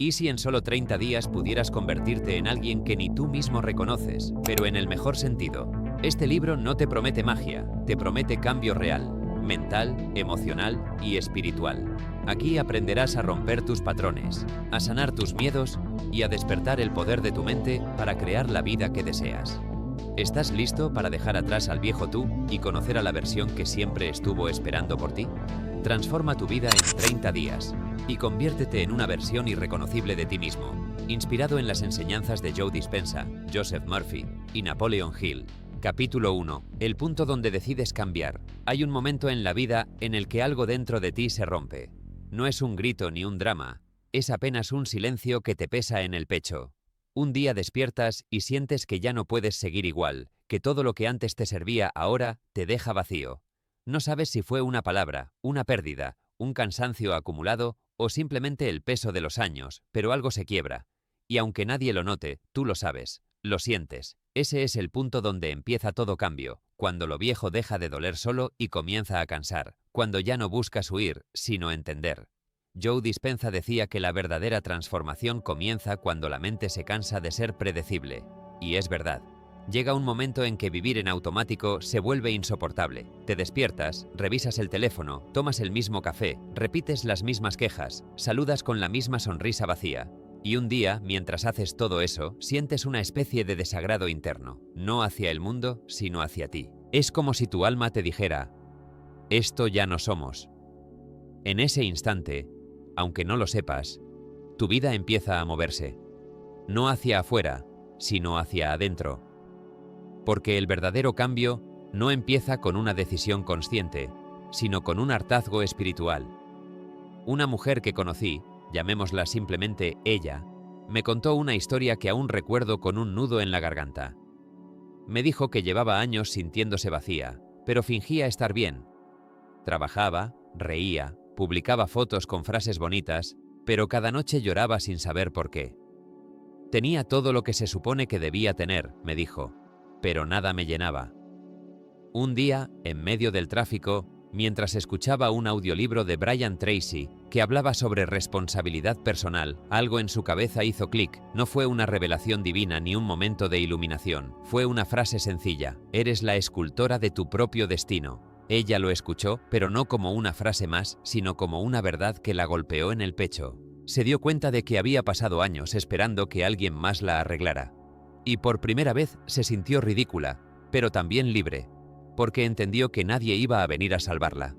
¿Y si en solo 30 días pudieras convertirte en alguien que ni tú mismo reconoces, pero en el mejor sentido? Este libro no te promete magia, te promete cambio real, mental, emocional y espiritual. Aquí aprenderás a romper tus patrones, a sanar tus miedos y a despertar el poder de tu mente para crear la vida que deseas. ¿Estás listo para dejar atrás al viejo tú y conocer a la versión que siempre estuvo esperando por ti? Transforma tu vida en 30 días y conviértete en una versión irreconocible de ti mismo, inspirado en las enseñanzas de Joe Dispenza, Joseph Murphy y Napoleon Hill. Capítulo 1. El punto donde decides cambiar. Hay un momento en la vida en el que algo dentro de ti se rompe. No es un grito ni un drama, es apenas un silencio que te pesa en el pecho. Un día despiertas y sientes que ya no puedes seguir igual, que todo lo que antes te servía ahora te deja vacío. No sabes si fue una palabra, una pérdida, un cansancio acumulado o simplemente el peso de los años, pero algo se quiebra. Y aunque nadie lo note, tú lo sabes, lo sientes. Ese es el punto donde empieza todo cambio, cuando lo viejo deja de doler solo y comienza a cansar, cuando ya no buscas huir, sino entender. Joe Dispenza decía que la verdadera transformación comienza cuando la mente se cansa de ser predecible. Y es verdad. Llega un momento en que vivir en automático se vuelve insoportable. Te despiertas, revisas el teléfono, tomas el mismo café, repites las mismas quejas, saludas con la misma sonrisa vacía. Y un día, mientras haces todo eso, sientes una especie de desagrado interno, no hacia el mundo, sino hacia ti. Es como si tu alma te dijera, esto ya no somos. En ese instante, aunque no lo sepas, tu vida empieza a moverse. No hacia afuera, sino hacia adentro. Porque el verdadero cambio no empieza con una decisión consciente, sino con un hartazgo espiritual. Una mujer que conocí, llamémosla simplemente ella, me contó una historia que aún recuerdo con un nudo en la garganta. Me dijo que llevaba años sintiéndose vacía, pero fingía estar bien. Trabajaba, reía, publicaba fotos con frases bonitas, pero cada noche lloraba sin saber por qué. Tenía todo lo que se supone que debía tener, me dijo, pero nada me llenaba. Un día, en medio del tráfico, mientras escuchaba un audiolibro de Brian Tracy que hablaba sobre responsabilidad personal, algo en su cabeza hizo clic. No fue una revelación divina ni un momento de iluminación, fue una frase sencilla: eres la escultora de tu propio destino. Ella lo escuchó, pero no como una frase más, sino como una verdad que la golpeó en el pecho. Se dio cuenta de que había pasado años esperando que alguien más la arreglara. Y por primera vez se sintió ridícula, pero también libre, porque entendió que nadie iba a venir a salvarla.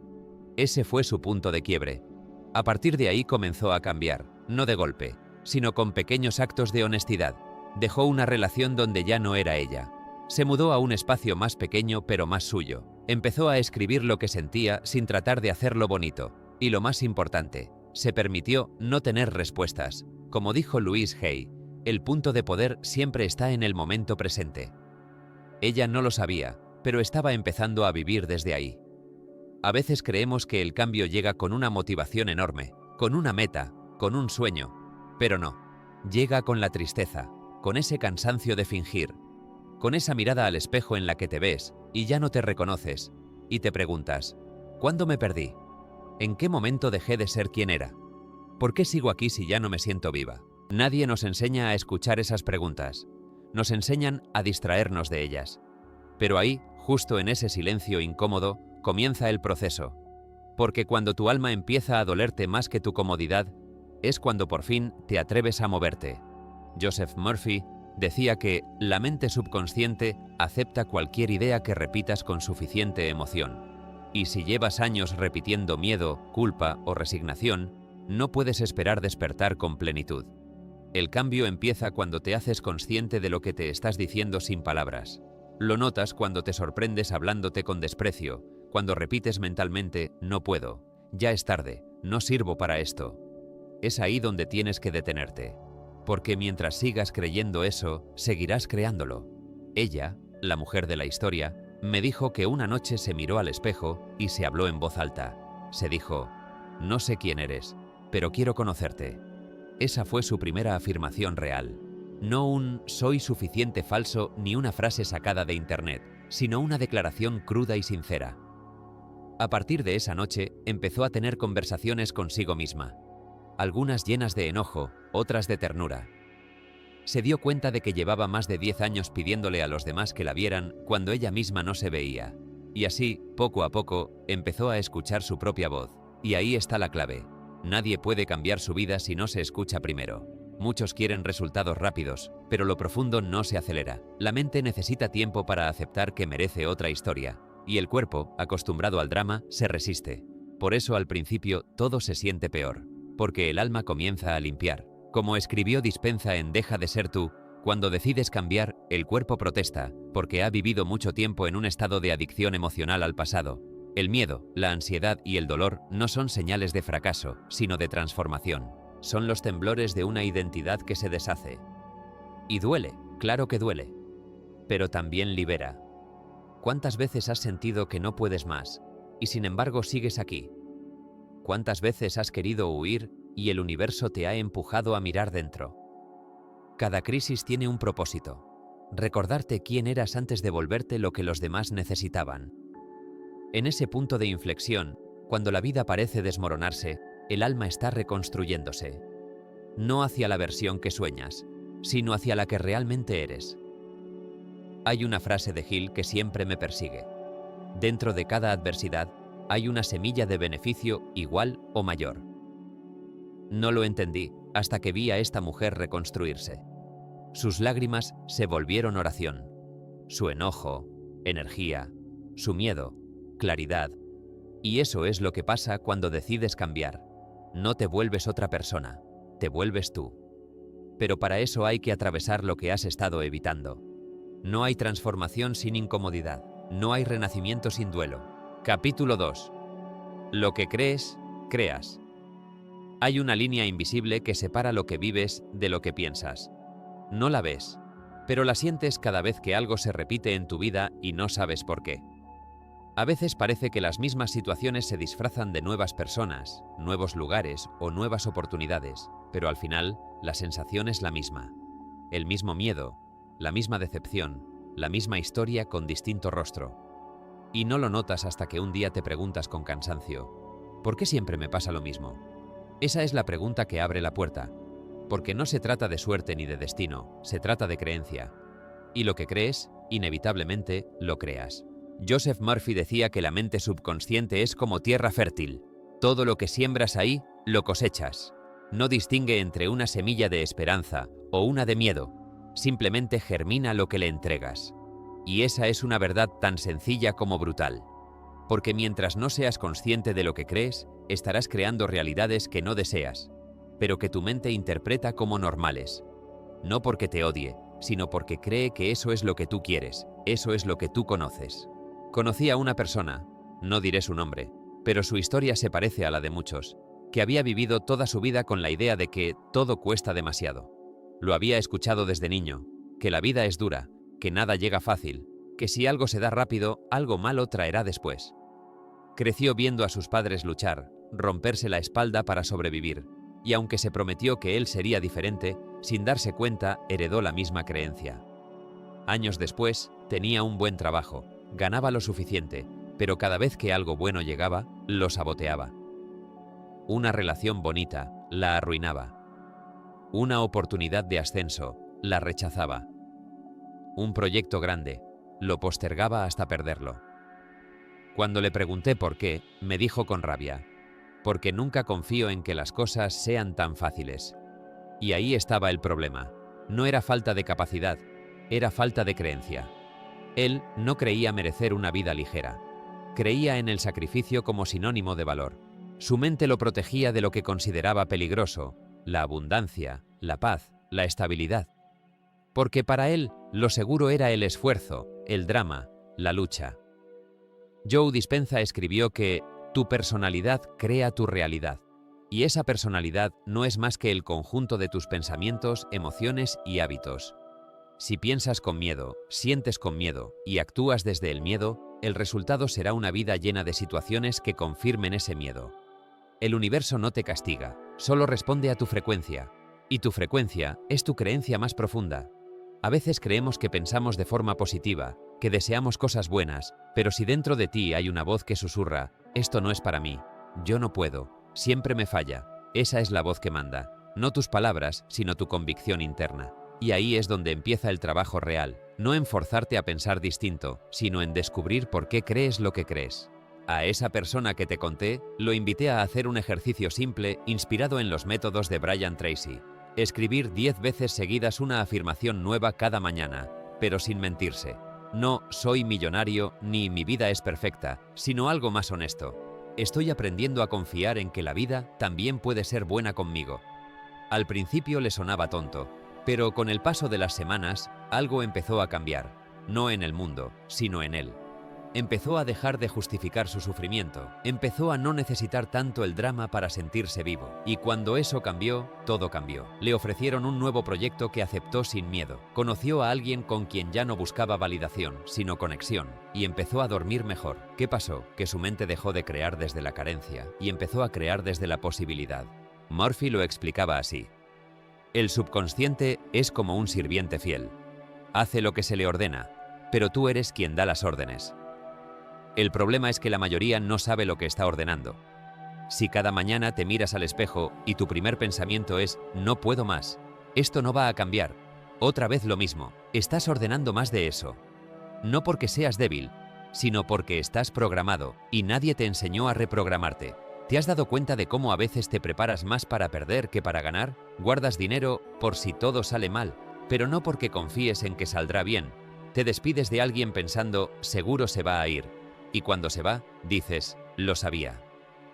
Ese fue su punto de quiebre. A partir de ahí comenzó a cambiar, no de golpe, sino con pequeños actos de honestidad. Dejó una relación donde ya no era ella. Se mudó a un espacio más pequeño pero más suyo. Empezó a escribir lo que sentía sin tratar de hacerlo bonito. Y lo más importante, se permitió no tener respuestas. Como dijo Louise Hay, el punto de poder siempre está en el momento presente. Ella no lo sabía, pero estaba empezando a vivir desde ahí. A veces creemos que el cambio llega con una motivación enorme, con una meta, con un sueño, pero no. Llega con la tristeza, con ese cansancio de fingir, con esa mirada al espejo en la que te ves y ya no te reconoces, y te preguntas, ¿cuándo me perdí? ¿En qué momento dejé de ser quien era? ¿Por qué sigo aquí si ya no me siento viva? Nadie nos enseña a escuchar esas preguntas. Nos enseñan a distraernos de ellas. Pero ahí, justo en ese silencio incómodo, comienza el proceso. Porque cuando tu alma empieza a dolerte más que tu comodidad, es cuando por fin te atreves a moverte. Joseph Murphy decía que la mente subconsciente acepta cualquier idea que repitas con suficiente emoción. Y si llevas años repitiendo miedo, culpa o resignación, no puedes esperar despertar con plenitud. El cambio empieza cuando te haces consciente de lo que te estás diciendo sin palabras. Lo notas cuando te sorprendes hablándote con desprecio, cuando repites mentalmente, no puedo, ya es tarde, no sirvo para esto. Es ahí donde tienes que detenerte. Porque mientras sigas creyendo eso, seguirás creándolo. Ella, la mujer de la historia, me dijo que una noche se miró al espejo y se habló en voz alta. Se dijo, no sé quién eres, pero quiero conocerte. Esa fue su primera afirmación real. No un soy suficiente falso ni una frase sacada de internet, sino una declaración cruda y sincera. A partir de esa noche, empezó a tener conversaciones consigo misma. algunas llenas de enojo, otras de ternura. Se dio cuenta de que llevaba más de 10 años pidiéndole a los demás que la vieran cuando ella misma no se veía. Y así, poco a poco, empezó a escuchar su propia voz. Y ahí está la clave. Nadie puede cambiar su vida si no se escucha primero. Muchos quieren resultados rápidos, pero lo profundo no se acelera. La mente necesita tiempo para aceptar que merece otra historia. Y el cuerpo, acostumbrado al drama, se resiste. Por eso al principio todo se siente peor. Porque el alma comienza a limpiar. Como escribió Dispenza en Deja de ser tú, cuando decides cambiar, el cuerpo protesta, porque ha vivido mucho tiempo en un estado de adicción emocional al pasado. El miedo, la ansiedad y el dolor no son señales de fracaso, sino de transformación. Son los temblores de una identidad que se deshace. Y duele, claro que duele. Pero también libera. ¿Cuántas veces has sentido que no puedes más, y sin embargo sigues aquí? ¿Cuántas veces has querido huir y el universo te ha empujado a mirar dentro? Cada crisis tiene un propósito. Recordarte quién eras antes de volverte lo que los demás necesitaban. En ese punto de inflexión, cuando la vida parece desmoronarse, el alma está reconstruyéndose. No hacia la versión que sueñas, sino hacia la que realmente eres. Hay una frase de Hill que siempre me persigue. Dentro de cada adversidad, hay una semilla de beneficio igual o mayor. No lo entendí hasta que vi a esta mujer reconstruirse. Sus lágrimas se volvieron oración. Su enojo, energía, su miedo, claridad. Y eso es lo que pasa cuando decides cambiar. No te vuelves otra persona, te vuelves tú. Pero para eso hay que atravesar lo que has estado evitando. No hay transformación sin incomodidad, no hay renacimiento sin duelo. Capítulo 2. Lo que crees, creas. Hay una línea invisible que separa lo que vives de lo que piensas. No la ves, pero la sientes cada vez que algo se repite en tu vida y no sabes por qué. A veces parece que las mismas situaciones se disfrazan de nuevas personas, nuevos lugares o nuevas oportunidades, pero al final la sensación es la misma. El mismo miedo, la misma decepción, la misma historia con distinto rostro. Y no lo notas hasta que un día te preguntas con cansancio, ¿por qué siempre me pasa lo mismo? Esa es la pregunta que abre la puerta, porque no se trata de suerte ni de destino, se trata de creencia. Y lo que crees, inevitablemente, lo creas. Joseph Murphy decía que la mente subconsciente es como tierra fértil. Todo lo que siembras ahí, lo cosechas. No distingue entre una semilla de esperanza o una de miedo. Simplemente germina lo que le entregas. Y esa es una verdad tan sencilla como brutal. Porque mientras no seas consciente de lo que crees, estarás creando realidades que no deseas, pero que tu mente interpreta como normales. No porque te odie, sino porque cree que eso es lo que tú quieres, eso es lo que tú conoces. Conocí a una persona, no diré su nombre, pero su historia se parece a la de muchos, que había vivido toda su vida con la idea de que todo cuesta demasiado. Lo había escuchado desde niño, que la vida es dura, que nada llega fácil, que si algo se da rápido, algo malo traerá después. Creció viendo a sus padres luchar, romperse la espalda para sobrevivir, y aunque se prometió que él sería diferente, sin darse cuenta, heredó la misma creencia. Años después, tenía un buen trabajo, ganaba lo suficiente, pero cada vez que algo bueno llegaba, lo saboteaba. Una relación bonita, la arruinaba. Una oportunidad de ascenso, la rechazaba. Un proyecto grande, lo postergaba hasta perderlo. Cuando le pregunté por qué, me dijo con rabia, porque nunca confío en que las cosas sean tan fáciles. Y ahí estaba el problema. No era falta de capacidad, era falta de creencia. Él no creía merecer una vida ligera. Creía en el sacrificio como sinónimo de valor. Su mente lo protegía de lo que consideraba peligroso, la abundancia, la paz, la estabilidad. Porque para él, lo seguro era el esfuerzo, el drama, la lucha. Joe Dispenza escribió que tu personalidad crea tu realidad. Y esa personalidad no es más que el conjunto de tus pensamientos, emociones y hábitos. Si piensas con miedo, sientes con miedo y actúas desde el miedo, el resultado será una vida llena de situaciones que confirmen ese miedo. El universo no te castiga, solo responde a tu frecuencia. Y tu frecuencia es tu creencia más profunda. A veces creemos que pensamos de forma positiva, que deseamos cosas buenas, pero si dentro de ti hay una voz que susurra, esto no es para mí, yo no puedo, siempre me falla, Esa es la voz que manda, no tus palabras, sino tu convicción interna. Y ahí es donde empieza el trabajo real, no en forzarte a pensar distinto, sino en descubrir por qué crees lo que crees. A esa persona que te conté, lo invité a hacer un ejercicio simple inspirado en los métodos de Brian Tracy. Escribir 10 veces seguidas una afirmación nueva cada mañana, pero sin mentirse. No soy millonario ni mi vida es perfecta, sino algo más honesto. Estoy aprendiendo a confiar en que la vida también puede ser buena conmigo. Al principio le sonaba tonto, pero con el paso de las semanas, algo empezó a cambiar, no en el mundo, sino en él. Empezó a dejar de justificar su sufrimiento, empezó a no necesitar tanto el drama para sentirse vivo. Y cuando eso cambió, todo cambió. Le ofrecieron un nuevo proyecto que aceptó sin miedo. Conoció a alguien con quien ya no buscaba validación, sino conexión, y empezó a dormir mejor. ¿Qué pasó? Que su mente dejó de crear desde la carencia y empezó a crear desde la posibilidad. Murphy lo explicaba así. El subconsciente es como un sirviente fiel. Hace lo que se le ordena, pero tú eres quien da las órdenes. El problema es que la mayoría no sabe lo que está ordenando. Si cada mañana te miras al espejo y tu primer pensamiento es «no puedo más», esto no va a cambiar. Otra vez lo mismo, estás ordenando más de eso. No porque seas débil, sino porque estás programado y nadie te enseñó a reprogramarte. ¿Te has dado cuenta de cómo a veces te preparas más para perder que para ganar? Guardas dinero por si todo sale mal, pero no porque confíes en que saldrá bien. Te despides de alguien pensando «seguro se va a ir». Y cuando se va, dices, lo sabía.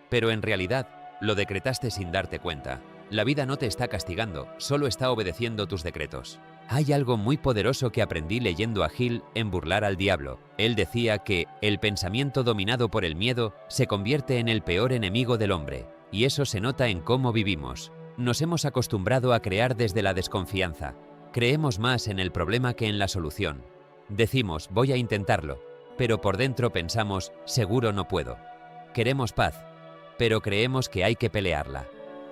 Pero en realidad, lo decretaste sin darte cuenta. La vida no te está castigando, solo está obedeciendo tus decretos. Hay algo muy poderoso que aprendí leyendo a Hill en Burlar al Diablo. Él decía que el pensamiento dominado por el miedo se convierte en el peor enemigo del hombre. Y eso se nota en cómo vivimos. Nos hemos acostumbrado a crear desde la desconfianza. Creemos más en el problema que en la solución. Decimos, voy a intentarlo. Pero por dentro pensamos, seguro no puedo. Queremos paz, pero creemos que hay que pelearla.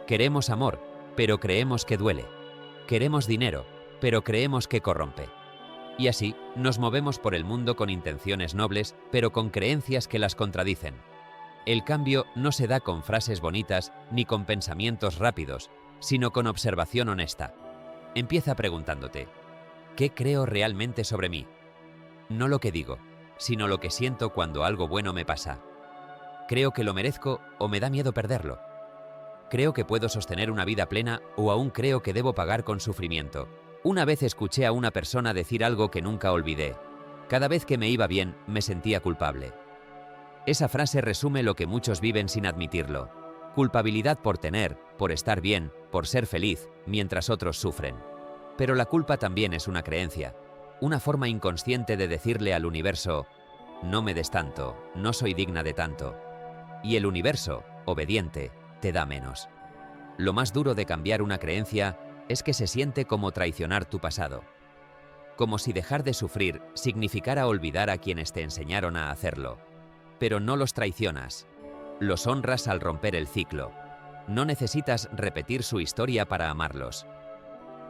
Queremos amor, pero creemos que duele. Queremos dinero, pero creemos que corrompe. Y así, nos movemos por el mundo con intenciones nobles, pero con creencias que las contradicen. El cambio no se da con frases bonitas ni con pensamientos rápidos, sino con observación honesta. Empieza preguntándote, ¿qué creo realmente sobre mí? No lo que digo, sino lo que siento cuando algo bueno me pasa. ¿Creo que lo merezco o me da miedo perderlo? ¿Creo que puedo sostener una vida plena o aún creo que debo pagar con sufrimiento? Una vez escuché a una persona decir algo que nunca olvidé. Cada vez que me iba bien, me sentía culpable. Esa frase resume lo que muchos viven sin admitirlo. Culpabilidad por tener, por estar bien, por ser feliz, mientras otros sufren. Pero la culpa también es una creencia. Una forma inconsciente de decirle al universo, no me des tanto, no soy digna de tanto. Y el universo, obediente, te da menos. Lo más duro de cambiar una creencia es que se siente como traicionar tu pasado. Como si dejar de sufrir significara olvidar a quienes te enseñaron a hacerlo. Pero no los traicionas. Los honras al romper el ciclo. No necesitas repetir su historia para amarlos.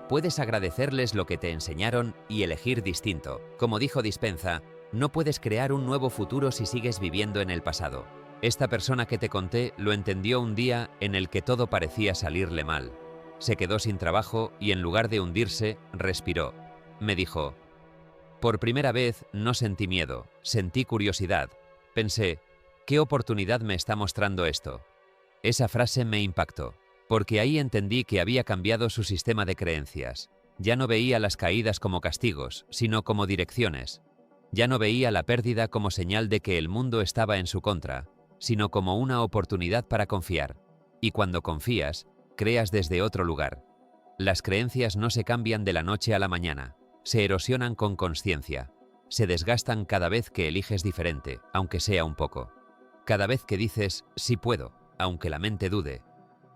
Puedes agradecerles lo que te enseñaron y elegir distinto. Como dijo Dispenza, no puedes crear un nuevo futuro si sigues viviendo en el pasado. Esta persona que te conté lo entendió un día en el que todo parecía salirle mal. Se quedó sin trabajo y en lugar de hundirse, respiró. Me dijo, por primera vez no sentí miedo, sentí curiosidad. Pensé, ¿qué oportunidad me está mostrando esto? Esa frase me impactó. Porque ahí entendí que había cambiado su sistema de creencias. Ya no veía las caídas como castigos, sino como direcciones. Ya no veía la pérdida como señal de que el mundo estaba en su contra, sino como una oportunidad para confiar. Y cuando confías, creas desde otro lugar. Las creencias no se cambian de la noche a la mañana, se erosionan con consciencia. Se desgastan cada vez que eliges diferente, aunque sea un poco. Cada vez que dices, sí puedo, aunque la mente dude.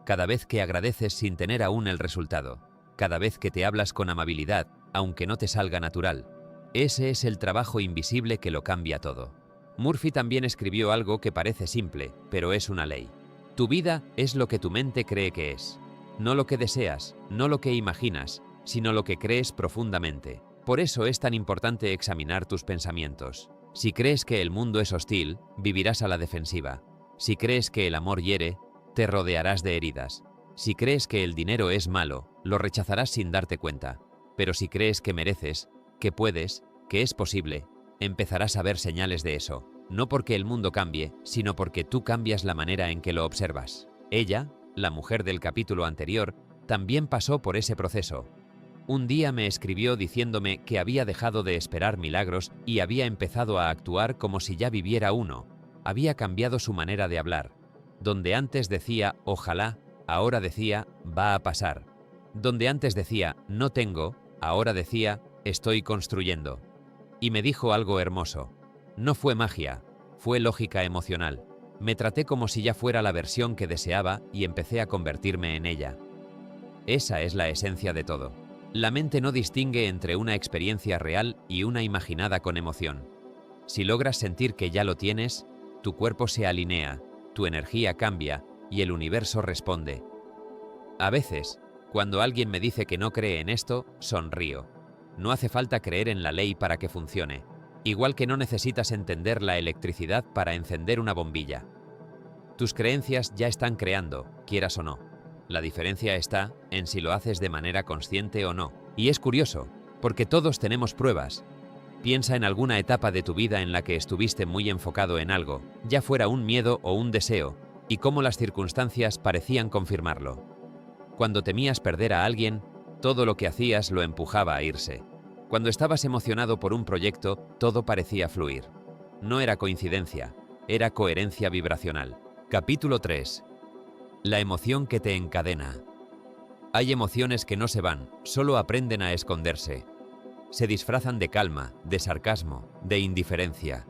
Cada vez que agradeces sin tener aún el resultado, cada vez que te hablas con amabilidad, aunque no te salga natural. Ese es el trabajo invisible que lo cambia todo. Murphy también escribió algo que parece simple, pero es una ley. Tu vida es lo que tu mente cree que es. No lo que deseas, no lo que imaginas, sino lo que crees profundamente. Por eso es tan importante examinar tus pensamientos. Si crees que el mundo es hostil, vivirás a la defensiva. Si crees que el amor hiere, te rodearás de heridas. Si crees que el dinero es malo, lo rechazarás sin darte cuenta. Pero si crees que mereces, que puedes, que es posible, empezarás a ver señales de eso. No porque el mundo cambie, sino porque tú cambias la manera en que lo observas. Ella, la mujer del capítulo anterior, también pasó por ese proceso. Un día me escribió diciéndome que había dejado de esperar milagros y había empezado a actuar como si ya viviera uno. Había cambiado su manera de hablar. Donde antes decía ojalá, ahora decía va a pasar. Donde antes decía no tengo, ahora decía estoy construyendo. Y me dijo algo hermoso. No fue magia, fue lógica emocional. Me traté como si ya fuera la versión que deseaba y empecé a convertirme en ella. Esa es la esencia de todo. La mente no distingue entre una experiencia real y una imaginada con emoción. Si logras sentir que ya lo tienes, tu cuerpo se alinea, tu energía cambia y el universo responde. A veces, cuando alguien me dice que no cree en esto, sonrío. No hace falta creer en la ley para que funcione, igual que no necesitas entender la electricidad para encender una bombilla. Tus creencias ya están creando, quieras o no. La diferencia está en si lo haces de manera consciente o no. Y es curioso, porque todos tenemos pruebas. Piensa en alguna etapa de tu vida en la que estuviste muy enfocado en algo, ya fuera un miedo o un deseo, y cómo las circunstancias parecían confirmarlo. Cuando temías perder a alguien, todo lo que hacías lo empujaba a irse. Cuando estabas emocionado por un proyecto, todo parecía fluir. No era coincidencia, era coherencia vibracional. Capítulo 3. La emoción que te encadena. Hay emociones que no se van, solo aprenden a esconderse. Se disfrazan de calma, de sarcasmo, de indiferencia.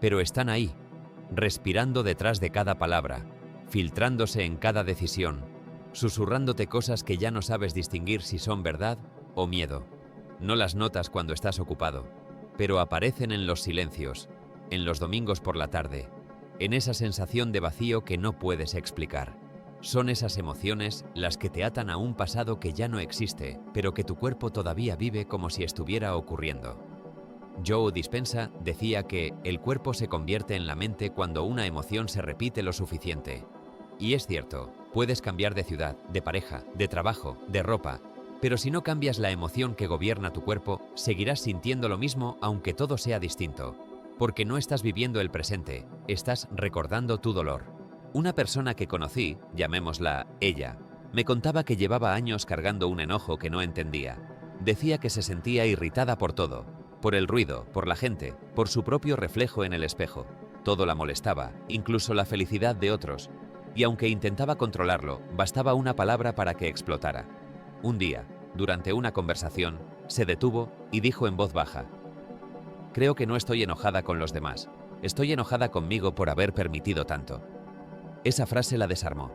Pero están ahí, respirando detrás de cada palabra, filtrándose en cada decisión, susurrándote cosas que ya no sabes distinguir si son verdad o miedo. No las notas cuando estás ocupado, pero aparecen en los silencios, en los domingos por la tarde, en esa sensación de vacío que no puedes explicar. Son esas emociones las que te atan a un pasado que ya no existe, pero que tu cuerpo todavía vive como si estuviera ocurriendo. Joe Dispenza decía que el cuerpo se convierte en la mente cuando una emoción se repite lo suficiente. Y es cierto, puedes cambiar de ciudad, de pareja, de trabajo, de ropa, pero si no cambias la emoción que gobierna tu cuerpo, seguirás sintiendo lo mismo aunque todo sea distinto. Porque no estás viviendo el presente, estás recordando tu dolor. Una persona que conocí, llamémosla ella, me contaba que llevaba años cargando un enojo que no entendía. Decía que se sentía irritada por todo, por el ruido, por la gente, por su propio reflejo en el espejo. Todo la molestaba, incluso la felicidad de otros. Y aunque intentaba controlarlo, bastaba una palabra para que explotara. Un día, durante una conversación, se detuvo y dijo en voz baja: «Creo que no estoy enojada con los demás. Estoy enojada conmigo por haber permitido tanto». Esa frase la desarmó.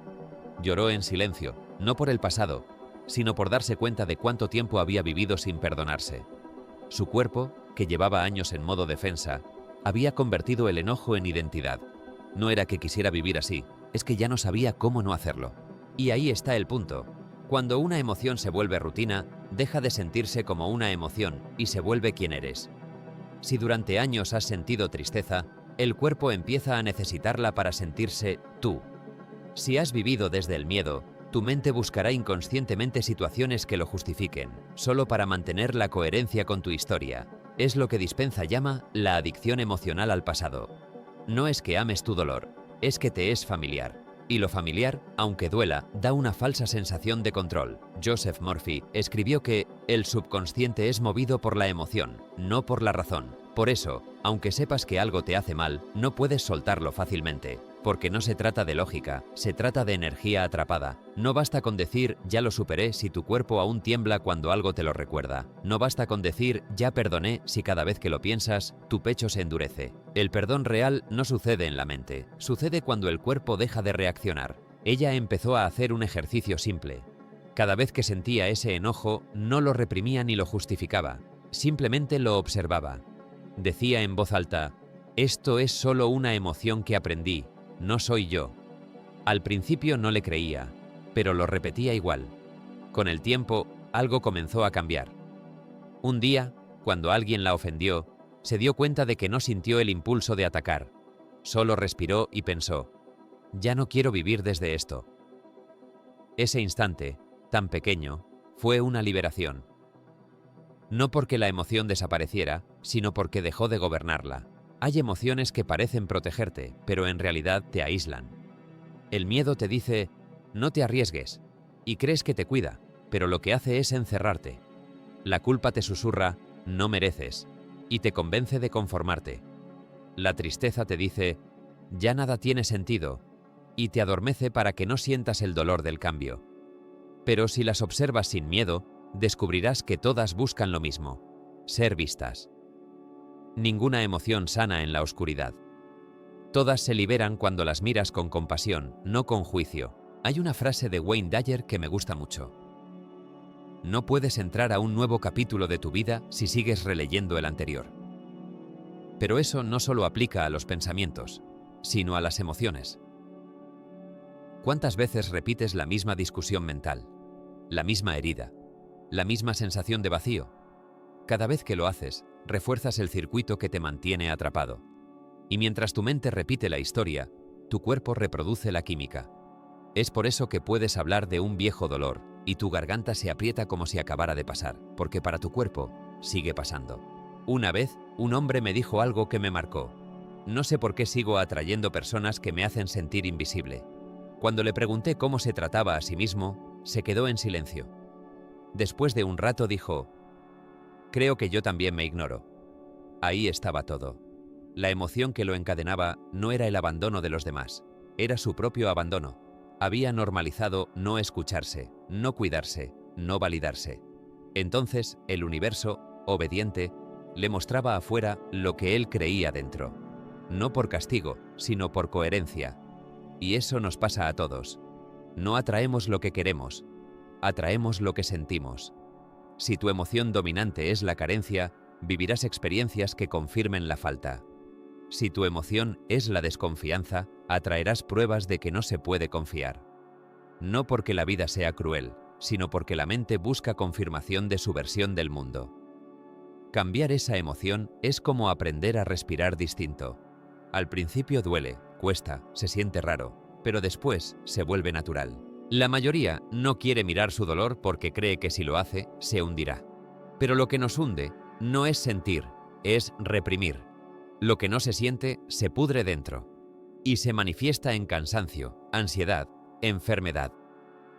Lloró en silencio, no por el pasado, sino por darse cuenta de cuánto tiempo había vivido sin perdonarse. Su cuerpo, que llevaba años en modo defensa, había convertido el enojo en identidad. No era que quisiera vivir así, es que ya no sabía cómo no hacerlo. Y ahí está el punto. Cuando una emoción se vuelve rutina, deja de sentirse como una emoción y se vuelve quien eres. Si durante años has sentido tristeza, el cuerpo empieza a necesitarla para sentirse tú. Si has vivido desde el miedo, tu mente buscará inconscientemente situaciones que lo justifiquen, solo para mantener la coherencia con tu historia. Es lo que Dispenza llama la adicción emocional al pasado. No es que ames tu dolor, es que te es familiar. Y lo familiar, aunque duela, da una falsa sensación de control. Joseph Murphy escribió que el subconsciente es movido por la emoción, no por la razón. Por eso, aunque sepas que algo te hace mal, no puedes soltarlo fácilmente, porque no se trata de lógica, se trata de energía atrapada. No basta con decir «ya lo superé» si tu cuerpo aún tiembla cuando algo te lo recuerda. No basta con decir «ya perdoné» si cada vez que lo piensas, tu pecho se endurece. El perdón real no sucede en la mente, sucede cuando el cuerpo deja de reaccionar. Ella empezó a hacer un ejercicio simple. Cada vez que sentía ese enojo, no lo reprimía ni lo justificaba, simplemente lo observaba. Decía en voz alta: «Esto es solo una emoción que aprendí, no soy yo». Al principio no le creía, pero lo repetía igual. Con el tiempo, algo comenzó a cambiar. Un día, cuando alguien la ofendió, se dio cuenta de que no sintió el impulso de atacar. Solo respiró y pensó: «Ya no quiero vivir desde esto». Ese instante, tan pequeño, fue una liberación. No porque la emoción desapareciera, sino porque dejó de gobernarla. Hay emociones que parecen protegerte, pero en realidad te aíslan. El miedo te dice, no te arriesgues, y crees que te cuida, pero lo que hace es encerrarte. La culpa te susurra, no mereces, y te convence de conformarte. La tristeza te dice, ya nada tiene sentido, y te adormece para que no sientas el dolor del cambio. Pero si las observas sin miedo, descubrirás que todas buscan lo mismo, ser vistas. Ninguna emoción sana en la oscuridad. Todas se liberan cuando las miras con compasión, no con juicio. Hay una frase de Wayne Dyer que me gusta mucho. No puedes entrar a un nuevo capítulo de tu vida si sigues releyendo el anterior. Pero eso no solo aplica a los pensamientos, sino a las emociones. ¿Cuántas veces repites la misma discusión mental, la misma herida, la misma sensación de vacío? Cada vez que lo haces, refuerzas el circuito que te mantiene atrapado. Y mientras tu mente repite la historia, tu cuerpo reproduce la química. Es por eso que puedes hablar de un viejo dolor y tu garganta se aprieta como si acabara de pasar, porque para tu cuerpo sigue pasando. Una vez, un hombre me dijo algo que me marcó. No sé por qué sigo atrayendo personas que me hacen sentir invisible. Cuando le pregunté cómo se trataba a sí mismo, se quedó en silencio. Después de un rato dijo, creo que yo también me ignoro. Ahí estaba todo. La emoción que lo encadenaba no era el abandono de los demás, era su propio abandono. Había normalizado no escucharse, no cuidarse, no validarse. Entonces, el universo, obediente, le mostraba afuera lo que él creía dentro. No por castigo, sino por coherencia. Y eso nos pasa a todos. No atraemos lo que queremos, atraemos lo que sentimos. Si tu emoción dominante es la carencia, vivirás experiencias que confirmen la falta. Si tu emoción es la desconfianza, atraerás pruebas de que no se puede confiar. No porque la vida sea cruel, sino porque la mente busca confirmación de su versión del mundo. Cambiar esa emoción es como aprender a respirar distinto. Al principio duele, cuesta, se siente raro, pero después se vuelve natural. La mayoría no quiere mirar su dolor porque cree que si lo hace, se hundirá. Pero lo que nos hunde no es sentir, es reprimir. Lo que no se siente se pudre dentro y se manifiesta en cansancio, ansiedad, enfermedad.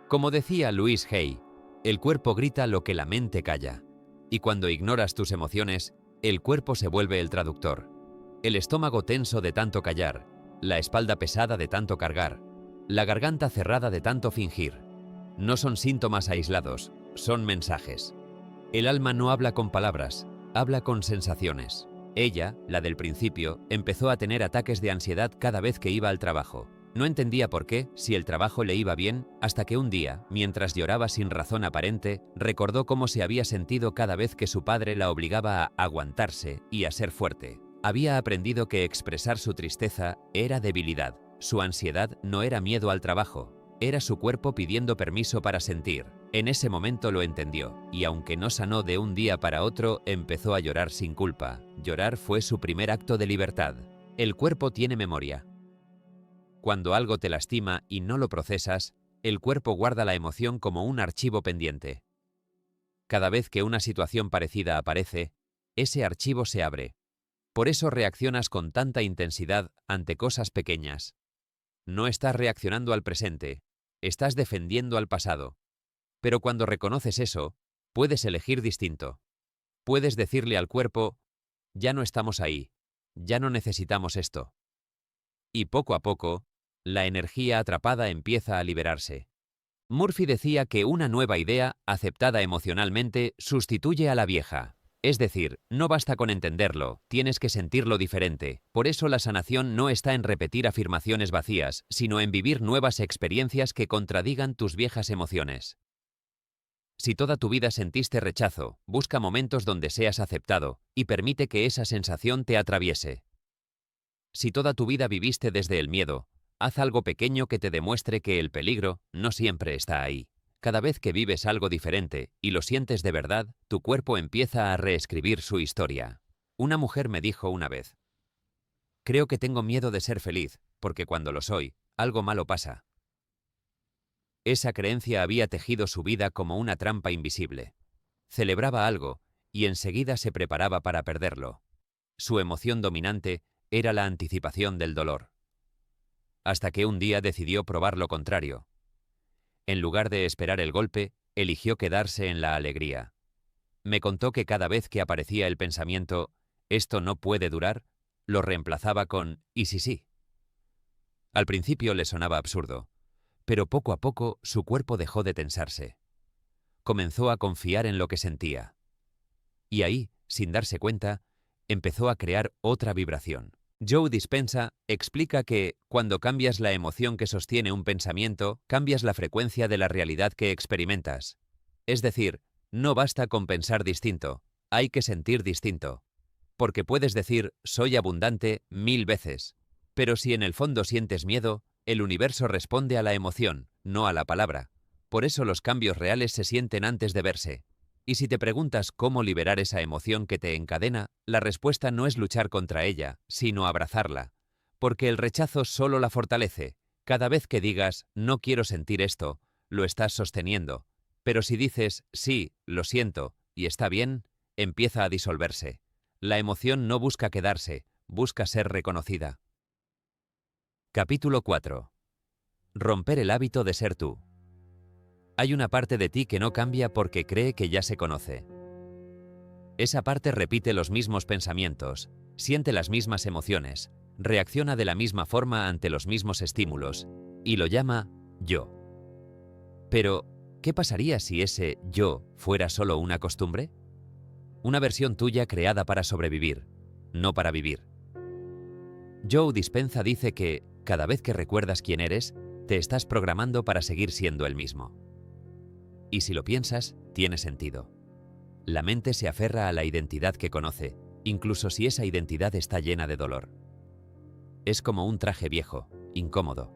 Como decía Louise Hay, el cuerpo grita lo que la mente calla. Y cuando ignoras tus emociones, el cuerpo se vuelve el traductor. El estómago tenso de tanto callar, la espalda pesada de tanto cargar, la garganta cerrada de tanto fingir. No son síntomas aislados, son mensajes. El alma no habla con palabras, habla con sensaciones. Ella, la del principio, empezó a tener ataques de ansiedad cada vez que iba al trabajo. No entendía por qué, si el trabajo le iba bien, hasta que un día, mientras lloraba sin razón aparente, recordó cómo se había sentido cada vez que su padre la obligaba a aguantarse y a ser fuerte. Había aprendido que expresar su tristeza era debilidad. Su ansiedad no era miedo al trabajo, era su cuerpo pidiendo permiso para sentir. En ese momento lo entendió, y aunque no sanó de un día para otro, empezó a llorar sin culpa. Llorar fue su primer acto de libertad. El cuerpo tiene memoria. Cuando algo te lastima y no lo procesas, el cuerpo guarda la emoción como un archivo pendiente. Cada vez que una situación parecida aparece, ese archivo se abre. Por eso reaccionas con tanta intensidad ante cosas pequeñas. No estás reaccionando al presente, estás defendiendo al pasado. Pero cuando reconoces eso, puedes elegir distinto. Puedes decirle al cuerpo, ya no estamos ahí, ya no necesitamos esto. Y poco a poco, la energía atrapada empieza a liberarse. Murphy decía que una nueva idea, aceptada emocionalmente, sustituye a la vieja. Es decir, no basta con entenderlo, tienes que sentirlo diferente. Por eso la sanación no está en repetir afirmaciones vacías, sino en vivir nuevas experiencias que contradigan tus viejas emociones. Si toda tu vida sentiste rechazo, busca momentos donde seas aceptado y permite que esa sensación te atraviese. Si toda tu vida viviste desde el miedo, haz algo pequeño que te demuestre que el peligro no siempre está ahí. Cada vez que vives algo diferente y lo sientes de verdad, tu cuerpo empieza a reescribir su historia. Una mujer me dijo una vez, creo que tengo miedo de ser feliz, porque cuando lo soy, algo malo pasa. Esa creencia había tejido su vida como una trampa invisible. Celebraba algo y enseguida se preparaba para perderlo. Su emoción dominante era la anticipación del dolor. Hasta que un día decidió probar lo contrario. En lugar de esperar el golpe, eligió quedarse en la alegría. Me contó que cada vez que aparecía el pensamiento «esto no puede durar», lo reemplazaba con «¿y si sí?». Al principio le sonaba absurdo, pero poco a poco su cuerpo dejó de tensarse. Comenzó a confiar en lo que sentía. Y ahí, sin darse cuenta, empezó a crear otra vibración. Joe Dispenza explica que, cuando cambias la emoción que sostiene un pensamiento, cambias la frecuencia de la realidad que experimentas. Es decir, no basta con pensar distinto, hay que sentir distinto. Porque puedes decir «soy abundante» 1000 veces, pero si en el fondo sientes miedo, el universo responde a la emoción, no a la palabra. Por eso los cambios reales se sienten antes de verse. Y si te preguntas cómo liberar esa emoción que te encadena, la respuesta no es luchar contra ella, sino abrazarla. Porque el rechazo solo la fortalece. Cada vez que digas «no quiero sentir esto», lo estás sosteniendo. Pero si dices «sí, lo siento» y está bien, empieza a disolverse. La emoción no busca quedarse, busca ser reconocida. Capítulo 4. Romper el hábito de ser tú. Hay una parte de ti que no cambia porque cree que ya se conoce. Esa parte repite los mismos pensamientos, siente las mismas emociones, reacciona de la misma forma ante los mismos estímulos, y lo llama yo. Pero, ¿qué pasaría si ese yo fuera solo una costumbre? Una versión tuya creada para sobrevivir, no para vivir. Joe Dispenza dice que, cada vez que recuerdas quién eres, te estás programando para seguir siendo el mismo. Y si lo piensas, tiene sentido. La mente se aferra a la identidad que conoce, incluso si esa identidad está llena de dolor. Es como un traje viejo, incómodo,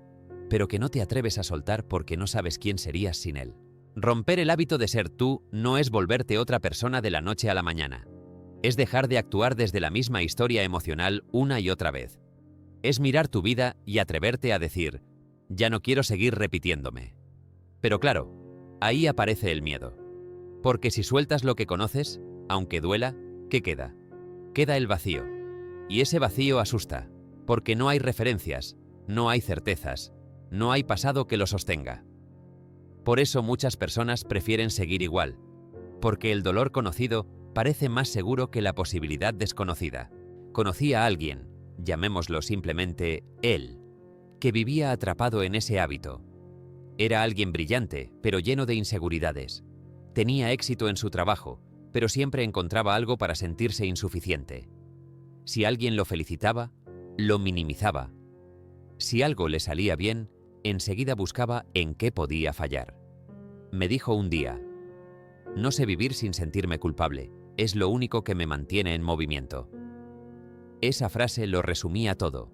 pero que no te atreves a soltar porque no sabes quién serías sin él. Romper el hábito de ser tú no es volverte otra persona de la noche a la mañana. Es dejar de actuar desde la misma historia emocional una y otra vez. Es mirar tu vida y atreverte a decir, ya no quiero seguir repitiéndome. Pero claro, ahí aparece el miedo. Porque si sueltas lo que conoces, aunque duela, ¿qué queda? Queda el vacío. Y ese vacío asusta, porque no hay referencias, no hay certezas, no hay pasado que lo sostenga. Por eso muchas personas prefieren seguir igual, porque el dolor conocido parece más seguro que la posibilidad desconocida. Conocí a alguien, llamémoslo simplemente él, que vivía atrapado en ese hábito. Era alguien brillante, pero lleno de inseguridades. Tenía éxito en su trabajo, pero siempre encontraba algo para sentirse insuficiente. Si alguien lo felicitaba, lo minimizaba. Si algo le salía bien, enseguida buscaba en qué podía fallar. Me dijo un día, no sé vivir sin sentirme culpable, es lo único que me mantiene en movimiento. Esa frase lo resumía todo.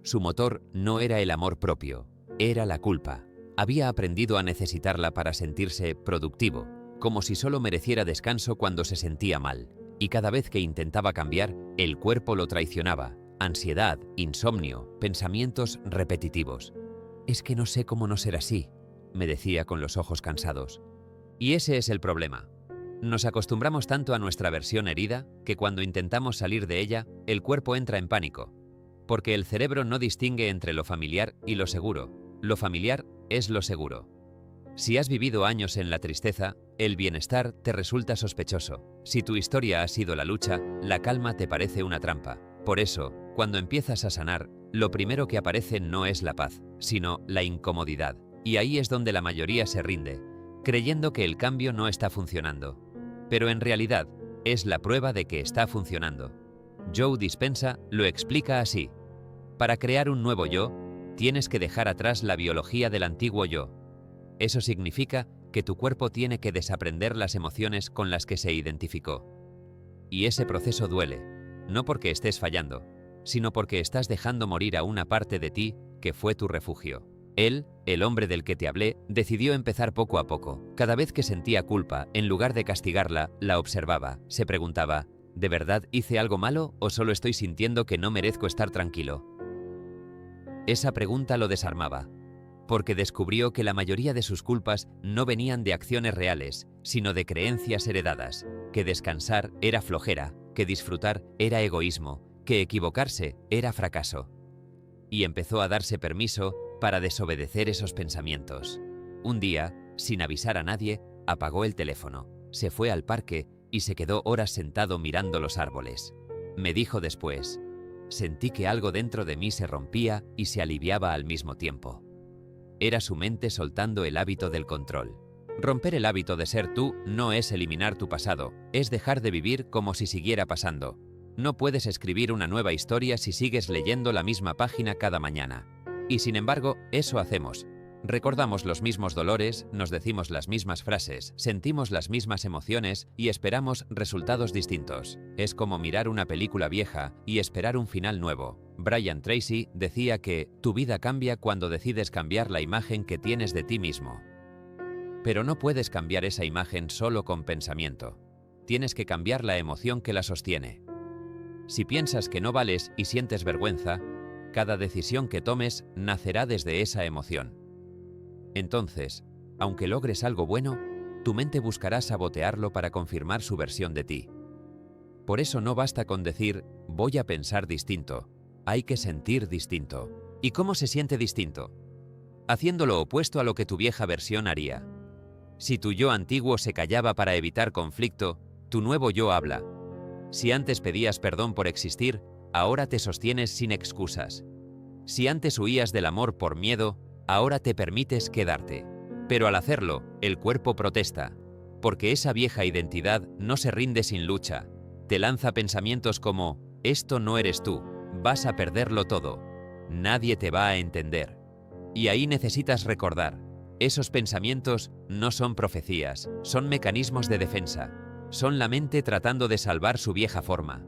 Su motor no era el amor propio, era la culpa. Había aprendido a necesitarla para sentirse productivo, como si solo mereciera descanso cuando se sentía mal, y cada vez que intentaba cambiar, el cuerpo lo traicionaba. Ansiedad, insomnio, pensamientos repetitivos. Es que no sé cómo no ser así, me decía con los ojos cansados. Y ese es el problema. Nos acostumbramos tanto a nuestra versión herida que cuando intentamos salir de ella, el cuerpo entra en pánico. Porque el cerebro no distingue entre lo familiar y lo seguro. Lo familiar es lo seguro. Si has vivido años en la tristeza, el bienestar te resulta sospechoso. Si tu historia ha sido la lucha, la calma te parece una trampa. Por eso, cuando empiezas a sanar, lo primero que aparece no es la paz, sino la incomodidad. Y ahí es donde la mayoría se rinde, creyendo que el cambio no está funcionando. Pero en realidad, es la prueba de que está funcionando. Joe Dispenza lo explica así. Para crear un nuevo yo, tienes que dejar atrás la biología del antiguo yo. Eso significa que tu cuerpo tiene que desaprender las emociones con las que se identificó. Y ese proceso duele, no porque estés fallando, sino porque estás dejando morir a una parte de ti que fue tu refugio. Él, el hombre del que te hablé, decidió empezar poco a poco. Cada vez que sentía culpa, en lugar de castigarla, la observaba. Se preguntaba, ¿de verdad hice algo malo o solo estoy sintiendo que no merezco estar tranquilo? Esa pregunta lo desarmaba, porque descubrió que la mayoría de sus culpas no venían de acciones reales, sino de creencias heredadas, que descansar era flojera, que disfrutar era egoísmo, que equivocarse era fracaso. Y empezó a darse permiso para desobedecer esos pensamientos. Un día, sin avisar a nadie, apagó el teléfono, se fue al parque y se quedó horas sentado mirando los árboles. Me dijo después: sentí que algo dentro de mí se rompía y se aliviaba al mismo tiempo. Era su mente soltando el hábito del control. Romper el hábito de ser tú no es eliminar tu pasado, es dejar de vivir como si siguiera pasando. No puedes escribir una nueva historia si sigues leyendo la misma página cada mañana. Y sin embargo, eso hacemos. Recordamos los mismos dolores, nos decimos las mismas frases, sentimos las mismas emociones y esperamos resultados distintos. Es como mirar una película vieja y esperar un final nuevo. Brian Tracy decía que tu vida cambia cuando decides cambiar la imagen que tienes de ti mismo. Pero no puedes cambiar esa imagen solo con pensamiento. Tienes que cambiar la emoción que la sostiene. Si piensas que no vales y sientes vergüenza, cada decisión que tomes nacerá desde esa emoción. Entonces, aunque logres algo bueno, tu mente buscará sabotearlo para confirmar su versión de ti. Por eso no basta con decir, voy a pensar distinto, hay que sentir distinto. ¿Y cómo se siente distinto? Haciendo lo opuesto a lo que tu vieja versión haría. Si tu yo antiguo se callaba para evitar conflicto, tu nuevo yo habla. Si antes pedías perdón por existir, ahora te sostienes sin excusas. Si antes huías del amor por miedo, ahora te permites quedarte. Pero al hacerlo, el cuerpo protesta, porque esa vieja identidad no se rinde sin lucha. Te lanza pensamientos como, esto no eres tú, vas a perderlo todo, nadie te va a entender. Y ahí necesitas recordar, esos pensamientos no son profecías, son mecanismos de defensa, son la mente tratando de salvar su vieja forma.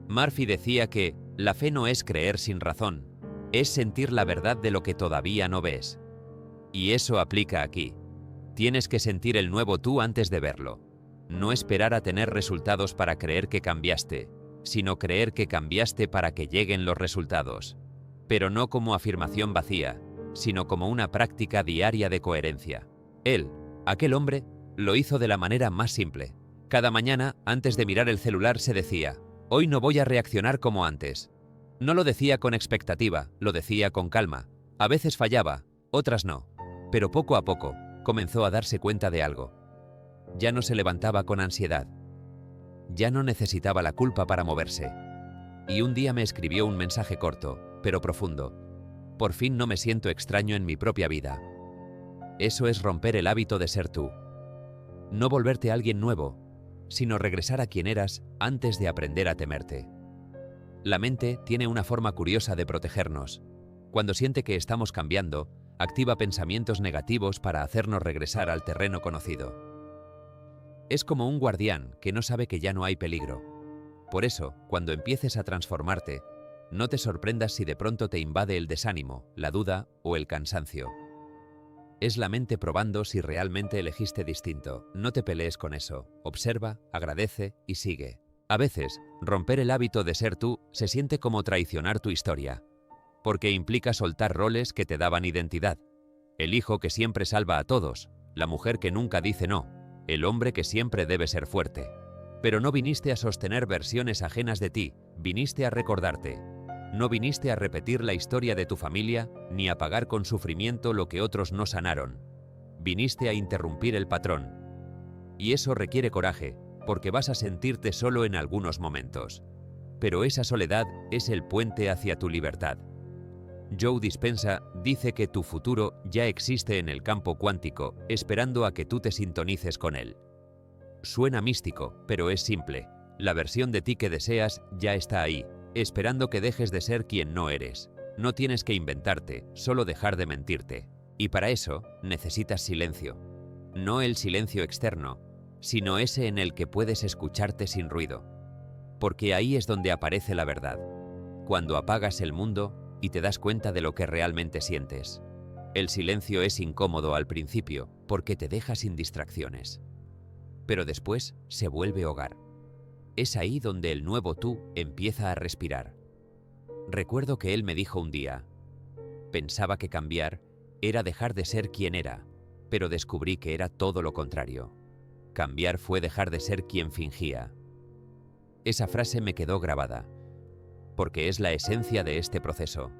Murphy decía que la fe no es creer sin razón, es sentir la verdad de lo que todavía no ves. Y eso aplica aquí. Tienes que sentir el nuevo tú antes de verlo. No esperar a tener resultados para creer que cambiaste, sino creer que cambiaste para que lleguen los resultados. Pero no como afirmación vacía, sino como una práctica diaria de coherencia. Él, aquel hombre, lo hizo de la manera más simple. Cada mañana, antes de mirar el celular, se decía, hoy no voy a reaccionar como antes. No lo decía con expectativa, lo decía con calma. A veces fallaba, otras no. Pero poco a poco, comenzó a darse cuenta de algo. Ya no se levantaba con ansiedad. Ya no necesitaba la culpa para moverse. Y un día me escribió un mensaje corto, pero profundo. Por fin no me siento extraño en mi propia vida. Eso es romper el hábito de ser tú. No volverte alguien nuevo, sino regresar a quien eras antes de aprender a temerte. La mente tiene una forma curiosa de protegernos. Cuando siente que estamos cambiando, activa pensamientos negativos para hacernos regresar al terreno conocido. Es como un guardián que no sabe que ya no hay peligro. Por eso, cuando empieces a transformarte, no te sorprendas si de pronto te invade el desánimo, la duda o el cansancio. Es la mente probando si realmente elegiste distinto. No te pelees con eso. Observa, agradece y sigue. A veces, romper el hábito de ser tú se siente como traicionar tu historia, porque implica soltar roles que te daban identidad. El hijo que siempre salva a todos, la mujer que nunca dice no, el hombre que siempre debe ser fuerte. Pero no viniste a sostener versiones ajenas de ti, viniste a recordarte. No viniste a repetir la historia de tu familia, ni a pagar con sufrimiento lo que otros no sanaron. Viniste a interrumpir el patrón. Y eso requiere coraje, porque vas a sentirte solo en algunos momentos. Pero esa soledad es el puente hacia tu libertad. Joe Dispenza dice que tu futuro ya existe en el campo cuántico, esperando a que tú te sintonices con él. Suena místico, pero es simple. La versión de ti que deseas ya está ahí, esperando que dejes de ser quien no eres. No tienes que inventarte, solo dejar de mentirte. Y para eso necesitas silencio. No el silencio externo, sino ese en el que puedes escucharte sin ruido. Porque ahí es donde aparece la verdad. Cuando apagas el mundo y te das cuenta de lo que realmente sientes. El silencio es incómodo al principio porque te deja sin distracciones. Pero después se vuelve hogar. Es ahí donde el nuevo tú empieza a respirar. Recuerdo que él me dijo un día, pensaba que cambiar era dejar de ser quien era, pero descubrí que era todo lo contrario. Cambiar fue dejar de ser quien fingía. Esa frase me quedó grabada, porque es la esencia de este proceso.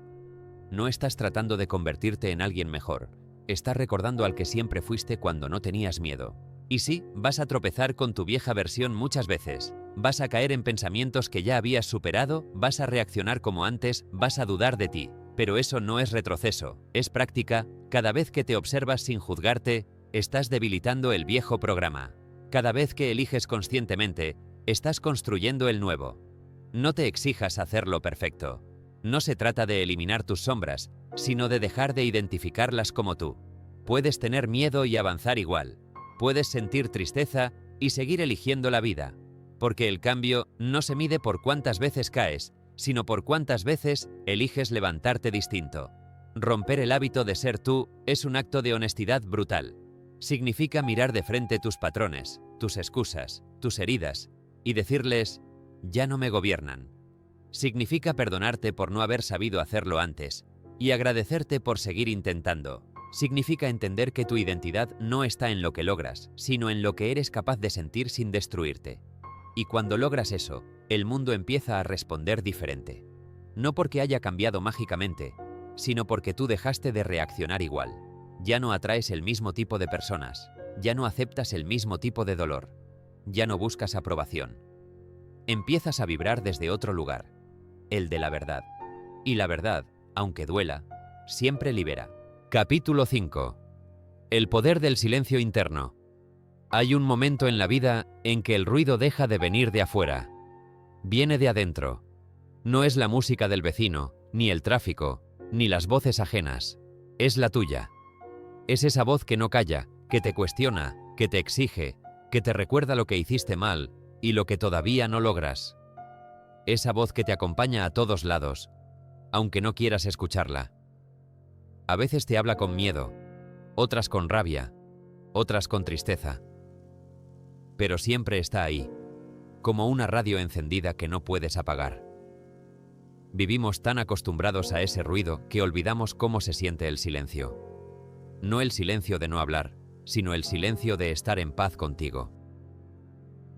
No estás tratando de convertirte en alguien mejor, estás recordando al que siempre fuiste cuando no tenías miedo. Y sí, vas a tropezar con tu vieja versión muchas veces, vas a caer en pensamientos que ya habías superado, vas a reaccionar como antes, vas a dudar de ti. Pero eso no es retroceso, es práctica. Cada vez que te observas sin juzgarte, estás debilitando el viejo programa. Cada vez que eliges conscientemente, estás construyendo el nuevo. No te exijas hacerlo perfecto. No se trata de eliminar tus sombras, sino de dejar de identificarlas como tú. Puedes tener miedo y avanzar igual. Puedes sentir tristeza y seguir eligiendo la vida. Porque el cambio no se mide por cuántas veces caes, sino por cuántas veces eliges levantarte distinto. Romper el hábito de ser tú es un acto de honestidad brutal. Significa mirar de frente tus patrones, tus excusas, tus heridas, y decirles, ya no me gobiernan. Significa perdonarte por no haber sabido hacerlo antes, y agradecerte por seguir intentando. Significa entender que tu identidad no está en lo que logras, sino en lo que eres capaz de sentir sin destruirte. Y cuando logras eso, el mundo empieza a responder diferente. No porque haya cambiado mágicamente, sino porque tú dejaste de reaccionar igual. Ya no atraes el mismo tipo de personas, ya no aceptas el mismo tipo de dolor, ya no buscas aprobación. Empiezas a vibrar desde otro lugar, el de la verdad. Y la verdad, aunque duela, siempre libera. Capítulo 5. El poder del silencio interno. Hay un momento en la vida en que el ruido deja de venir de afuera. Viene de adentro. No es la música del vecino, ni el tráfico, ni las voces ajenas. Es la tuya. Es esa voz que no calla, que te cuestiona, que te exige, que te recuerda lo que hiciste mal y lo que todavía no logras. Esa voz que te acompaña a todos lados, aunque no quieras escucharla. A veces te habla con miedo, otras con rabia, otras con tristeza. Pero siempre está ahí, como una radio encendida que no puedes apagar. Vivimos tan acostumbrados a ese ruido que olvidamos cómo se siente el silencio. No el silencio de no hablar, sino el silencio de estar en paz contigo.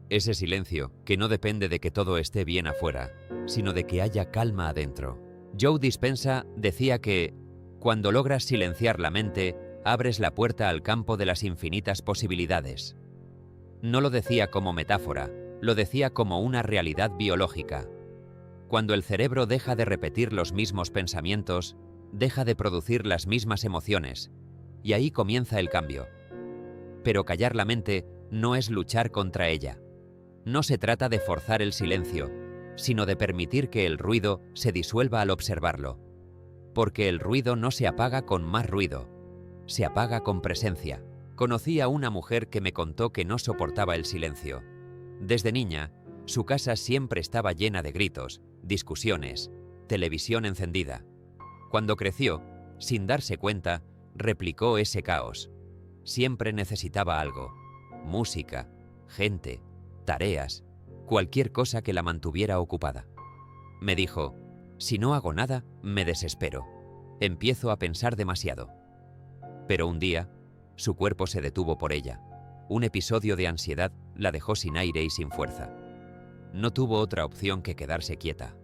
Ese silencio que no depende de que todo esté bien afuera, sino de que haya calma adentro. Joe Dispenza decía que, cuando logras silenciar la mente, abres la puerta al campo de las infinitas posibilidades. No lo decía como metáfora, lo decía como una realidad biológica. Cuando el cerebro deja de repetir los mismos pensamientos, deja de producir las mismas emociones, y ahí comienza el cambio. Pero callar la mente no es luchar contra ella. No se trata de forzar el silencio, sino de permitir que el ruido se disuelva al observarlo. Porque el ruido no se apaga con más ruido, se apaga con presencia. Conocí a una mujer que me contó que no soportaba el silencio. Desde niña, su casa siempre estaba llena de gritos, discusiones, televisión encendida. Cuando creció, sin darse cuenta, replicó ese caos. Siempre necesitaba algo: música, gente, tareas, cualquier cosa que la mantuviera ocupada. Me dijo, si no hago nada, me desespero. Empiezo a pensar demasiado. Pero un día, su cuerpo se detuvo por ella. Un episodio de ansiedad la dejó sin aire y sin fuerza. No tuvo otra opción que quedarse quieta.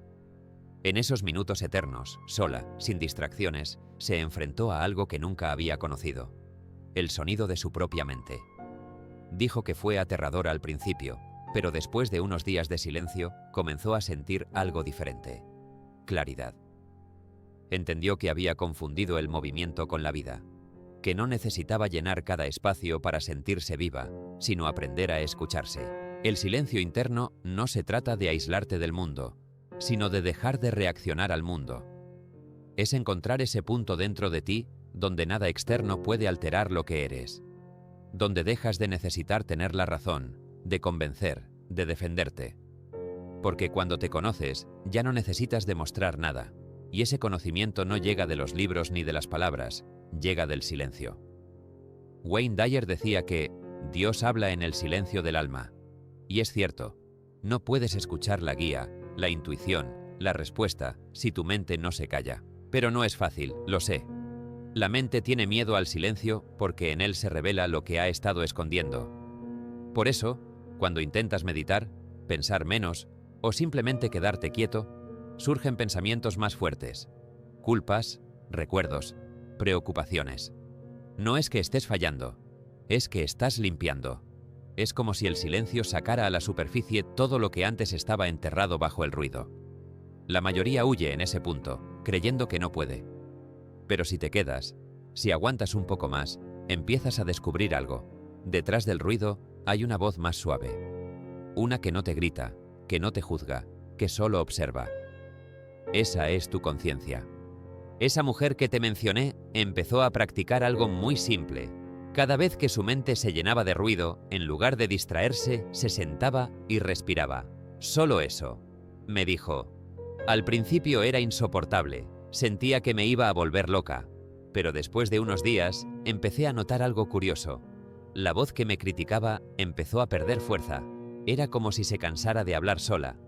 En esos minutos eternos, sola, sin distracciones, se enfrentó a algo que nunca había conocido: el sonido de su propia mente. Dijo que fue aterrador al principio, pero después de unos días de silencio, comenzó a sentir algo diferente: claridad. Entendió que había confundido el movimiento con la vida, que no necesitaba llenar cada espacio para sentirse viva, sino aprender a escucharse. El silencio interno no se trata de aislarte del mundo, sino de dejar de reaccionar al mundo. Es encontrar ese punto dentro de ti donde nada externo puede alterar lo que eres, donde dejas de necesitar tener la razón, de convencer, de defenderte. Porque cuando te conoces, ya no necesitas demostrar nada, y ese conocimiento no llega de los libros ni de las palabras, llega del silencio. Wayne Dyer decía que Dios habla en el silencio del alma. Y es cierto, no puedes escuchar la guía, la intuición, la respuesta, si tu mente no se calla. Pero no es fácil, lo sé. La mente tiene miedo al silencio porque en él se revela lo que ha estado escondiendo. Por eso, cuando intentas meditar, pensar menos o simplemente quedarte quieto, surgen pensamientos más fuertes, culpas, recuerdos, preocupaciones. No es que estés fallando, es que estás limpiando. Es como si el silencio sacara a la superficie todo lo que antes estaba enterrado bajo el ruido. La mayoría huye en ese punto, creyendo que no puede. Pero si te quedas, si aguantas un poco más, empiezas a descubrir algo. Detrás del ruido hay una voz más suave. Una que no te grita, que no te juzga, que solo observa. Esa es tu conciencia. Esa mujer que te mencioné empezó a practicar algo muy simple. Cada vez que su mente se llenaba de ruido, en lugar de distraerse, se sentaba y respiraba. Solo eso. Me dijo. Al principio era insoportable, sentía que me iba a volver loca, pero después de unos días empecé a notar algo curioso. La voz que me criticaba empezó a perder fuerza. Era como si se cansara de hablar sola.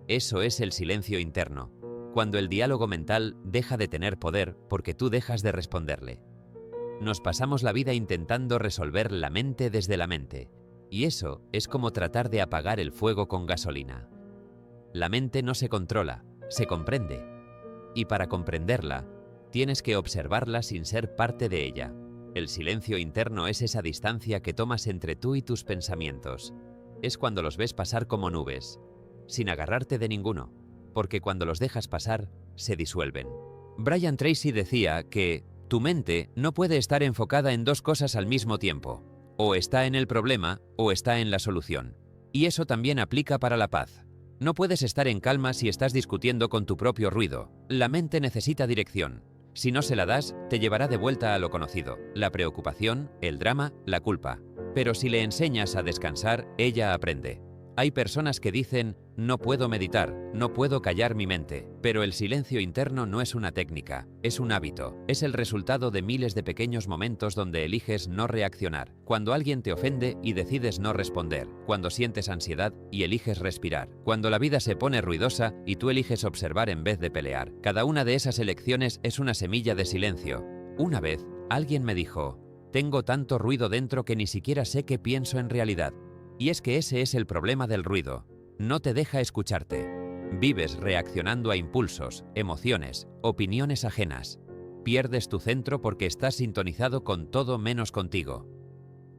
Eso es el silencio interno, cuando el diálogo mental deja de tener poder porque tú dejas de responderle. Nos pasamos la vida intentando resolver la mente desde la mente, y eso es como tratar de apagar el fuego con gasolina. La mente no se controla, se comprende. Y para comprenderla, tienes que observarla sin ser parte de ella. El silencio interno es esa distancia que tomas entre tú y tus pensamientos. Es cuando los ves pasar como nubes, sin agarrarte de ninguno, porque cuando los dejas pasar, se disuelven. Brian Tracy decía que tu mente no puede estar enfocada en dos cosas al mismo tiempo. O está en el problema o está en la solución. Y eso también aplica para la paz. No puedes estar en calma si estás discutiendo con tu propio ruido. La mente necesita dirección. Si no se la das, te llevará de vuelta a lo conocido, la preocupación, el drama, la culpa. Pero si le enseñas a descansar, ella aprende. Hay personas que dicen, no puedo meditar, no puedo callar mi mente, pero el silencio interno no es una técnica, es un hábito, es el resultado de miles de pequeños momentos donde eliges no reaccionar, cuando alguien te ofende y decides no responder, cuando sientes ansiedad y eliges respirar, cuando la vida se pone ruidosa y tú eliges observar en vez de pelear. Cada una de esas elecciones es una semilla de silencio. Una vez, alguien me dijo, tengo tanto ruido dentro que ni siquiera sé qué pienso en realidad. Y es que ese es el problema del ruido. No te deja escucharte. Vives reaccionando a impulsos, emociones, opiniones ajenas. Pierdes tu centro porque estás sintonizado con todo menos contigo.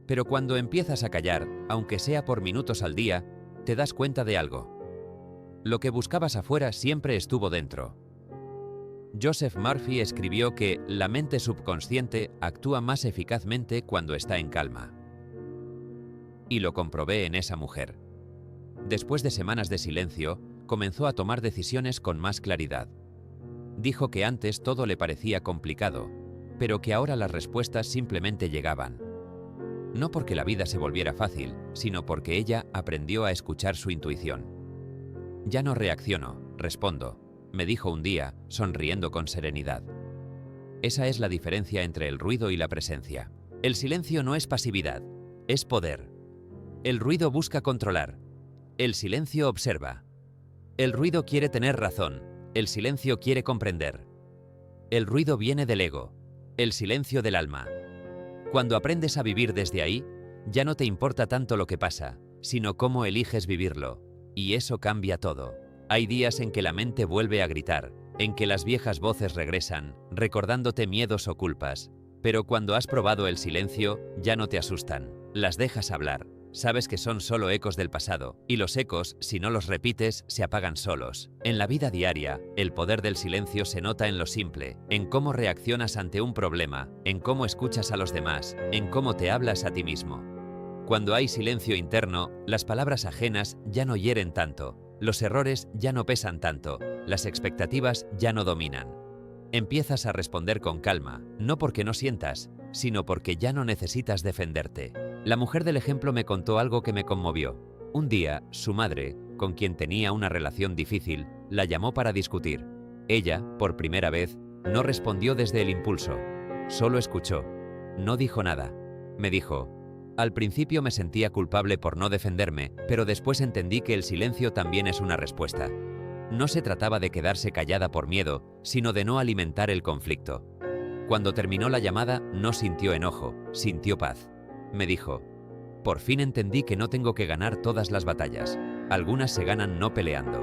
Pero cuando empiezas a callar, aunque sea por minutos al día, te das cuenta de algo. Lo que buscabas afuera siempre estuvo dentro. Joseph Murphy escribió que la mente subconsciente actúa más eficazmente cuando está en calma. Y lo comprobé en esa mujer. Después de semanas de silencio, comenzó a tomar decisiones con más claridad. Dijo que antes todo le parecía complicado, pero que ahora las respuestas simplemente llegaban. No porque la vida se volviera fácil, sino porque ella aprendió a escuchar su intuición. Ya no reacciono, respondo, me dijo un día, sonriendo con serenidad. Esa es la diferencia entre el ruido y la presencia. El silencio no es pasividad, es poder. El ruido busca controlar. El silencio observa. El ruido quiere tener razón. El silencio quiere comprender. El ruido viene del ego. El silencio del alma. Cuando aprendes a vivir desde ahí, ya no te importa tanto lo que pasa, sino cómo eliges vivirlo. Y eso cambia todo. Hay días en que la mente vuelve a gritar, en que las viejas voces regresan, recordándote miedos o culpas. Pero cuando has probado el silencio, ya no te asustan. Las dejas hablar. Sabes que son solo ecos del pasado, y los ecos, si no los repites, se apagan solos. En la vida diaria, el poder del silencio se nota en lo simple, en cómo reaccionas ante un problema, en cómo escuchas a los demás, en cómo te hablas a ti mismo. Cuando hay silencio interno, las palabras ajenas ya no hieren tanto, los errores ya no pesan tanto, las expectativas ya no dominan. Empiezas a responder con calma, no porque no sientas, sino porque ya no necesitas defenderte. La mujer del ejemplo me contó algo que me conmovió. Un día, su madre, con quien tenía una relación difícil, la llamó para discutir. Ella, por primera vez, no respondió desde el impulso. Solo escuchó. No dijo nada. Me dijo, al principio me sentía culpable por no defenderme, pero después entendí que el silencio también es una respuesta. No se trataba de quedarse callada por miedo, sino de no alimentar el conflicto. Cuando terminó la llamada, no sintió enojo, sintió paz. Me dijo: por fin entendí que no tengo que ganar todas las batallas. Algunas se ganan no peleando.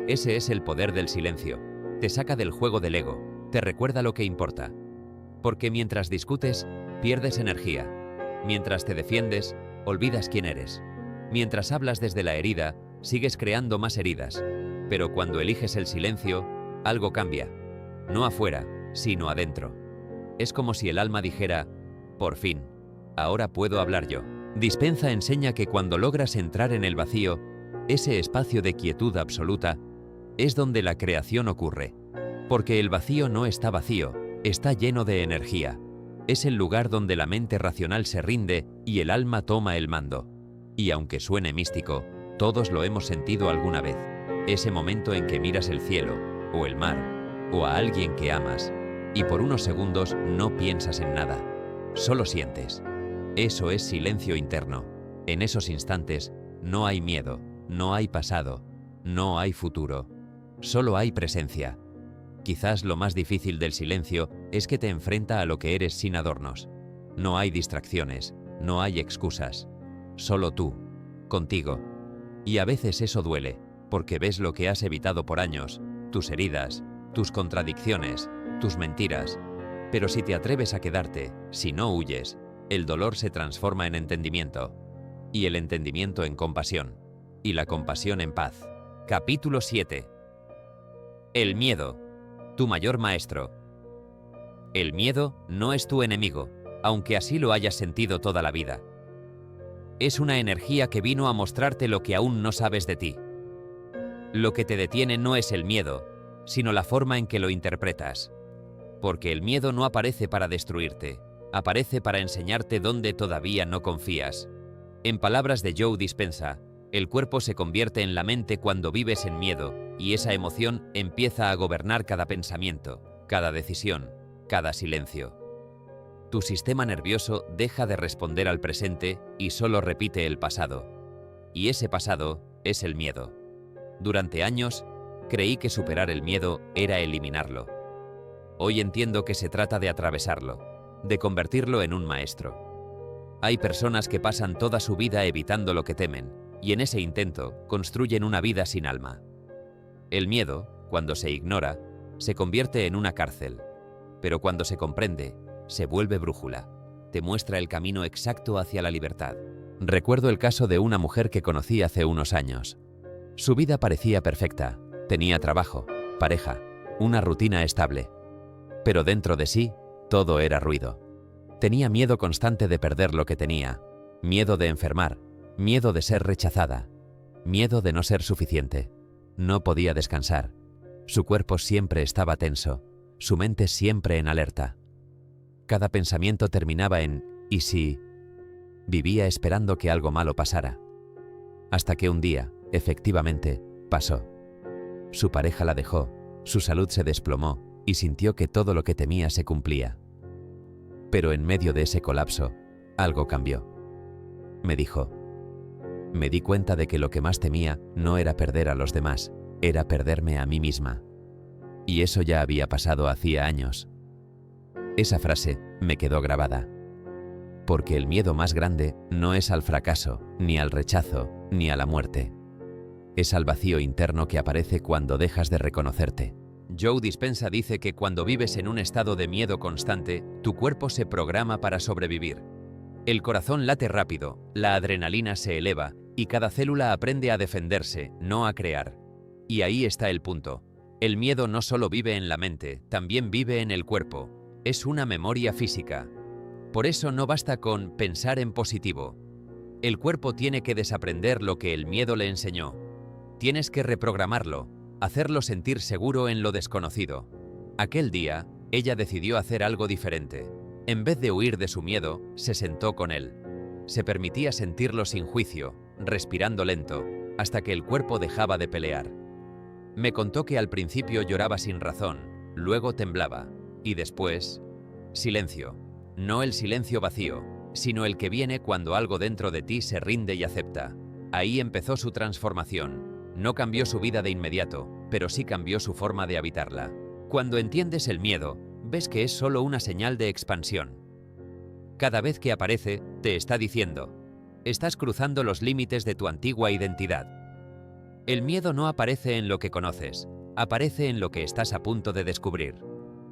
Ese es el poder del silencio. Te saca del juego del ego, te recuerda lo que importa. Porque mientras discutes, pierdes energía. Mientras te defiendes, olvidas quién eres. Mientras hablas desde la herida, sigues creando más heridas. Pero cuando eliges el silencio, algo cambia. No afuera, sino adentro. Es como si el alma dijera: por fin, ahora puedo hablar yo. Dispenza enseña que cuando logras entrar en el vacío, ese espacio de quietud absoluta, es donde la creación ocurre. Porque el vacío no está vacío, está lleno de energía. Es el lugar donde la mente racional se rinde y el alma toma el mando. Y aunque suene místico, todos lo hemos sentido alguna vez. Ese momento en que miras el cielo, o el mar, o a alguien que amas, y por unos segundos no piensas en nada, solo sientes. Eso es silencio interno. En esos instantes no hay miedo, no hay pasado, no hay futuro, solo hay presencia. Quizás lo más difícil del silencio es que te enfrenta a lo que eres sin adornos. No hay distracciones, no hay excusas, solo tú, contigo. Y a veces eso duele, porque ves lo que has evitado por años, tus heridas, tus contradicciones, tus mentiras. Pero si te atreves a quedarte, si no huyes, el dolor se transforma en entendimiento, y el entendimiento en compasión, y la compasión en paz. Capítulo 7. El miedo, tu mayor maestro. El miedo no es tu enemigo, aunque así lo hayas sentido toda la vida. Es una energía que vino a mostrarte lo que aún no sabes de ti. Lo que te detiene no es el miedo, sino la forma en que lo interpretas. Porque el miedo no aparece para destruirte, aparece para enseñarte dónde todavía no confías. En palabras de Joe Dispenza, el cuerpo se convierte en la mente cuando vives en miedo, y esa emoción empieza a gobernar cada pensamiento, cada decisión, cada silencio. Tu sistema nervioso deja de responder al presente y solo repite el pasado. Y ese pasado es el miedo. Durante años, creí que superar el miedo era eliminarlo. Hoy entiendo que se trata de atravesarlo, de convertirlo en un maestro. Hay personas que pasan toda su vida evitando lo que temen, y en ese intento construyen una vida sin alma. El miedo, cuando se ignora, se convierte en una cárcel, pero cuando se comprende, se vuelve brújula, te muestra el camino exacto hacia la libertad. Recuerdo el caso de una mujer que conocí hace unos años. Su vida parecía perfecta, tenía trabajo, pareja, una rutina estable. Pero dentro de sí, todo era ruido. Tenía miedo constante de perder lo que tenía, miedo de enfermar, miedo de ser rechazada, miedo de no ser suficiente. No podía descansar. Su cuerpo siempre estaba tenso, su mente siempre en alerta. Cada pensamiento terminaba en «¿y si?». Vivía esperando que algo malo pasara. Hasta que un día, efectivamente, pasó. Su pareja la dejó, su salud se desplomó y sintió que todo lo que temía se cumplía. Pero en medio de ese colapso, algo cambió. Me dijo: me di cuenta de que lo que más temía no era perder a los demás, era perderme a mí misma. Y eso ya había pasado hacía años. Esa frase me quedó grabada. Porque el miedo más grande no es al fracaso, ni al rechazo, ni a la muerte. Es al vacío interno que aparece cuando dejas de reconocerte. Joe Dispenza dice que cuando vives en un estado de miedo constante, tu cuerpo se programa para sobrevivir. El corazón late rápido, la adrenalina se eleva y cada célula aprende a defenderse, no a crear. Y ahí está el punto. El miedo no solo vive en la mente, también vive en el cuerpo. Es una memoria física. Por eso no basta con pensar en positivo. El cuerpo tiene que desaprender lo que el miedo le enseñó. Tienes que reprogramarlo, hacerlo sentir seguro en lo desconocido. Aquel día, ella decidió hacer algo diferente. En vez de huir de su miedo, se sentó con él. Se permitía sentirlo sin juicio, respirando lento, hasta que el cuerpo dejaba de pelear. Me contó que al principio lloraba sin razón, luego temblaba, y después, silencio. No el silencio vacío, sino el que viene cuando algo dentro de ti se rinde y acepta. Ahí empezó su transformación. No cambió su vida de inmediato, pero sí cambió su forma de habitarla. Cuando entiendes el miedo, ves que es solo una señal de expansión. Cada vez que aparece, te está diciendo: estás cruzando los límites de tu antigua identidad. El miedo no aparece en lo que conoces, aparece en lo que estás a punto de descubrir.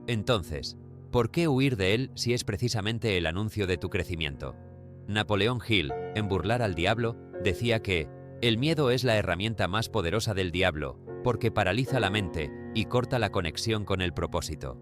Entonces, ¿por qué huir de él si es precisamente el anuncio de tu crecimiento? Napoleón Hill, en Burlar al Diablo, decía que el miedo es la herramienta más poderosa del diablo, porque paraliza la mente y corta la conexión con el propósito.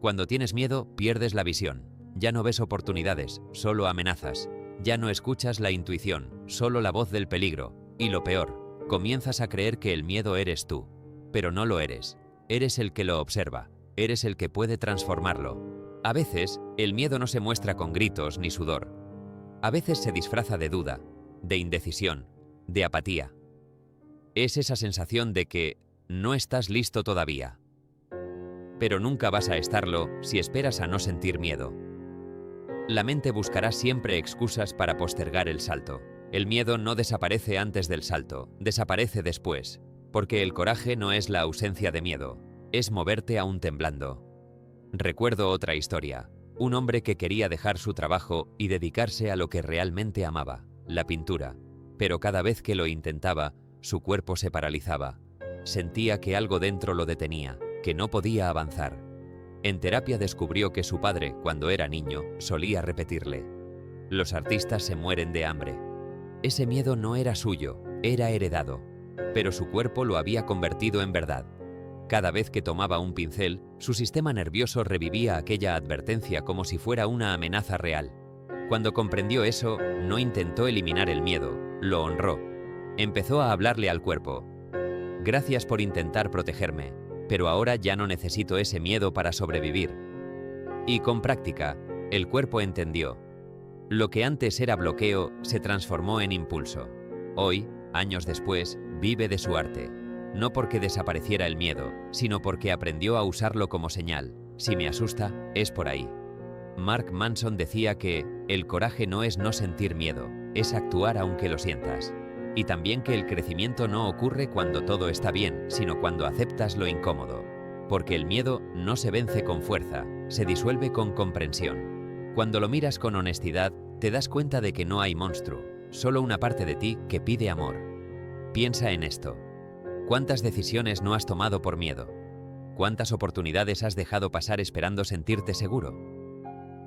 Cuando tienes miedo, pierdes la visión. Ya no ves oportunidades, solo amenazas. Ya no escuchas la intuición, solo la voz del peligro. Y lo peor, comienzas a creer que el miedo eres tú. Pero no lo eres. Eres el que lo observa. Eres el que puede transformarlo. A veces, el miedo no se muestra con gritos ni sudor. A veces se disfraza de duda, de indecisión, de apatía. Es esa sensación de que no estás listo todavía. Pero nunca vas a estarlo si esperas a no sentir miedo. La mente buscará siempre excusas para postergar el salto. El miedo no desaparece antes del salto, desaparece después, porque el coraje no es la ausencia de miedo, es moverte aún temblando. Recuerdo otra historia, un hombre que quería dejar su trabajo y dedicarse a lo que realmente amaba, la pintura, pero cada vez que lo intentaba, su cuerpo se paralizaba. Sentía que algo dentro lo detenía, que no podía avanzar. En terapia descubrió que su padre, cuando era niño, solía repetirle: los artistas se mueren de hambre. Ese miedo no era suyo, era heredado, pero su cuerpo lo había convertido en verdad. Cada vez que tomaba un pincel, su sistema nervioso revivía aquella advertencia como si fuera una amenaza real. Cuando comprendió eso, no intentó eliminar el miedo, lo honró. Empezó a hablarle al cuerpo: gracias por intentar protegerme, pero ahora ya no necesito ese miedo para sobrevivir. Y con práctica, el cuerpo entendió. Lo que antes era bloqueo se transformó en impulso. Hoy, años después, vive de su arte. No porque desapareciera el miedo, sino porque aprendió a usarlo como señal. Si me asusta, es por ahí. Mark Manson decía que el coraje no es no sentir miedo, es actuar aunque lo sientas. Y también que el crecimiento no ocurre cuando todo está bien, sino cuando aceptas lo incómodo. Porque el miedo no se vence con fuerza, se disuelve con comprensión. Cuando lo miras con honestidad, te das cuenta de que no hay monstruo, solo una parte de ti que pide amor. Piensa en esto. ¿Cuántas decisiones no has tomado por miedo? ¿Cuántas oportunidades has dejado pasar esperando sentirte seguro?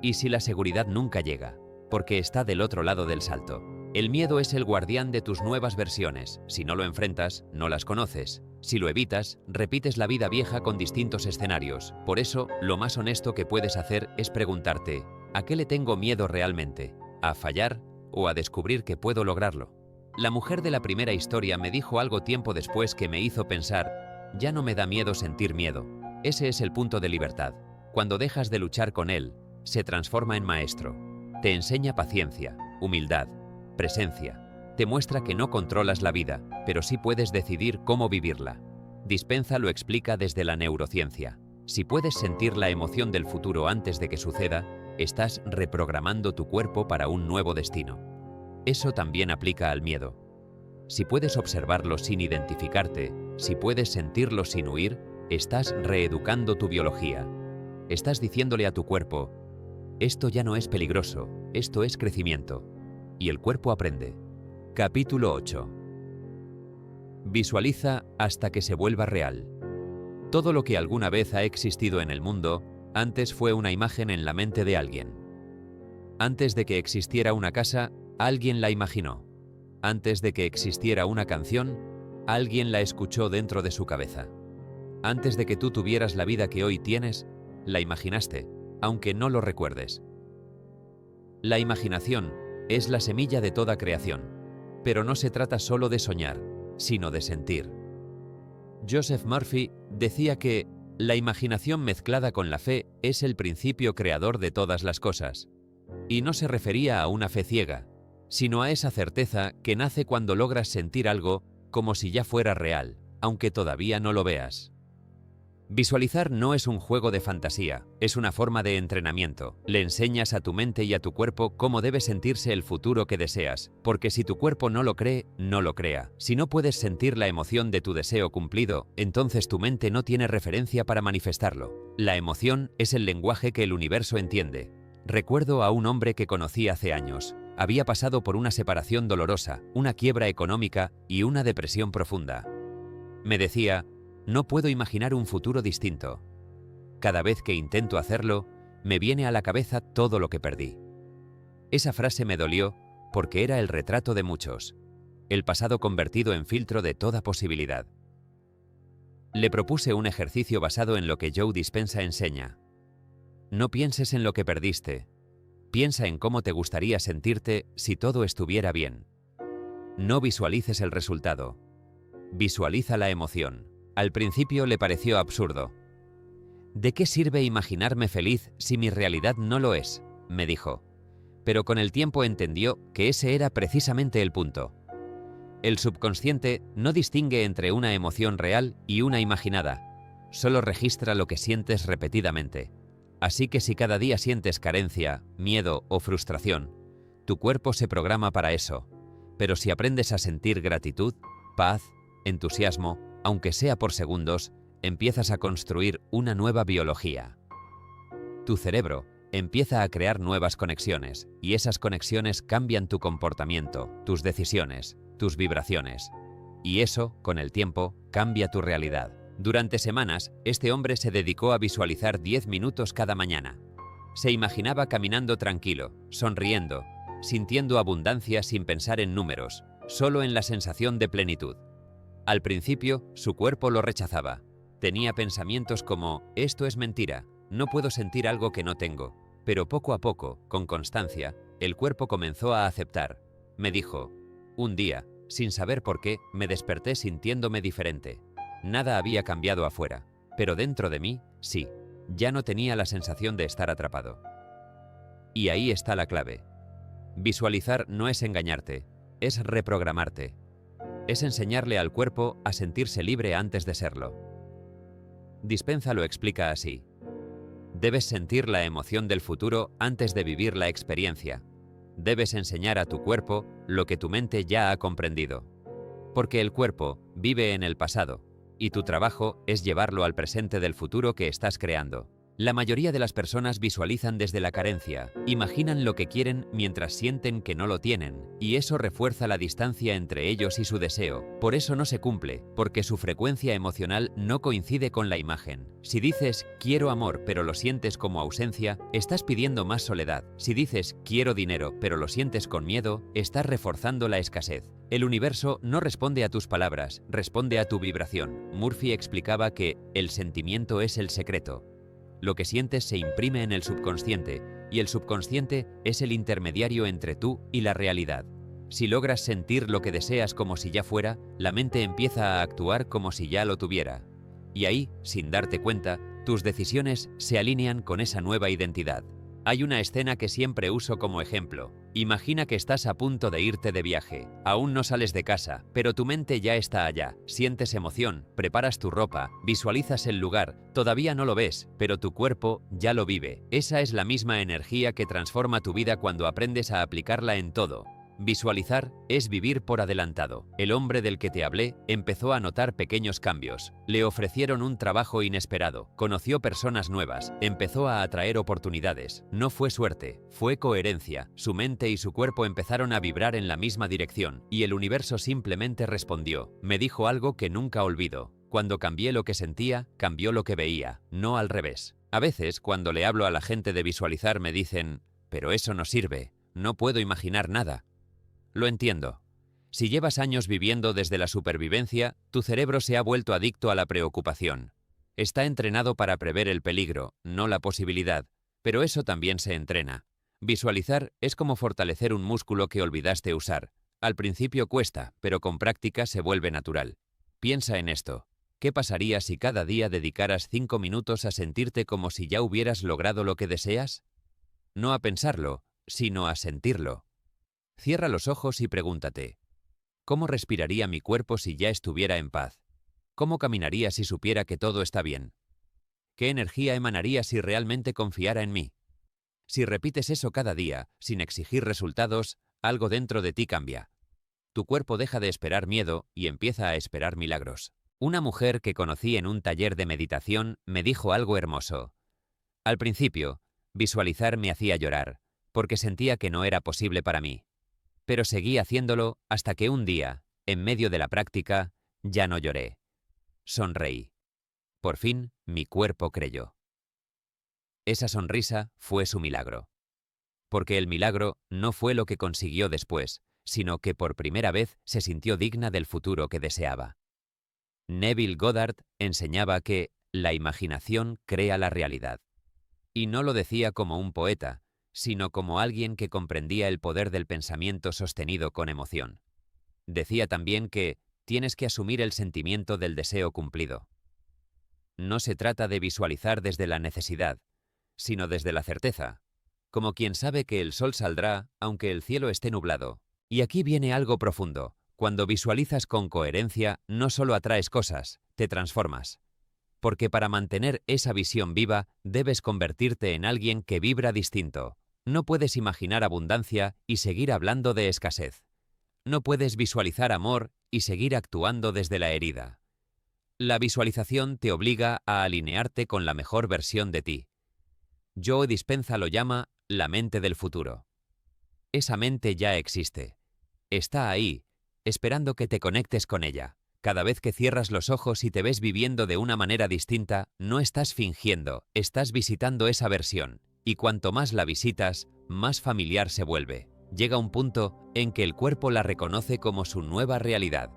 ¿Y si la seguridad nunca llega? Porque está del otro lado del salto. El miedo es el guardián de tus nuevas versiones. Si no lo enfrentas, no las conoces. Si lo evitas, repites la vida vieja con distintos escenarios. Por eso, lo más honesto que puedes hacer es preguntarte: ¿a qué le tengo miedo realmente? ¿A fallar o a descubrir que puedo lograrlo? La mujer de la primera historia me dijo algo tiempo después que me hizo pensar: ya no me da miedo sentir miedo. Ese es el punto de libertad. Cuando dejas de luchar con él, se transforma en maestro. Te enseña paciencia, humildad, presencia. Te muestra que no controlas la vida, pero sí puedes decidir cómo vivirla. Dispenza lo explica desde la neurociencia. Si puedes sentir la emoción del futuro antes de que suceda, estás reprogramando tu cuerpo para un nuevo destino. Eso también aplica al miedo. Si puedes observarlo sin identificarte, si puedes sentirlo sin huir, estás reeducando tu biología. Estás diciéndole a tu cuerpo: esto ya no es peligroso, esto es crecimiento. Y el cuerpo aprende. Capítulo 8. Visualiza hasta que se vuelva real. Todo lo que alguna vez ha existido en el mundo, antes fue una imagen en la mente de alguien. Antes de que existiera una casa, alguien la imaginó. Antes de que existiera una canción, alguien la escuchó dentro de su cabeza. Antes de que tú tuvieras la vida que hoy tienes, la imaginaste, aunque no lo recuerdes. La imaginación es la semilla de toda creación, pero no se trata solo de soñar, sino de sentir. Joseph Murphy decía que la imaginación mezclada con la fe es el principio creador de todas las cosas. Y no se refería a una fe ciega, sino a esa certeza que nace cuando logras sentir algo como si ya fuera real, aunque todavía no lo veas. Visualizar no es un juego de fantasía, es una forma de entrenamiento. Le enseñas a tu mente y a tu cuerpo cómo debe sentirse el futuro que deseas, porque si tu cuerpo no lo cree, no lo crea. Si no puedes sentir la emoción de tu deseo cumplido, entonces tu mente no tiene referencia para manifestarlo. La emoción es el lenguaje que el universo entiende. Recuerdo a un hombre que conocí hace años. Había pasado por una separación dolorosa, una quiebra económica y una depresión profunda. Me decía: no puedo imaginar un futuro distinto. Cada vez que intento hacerlo, me viene a la cabeza todo lo que perdí. Esa frase me dolió porque era el retrato de muchos, el pasado convertido en filtro de toda posibilidad. Le propuse un ejercicio basado en lo que Joe Dispenza enseña. No pienses en lo que perdiste, piensa en cómo te gustaría sentirte si todo estuviera bien. No visualices el resultado, visualiza la emoción. Al principio le pareció absurdo. ¿De qué sirve imaginarme feliz si mi realidad no lo es?, me dijo. Pero con el tiempo entendió que ese era precisamente el punto. El subconsciente no distingue entre una emoción real y una imaginada, solo registra lo que sientes repetidamente. Así que si cada día sientes carencia, miedo o frustración, tu cuerpo se programa para eso. Pero si aprendes a sentir gratitud, paz, entusiasmo, aunque sea por segundos, empiezas a construir una nueva biología. Tu cerebro empieza a crear nuevas conexiones, y esas conexiones cambian tu comportamiento, tus decisiones, tus vibraciones. Y eso, con el tiempo, cambia tu realidad. Durante semanas, este hombre se dedicó a visualizar 10 minutos cada mañana. Se imaginaba caminando tranquilo, sonriendo, sintiendo abundancia sin pensar en números, solo en la sensación de plenitud. Al principio, su cuerpo lo rechazaba. Tenía pensamientos como: esto es mentira, no puedo sentir algo que no tengo. Pero poco a poco, con constancia, el cuerpo comenzó a aceptar. Me dijo: un día, sin saber por qué, me desperté sintiéndome diferente. Nada había cambiado afuera, pero dentro de mí, sí, ya no tenía la sensación de estar atrapado. Y ahí está la clave. Visualizar no es engañarte, es reprogramarte. Es enseñarle al cuerpo a sentirse libre antes de serlo. Dispenza lo explica así: debes sentir la emoción del futuro antes de vivir la experiencia. Debes enseñar a tu cuerpo lo que tu mente ya ha comprendido. Porque el cuerpo vive en el pasado, y tu trabajo es llevarlo al presente del futuro que estás creando. La mayoría de las personas visualizan desde la carencia, imaginan lo que quieren mientras sienten que no lo tienen, y eso refuerza la distancia entre ellos y su deseo. Por eso no se cumple, porque su frecuencia emocional no coincide con la imagen. Si dices quiero amor pero lo sientes como ausencia, estás pidiendo más soledad. Si dices quiero dinero pero lo sientes con miedo, estás reforzando la escasez. El universo no responde a tus palabras, responde a tu vibración. Murphy explicaba que el sentimiento es el secreto. Lo que sientes se imprime en el subconsciente, y el subconsciente es el intermediario entre tú y la realidad. Si logras sentir lo que deseas como si ya fuera, la mente empieza a actuar como si ya lo tuviera. Y ahí, sin darte cuenta, tus decisiones se alinean con esa nueva identidad. Hay una escena que siempre uso como ejemplo. Imagina que estás a punto de irte de viaje. Aún no sales de casa, pero tu mente ya está allá. Sientes emoción, preparas tu ropa, visualizas el lugar. Todavía no lo ves, pero tu cuerpo ya lo vive. Esa es la misma energía que transforma tu vida cuando aprendes a aplicarla en todo. Visualizar es vivir por adelantado. El hombre del que te hablé empezó a notar pequeños cambios. Le ofrecieron un trabajo inesperado, conoció personas nuevas, empezó a atraer oportunidades. No fue suerte, fue coherencia. Su mente y su cuerpo empezaron a vibrar en la misma dirección, y el universo simplemente respondió. Me dijo algo que nunca olvido. Cuando cambié lo que sentía, cambió lo que veía, no al revés. A veces, cuando le hablo a la gente de visualizar, me dicen: pero eso no sirve, no puedo imaginar nada. Lo entiendo. Si llevas años viviendo desde la supervivencia, tu cerebro se ha vuelto adicto a la preocupación. Está entrenado para prever el peligro, no la posibilidad, pero eso también se entrena. Visualizar es como fortalecer un músculo que olvidaste usar. Al principio cuesta, pero con práctica se vuelve natural. Piensa en esto. ¿Qué pasaría si cada día dedicaras 5 minutos a sentirte como si ya hubieras logrado lo que deseas? No a pensarlo, sino a sentirlo. Cierra los ojos y pregúntate: ¿cómo respiraría mi cuerpo si ya estuviera en paz? ¿Cómo caminaría si supiera que todo está bien? ¿Qué energía emanaría si realmente confiara en mí? Si repites eso cada día, sin exigir resultados, algo dentro de ti cambia. Tu cuerpo deja de esperar miedo y empieza a esperar milagros. Una mujer que conocí en un taller de meditación me dijo algo hermoso. Al principio, visualizar me hacía llorar, porque sentía que no era posible para mí. Pero seguí haciéndolo hasta que un día, en medio de la práctica, ya no lloré. Sonreí. Por fin, mi cuerpo creyó. Esa sonrisa fue su milagro. Porque el milagro no fue lo que consiguió después, sino que por primera vez se sintió digna del futuro que deseaba. Neville Goddard enseñaba que la imaginación crea la realidad. Y no lo decía como un poeta, sino como alguien que comprendía el poder del pensamiento sostenido con emoción. Decía también que tienes que asumir el sentimiento del deseo cumplido. No se trata de visualizar desde la necesidad, sino desde la certeza, como quien sabe que el sol saldrá aunque el cielo esté nublado. Y aquí viene algo profundo. Cuando visualizas con coherencia, no solo atraes cosas, te transformas. Porque para mantener esa visión viva, debes convertirte en alguien que vibra distinto. No puedes imaginar abundancia y seguir hablando de escasez. No puedes visualizar amor y seguir actuando desde la herida. La visualización te obliga a alinearte con la mejor versión de ti. Joe Dispenza lo llama la mente del futuro. Esa mente ya existe. Está ahí, esperando que te conectes con ella. Cada vez que cierras los ojos y te ves viviendo de una manera distinta, no estás fingiendo, estás visitando esa versión. Y cuanto más la visitas, más familiar se vuelve. Llega un punto en que el cuerpo la reconoce como su nueva realidad.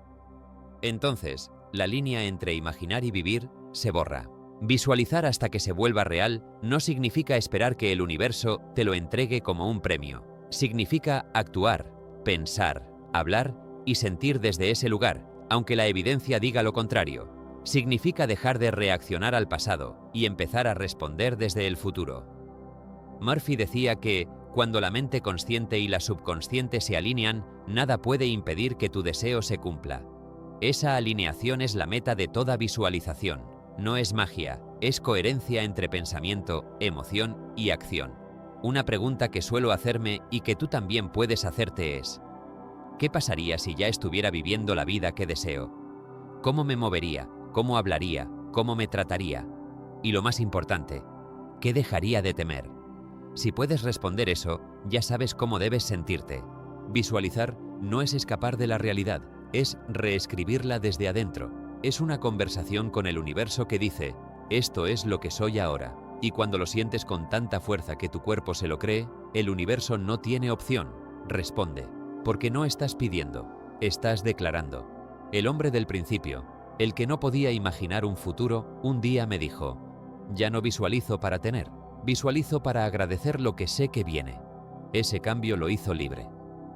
Entonces, la línea entre imaginar y vivir se borra. Visualizar hasta que se vuelva real no significa esperar que el universo te lo entregue como un premio. Significa actuar, pensar, hablar y sentir desde ese lugar, aunque la evidencia diga lo contrario. Significa dejar de reaccionar al pasado y empezar a responder desde el futuro. Murphy decía que, cuando la mente consciente y la subconsciente se alinean, nada puede impedir que tu deseo se cumpla. Esa alineación es la meta de toda visualización. No es magia, es coherencia entre pensamiento, emoción y acción. Una pregunta que suelo hacerme y que tú también puedes hacerte es: ¿qué pasaría si ya estuviera viviendo la vida que deseo? ¿Cómo me movería? ¿Cómo hablaría? ¿Cómo me trataría? Y lo más importante, ¿qué dejaría de temer? Si puedes responder eso, ya sabes cómo debes sentirte. Visualizar no es escapar de la realidad, es reescribirla desde adentro. Es una conversación con el universo que dice: esto es lo que soy ahora. Y cuando lo sientes con tanta fuerza que tu cuerpo se lo cree, el universo no tiene opción, responde. Porque no estás pidiendo, estás declarando. El hombre del principio, el que no podía imaginar un futuro, un día me dijo: ya no visualizo para tener, visualizo para agradecer lo que sé que viene. Ese cambio lo hizo libre.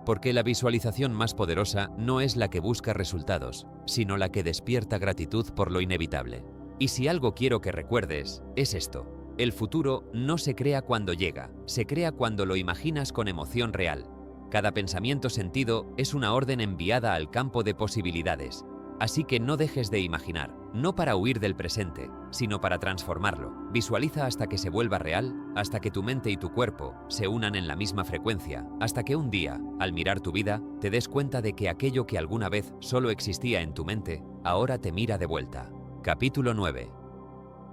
Porque la visualización más poderosa no es la que busca resultados, sino la que despierta gratitud por lo inevitable. Y si algo quiero que recuerdes, es esto: el futuro no se crea cuando llega, se crea cuando lo imaginas con emoción real. Cada pensamiento sentido es una orden enviada al campo de posibilidades. Así que no dejes de imaginar, no para huir del presente, sino para transformarlo. Visualiza hasta que se vuelva real, hasta que tu mente y tu cuerpo se unan en la misma frecuencia, hasta que un día, al mirar tu vida, te des cuenta de que aquello que alguna vez solo existía en tu mente, ahora te mira de vuelta. Capítulo 9.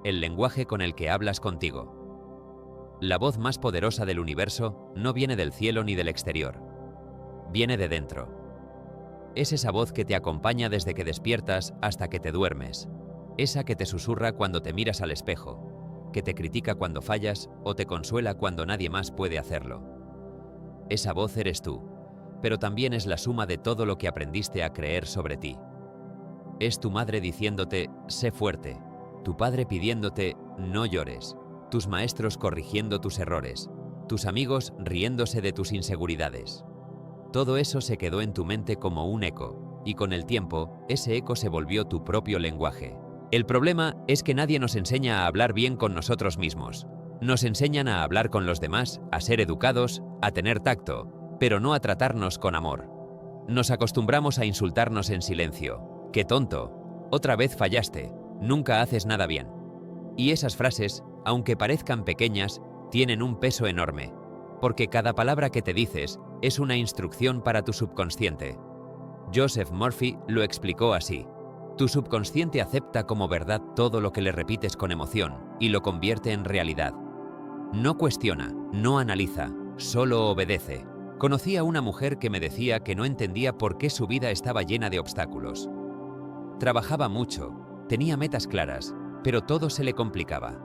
El lenguaje con el que hablas contigo. La voz más poderosa del universo no viene del cielo ni del exterior. Viene de dentro. Es esa voz que te acompaña desde que despiertas hasta que te duermes. Esa que te susurra cuando te miras al espejo, que te critica cuando fallas o te consuela cuando nadie más puede hacerlo. Esa voz eres tú, pero también es la suma de todo lo que aprendiste a creer sobre ti. Es tu madre diciéndote: sé fuerte, tu padre pidiéndote: no llores, tus maestros corrigiendo tus errores, tus amigos riéndose de tus inseguridades. Todo eso se quedó en tu mente como un eco, y con el tiempo, ese eco se volvió tu propio lenguaje. El problema es que nadie nos enseña a hablar bien con nosotros mismos. Nos enseñan a hablar con los demás, a ser educados, a tener tacto, pero no a tratarnos con amor. Nos acostumbramos a insultarnos en silencio. ¡Qué tonto! Otra vez fallaste. Nunca haces nada bien. Y esas frases, aunque parezcan pequeñas, tienen un peso enorme, porque cada palabra que te dices es una instrucción para tu subconsciente. Joseph Murphy lo explicó así: tu subconsciente acepta como verdad todo lo que le repites con emoción y lo convierte en realidad. No cuestiona, no analiza, solo obedece. Conocí a una mujer que me decía que no entendía por qué su vida estaba llena de obstáculos. Trabajaba mucho, tenía metas claras, pero todo se le complicaba.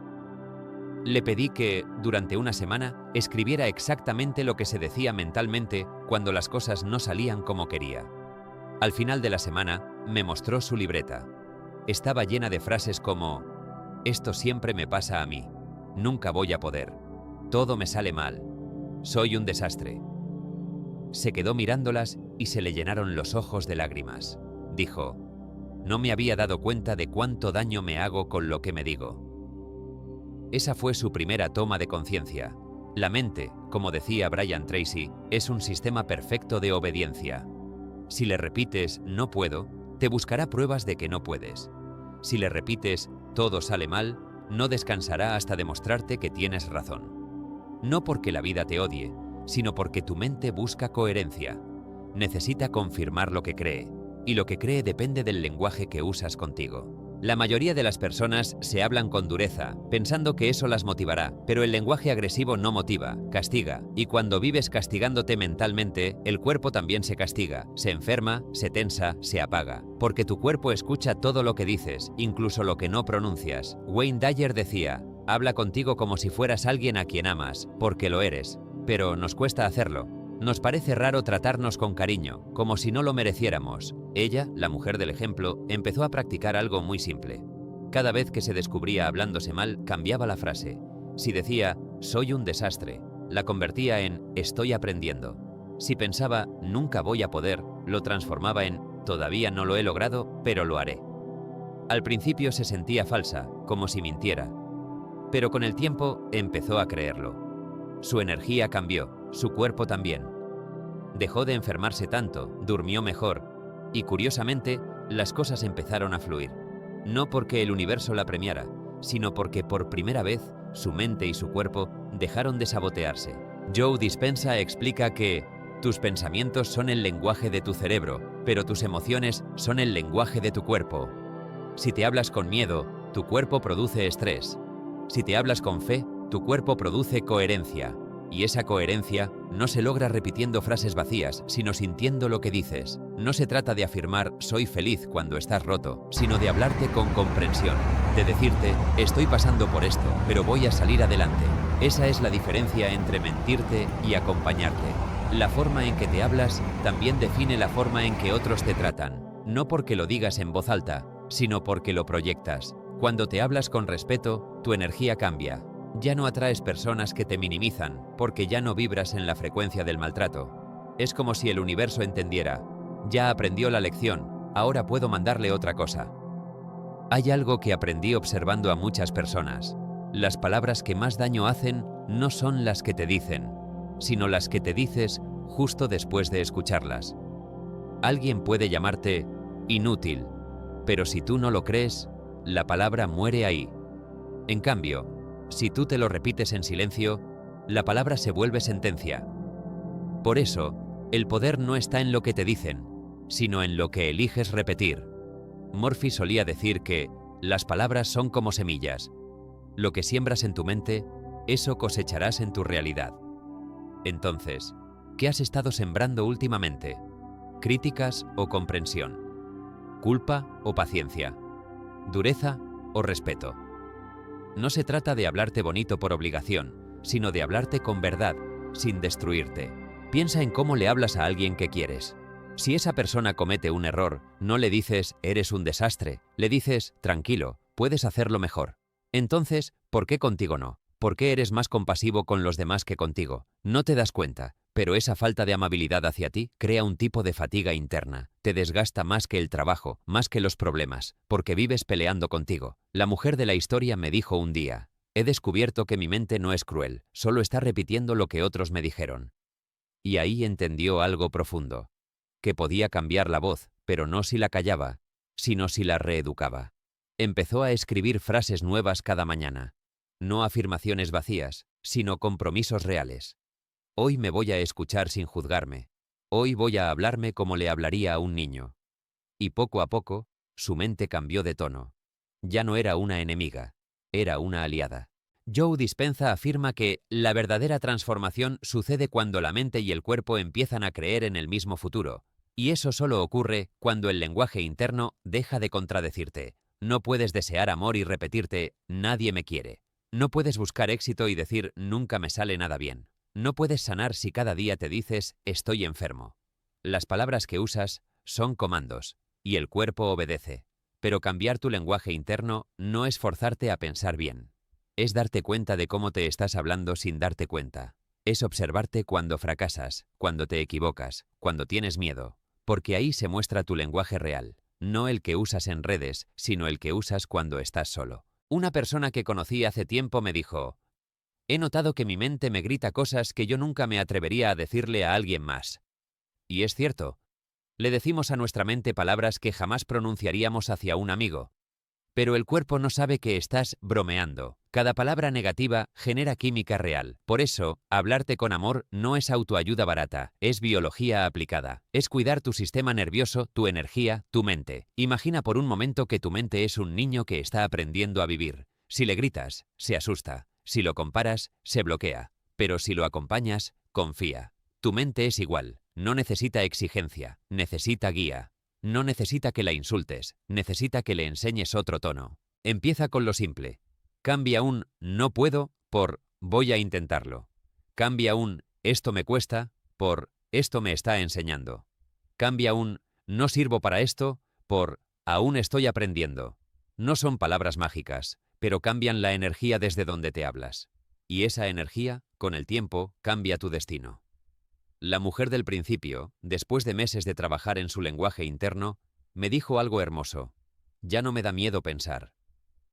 Le pedí que, durante una semana, escribiera exactamente lo que se decía mentalmente cuando las cosas no salían como quería. Al final de la semana, me mostró su libreta. Estaba llena de frases como: esto siempre me pasa a mí, nunca voy a poder, todo me sale mal, soy un desastre. Se quedó mirándolas y se le llenaron los ojos de lágrimas. Dijo: no me había dado cuenta de cuánto daño me hago con lo que me digo. Esa fue su primera toma de conciencia. La mente, como decía Brian Tracy, es un sistema perfecto de obediencia. Si le repites "no puedo", te buscará pruebas de que no puedes. Si le repites "todo sale mal", no descansará hasta demostrarte que tienes razón. No porque la vida te odie, sino porque tu mente busca coherencia. Necesita confirmar lo que cree, y lo que cree depende del lenguaje que usas contigo. La mayoría de las personas se hablan con dureza, pensando que eso las motivará, pero el lenguaje agresivo no motiva, castiga, y cuando vives castigándote mentalmente, el cuerpo también se castiga, se enferma, se tensa, se apaga, porque tu cuerpo escucha todo lo que dices, incluso lo que no pronuncias. Wayne Dyer decía: habla contigo como si fueras alguien a quien amas, porque lo eres, pero nos cuesta hacerlo. Nos parece raro tratarnos con cariño, como si no lo mereciéramos. Ella, la mujer del ejemplo, empezó a practicar algo muy simple. Cada vez que se descubría hablándose mal, cambiaba la frase. Si decía "soy un desastre", la convertía en "estoy aprendiendo". Si pensaba "nunca voy a poder", lo transformaba en "todavía no lo he logrado, pero lo haré". Al principio se sentía falsa, como si mintiera. Pero con el tiempo empezó a creerlo. Su energía cambió, su cuerpo también. Dejó de enfermarse tanto, durmió mejor, y curiosamente, las cosas empezaron a fluir. No porque el universo la premiara, sino porque por primera vez su mente y su cuerpo dejaron de sabotearse. Joe Dispenza explica que tus pensamientos son el lenguaje de tu cerebro, pero tus emociones son el lenguaje de tu cuerpo. Si te hablas con miedo, tu cuerpo produce estrés. Si te hablas con fe, tu cuerpo produce coherencia. Y esa coherencia no se logra repitiendo frases vacías, sino sintiendo lo que dices. No se trata de afirmar "soy feliz" cuando estás roto, sino de hablarte con comprensión, de decirte "estoy pasando por esto, pero voy a salir adelante". Esa es la diferencia entre mentirte y acompañarte. La forma en que te hablas también define la forma en que otros te tratan, no porque lo digas en voz alta, sino porque lo proyectas. Cuando te hablas con respeto, tu energía cambia. Ya no atraes personas que te minimizan, porque ya no vibras en la frecuencia del maltrato. Es como si el universo entendiera: ya aprendió la lección, ahora puedo mandarle otra cosa. Hay algo que aprendí observando a muchas personas. Las palabras que más daño hacen no son las que te dicen, sino las que te dices justo después de escucharlas. Alguien puede llamarte inútil, pero si tú no lo crees, la palabra muere ahí. En cambio, si tú te lo repites en silencio, la palabra se vuelve sentencia. Por eso, el poder no está en lo que te dicen, sino en lo que eliges repetir. Murphy solía decir que las palabras son como semillas. Lo que siembras en tu mente, eso cosecharás en tu realidad. Entonces, ¿qué has estado sembrando últimamente? ¿Críticas o comprensión? ¿Culpa o paciencia? ¿Dureza o respeto? No se trata de hablarte bonito por obligación, sino de hablarte con verdad, sin destruirte. Piensa en cómo le hablas a alguien que quieres. Si esa persona comete un error, no le dices "eres un desastre", le dices "tranquilo, puedes hacerlo mejor". Entonces, ¿por qué contigo no? ¿Por qué eres más compasivo con los demás que contigo? No te das cuenta, pero esa falta de amabilidad hacia ti crea un tipo de fatiga interna. Te desgasta más que el trabajo, más que los problemas, porque vives peleando contigo. La mujer de la historia me dijo un día: he descubierto que mi mente no es cruel, solo está repitiendo lo que otros me dijeron. Y ahí entendió algo profundo. Que podía cambiar la voz, pero no si la callaba, sino si la reeducaba. Empezó a escribir frases nuevas cada mañana. No afirmaciones vacías, sino compromisos reales. Hoy me voy a escuchar sin juzgarme. Hoy voy a hablarme como le hablaría a un niño. Y poco a poco, su mente cambió de tono. Ya no era una enemiga, era una aliada. Joe Dispenza afirma que la verdadera transformación sucede cuando la mente y el cuerpo empiezan a creer en el mismo futuro. Y eso solo ocurre cuando el lenguaje interno deja de contradecirte. No puedes desear amor y repetirte, nadie me quiere. No puedes buscar éxito y decir, nunca me sale nada bien. No puedes sanar si cada día te dices, estoy enfermo. Las palabras que usas son comandos, y el cuerpo obedece. Pero cambiar tu lenguaje interno no es forzarte a pensar bien. Es darte cuenta de cómo te estás hablando sin darte cuenta. Es observarte cuando fracasas, cuando te equivocas, cuando tienes miedo. Porque ahí se muestra tu lenguaje real, no el que usas en redes, sino el que usas cuando estás solo. Una persona que conocí hace tiempo me dijo, he notado que mi mente me grita cosas que yo nunca me atrevería a decirle a alguien más. Y es cierto. Le decimos a nuestra mente palabras que jamás pronunciaríamos hacia un amigo. Pero el cuerpo no sabe que estás bromeando. Cada palabra negativa genera química real. Por eso, hablarte con amor no es autoayuda barata, es biología aplicada. Es cuidar tu sistema nervioso, tu energía, tu mente. Imagina por un momento que tu mente es un niño que está aprendiendo a vivir. Si le gritas, se asusta. Si lo comparas, se bloquea. Pero si lo acompañas, confía. Tu mente es igual. No necesita exigencia, necesita guía. No necesita que la insultes, necesita que le enseñes otro tono. Empieza con lo simple. Cambia un no puedo por voy a intentarlo. Cambia un esto me cuesta por esto me está enseñando. Cambia un no sirvo para esto por aún estoy aprendiendo. No son palabras mágicas, pero cambian la energía desde donde te hablas. Y esa energía, con el tiempo, cambia tu destino. La mujer del principio, después de meses de trabajar en su lenguaje interno, me dijo algo hermoso. Ya no me da miedo pensar.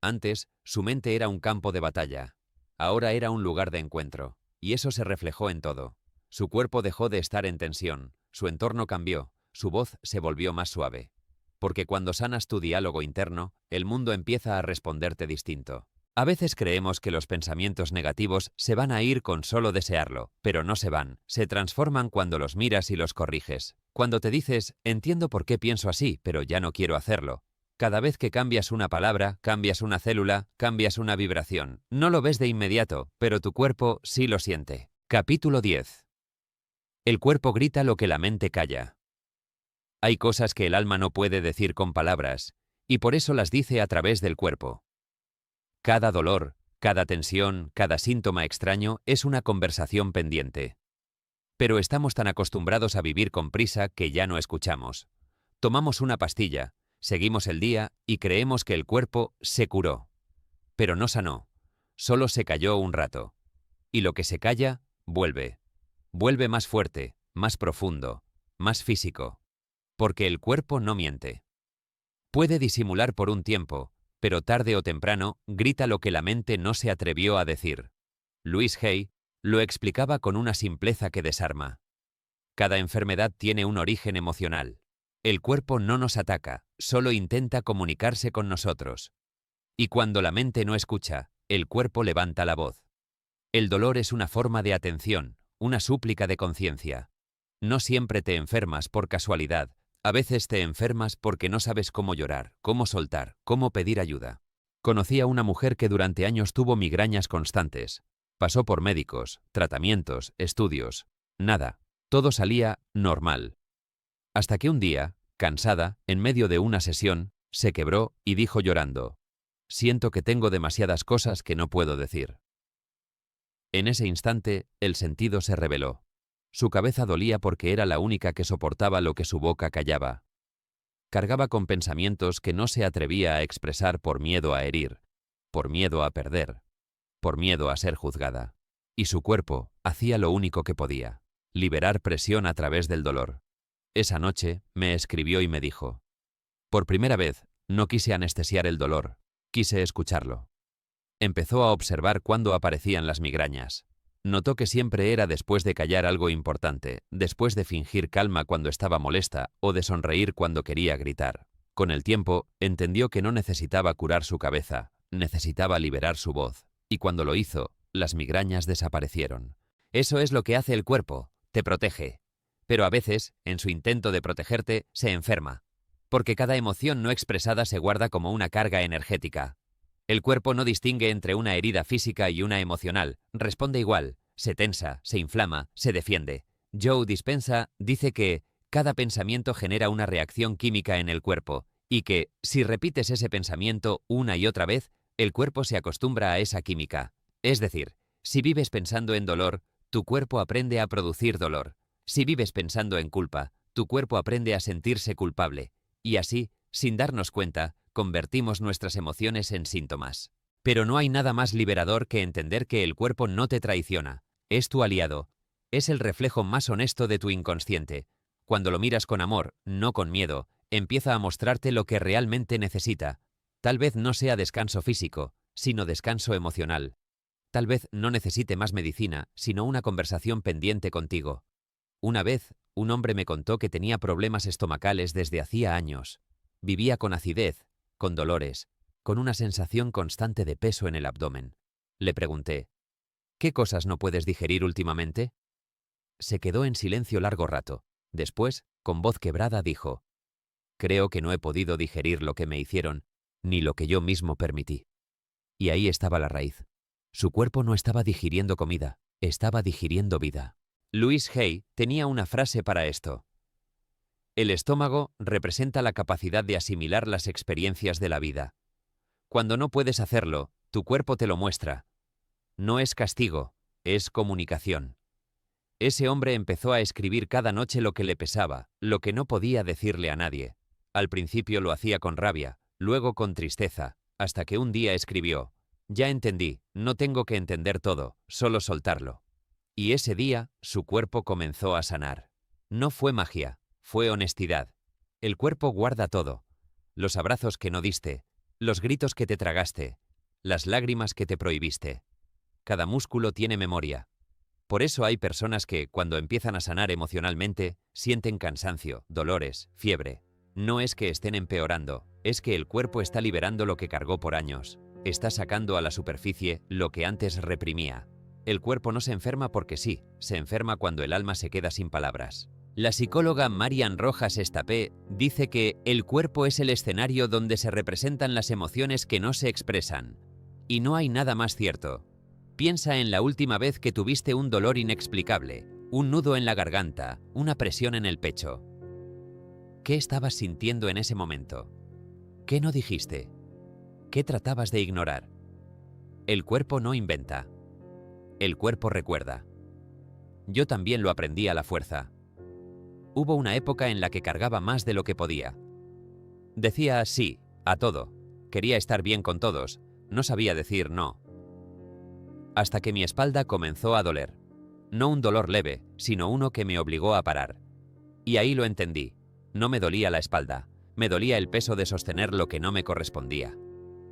Antes, su mente era un campo de batalla. Ahora era un lugar de encuentro. Y eso se reflejó en todo. Su cuerpo dejó de estar en tensión. Su entorno cambió. Su voz se volvió más suave. Porque cuando sanas tu diálogo interno, el mundo empieza a responderte distinto. A veces creemos que los pensamientos negativos se van a ir con solo desearlo, pero no se van, se transforman cuando los miras y los corriges. Cuando te dices, entiendo por qué pienso así, pero ya no quiero hacerlo. Cada vez que cambias una palabra, cambias una célula, cambias una vibración. No lo ves de inmediato, pero tu cuerpo sí lo siente. Capítulo 10. El cuerpo grita lo que la mente calla. Hay cosas que el alma no puede decir con palabras, y por eso las dice a través del cuerpo. Cada dolor, cada tensión, cada síntoma extraño es una conversación pendiente. Pero estamos tan acostumbrados a vivir con prisa que ya no escuchamos. Tomamos una pastilla, seguimos el día y creemos que el cuerpo se curó. Pero no sanó, solo se calló un rato. Y lo que se calla, vuelve. Vuelve más fuerte, más profundo, más físico. Porque el cuerpo no miente. Puede disimular por un tiempo, pero tarde o temprano grita lo que la mente no se atrevió a decir. Louise Hay lo explicaba con una simpleza que desarma. Cada enfermedad tiene un origen emocional. El cuerpo no nos ataca, solo intenta comunicarse con nosotros. Y cuando la mente no escucha, el cuerpo levanta la voz. El dolor es una forma de atención, una súplica de conciencia. No siempre te enfermas por casualidad. A veces te enfermas porque no sabes cómo llorar, cómo soltar, cómo pedir ayuda. Conocí a una mujer que durante años tuvo migrañas constantes. Pasó por médicos, tratamientos, estudios. Nada. Todo salía normal. Hasta que un día, cansada, en medio de una sesión, se quebró y dijo llorando: «Siento que tengo demasiadas cosas que no puedo decir». En ese instante, el sentido se reveló. Su cabeza dolía porque era la única que soportaba lo que su boca callaba. Cargaba con pensamientos que no se atrevía a expresar por miedo a herir, por miedo a perder, por miedo a ser juzgada. Y su cuerpo hacía lo único que podía: liberar presión a través del dolor. Esa noche me escribió y me dijo: «Por primera vez, no quise anestesiar el dolor, quise escucharlo». Empezó a observar cuándo aparecían las migrañas. Notó que siempre era después de callar algo importante, después de fingir calma cuando estaba molesta o de sonreír cuando quería gritar. Con el tiempo, entendió que no necesitaba curar su cabeza, necesitaba liberar su voz. Y cuando lo hizo, las migrañas desaparecieron. Eso es lo que hace el cuerpo, te protege. Pero a veces, en su intento de protegerte, se enferma. Porque cada emoción no expresada se guarda como una carga energética. El cuerpo no distingue entre una herida física y una emocional, responde igual, se tensa, se inflama, se defiende. Joe Dispenza dice que cada pensamiento genera una reacción química en el cuerpo y que, si repites ese pensamiento una y otra vez, el cuerpo se acostumbra a esa química. Es decir, si vives pensando en dolor, tu cuerpo aprende a producir dolor. Si vives pensando en culpa, tu cuerpo aprende a sentirse culpable. Y así, sin darnos cuenta, convertimos nuestras emociones en síntomas. Pero no hay nada más liberador que entender que el cuerpo no te traiciona, es tu aliado. Es el reflejo más honesto de tu inconsciente. Cuando lo miras con amor, no con miedo, empieza a mostrarte lo que realmente necesita. Tal vez no sea descanso físico, sino descanso emocional. Tal vez no necesite más medicina, sino una conversación pendiente contigo. Una vez, un hombre me contó que tenía problemas estomacales desde hacía años. Vivía con acidez, con dolores, con una sensación constante de peso en el abdomen. Le pregunté, ¿qué cosas no puedes digerir últimamente? Se quedó en silencio largo rato. Después, con voz quebrada, dijo, creo que no he podido digerir lo que me hicieron, ni lo que yo mismo permití. Y ahí estaba la raíz. Su cuerpo no estaba digiriendo comida, estaba digiriendo vida. Louise Hay tenía una frase para esto. El estómago representa la capacidad de asimilar las experiencias de la vida. Cuando no puedes hacerlo, tu cuerpo te lo muestra. No es castigo, es comunicación. Ese hombre empezó a escribir cada noche lo que le pesaba, lo que no podía decirle a nadie. Al principio lo hacía con rabia, luego con tristeza, hasta que un día escribió, ya entendí, no tengo que entender todo, solo soltarlo. Y ese día, su cuerpo comenzó a sanar. No fue magia, fue honestidad. El cuerpo guarda todo. Los abrazos que no diste, los gritos que te tragaste, las lágrimas que te prohibiste. Cada músculo tiene memoria. Por eso hay personas que, cuando empiezan a sanar emocionalmente, sienten cansancio, dolores, fiebre. No es que estén empeorando, es que el cuerpo está liberando lo que cargó por años. Está sacando a la superficie lo que antes reprimía. El cuerpo no se enferma porque sí, se enferma cuando el alma se queda sin palabras. La psicóloga Marian Rojas Estapé dice que el cuerpo es el escenario donde se representan las emociones que no se expresan. Y no hay nada más cierto. Piensa en la última vez que tuviste un dolor inexplicable, un nudo en la garganta, una presión en el pecho. ¿Qué estabas sintiendo en ese momento? ¿Qué no dijiste? ¿Qué tratabas de ignorar? El cuerpo no inventa. El cuerpo recuerda. Yo también lo aprendí a la fuerza. Hubo una época en la que cargaba más de lo que podía. Decía sí, a todo. Quería estar bien con todos. No sabía decir no. Hasta que mi espalda comenzó a doler. No un dolor leve, sino uno que me obligó a parar. Y ahí lo entendí. No me dolía la espalda. Me dolía el peso de sostener lo que no me correspondía.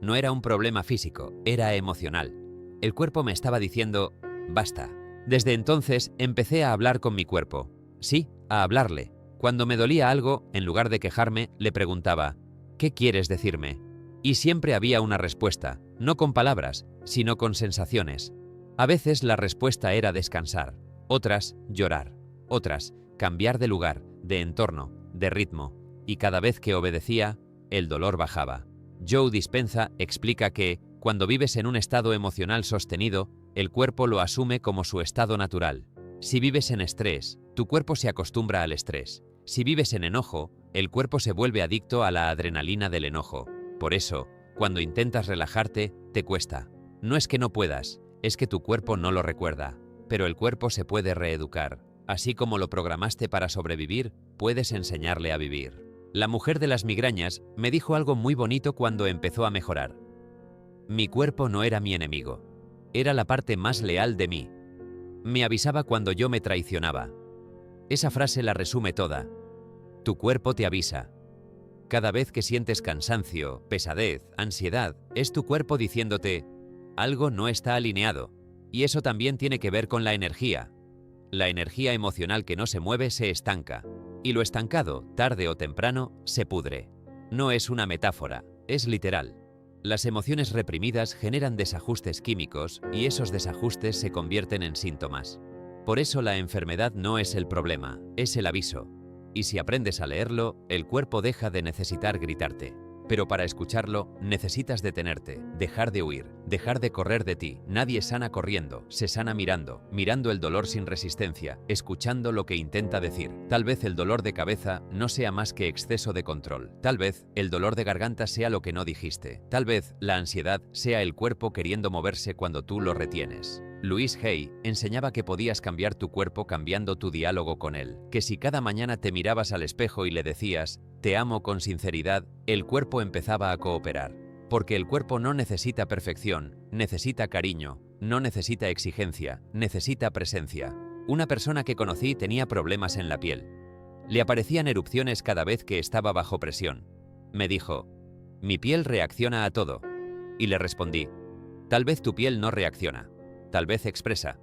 No era un problema físico, era emocional. El cuerpo me estaba diciendo, basta. Desde entonces empecé a hablar con mi cuerpo. Sí, a hablarle. Cuando me dolía algo, en lugar de quejarme, le preguntaba, ¿qué quieres decirme? Y siempre había una respuesta, no con palabras, sino con sensaciones. A veces la respuesta era descansar, otras, llorar, otras, cambiar de lugar, de entorno, de ritmo, y cada vez que obedecía, el dolor bajaba. Joe Dispenza explica que, cuando vives en un estado emocional sostenido, el cuerpo lo asume como su estado natural. Si vives en estrés, tu cuerpo se acostumbra al estrés. Si vives en enojo, el cuerpo se vuelve adicto a la adrenalina del enojo. Por eso, cuando intentas relajarte, te cuesta. No es que no puedas, es que tu cuerpo no lo recuerda. Pero el cuerpo se puede reeducar. Así como lo programaste para sobrevivir, puedes enseñarle a vivir. La mujer de las migrañas me dijo algo muy bonito cuando empezó a mejorar. Mi cuerpo no era mi enemigo. Era la parte más leal de mí. Me avisaba cuando yo me traicionaba. Esa frase la resume toda. Tu cuerpo te avisa. Cada vez que sientes cansancio, pesadez, ansiedad, es tu cuerpo diciéndote, algo no está alineado. Y eso también tiene que ver con la energía. La energía emocional que no se mueve se estanca. Y lo estancado, tarde o temprano, se pudre. No es una metáfora, es literal. Las emociones reprimidas generan desajustes químicos y esos desajustes se convierten en síntomas. Por eso la enfermedad no es el problema, es el aviso. Y si aprendes a leerlo, el cuerpo deja de necesitar gritarte. Pero para escucharlo, necesitas detenerte, dejar de huir, dejar de correr de ti. Nadie sana corriendo, se sana mirando, mirando el dolor sin resistencia, escuchando lo que intenta decir. Tal vez el dolor de cabeza no sea más que exceso de control. Tal vez el dolor de garganta sea lo que no dijiste. Tal vez la ansiedad sea el cuerpo queriendo moverse cuando tú lo retienes. Louise Hay enseñaba que podías cambiar tu cuerpo cambiando tu diálogo con él, que si cada mañana te mirabas al espejo y le decías «te amo» con sinceridad, el cuerpo empezaba a cooperar. Porque el cuerpo no necesita perfección, necesita cariño, no necesita exigencia, necesita presencia. Una persona que conocí tenía problemas en la piel. Le aparecían erupciones cada vez que estaba bajo presión. Me dijo «mi piel reacciona a todo». Y le respondí «tal vez tu piel no reacciona. Tal vez expresa».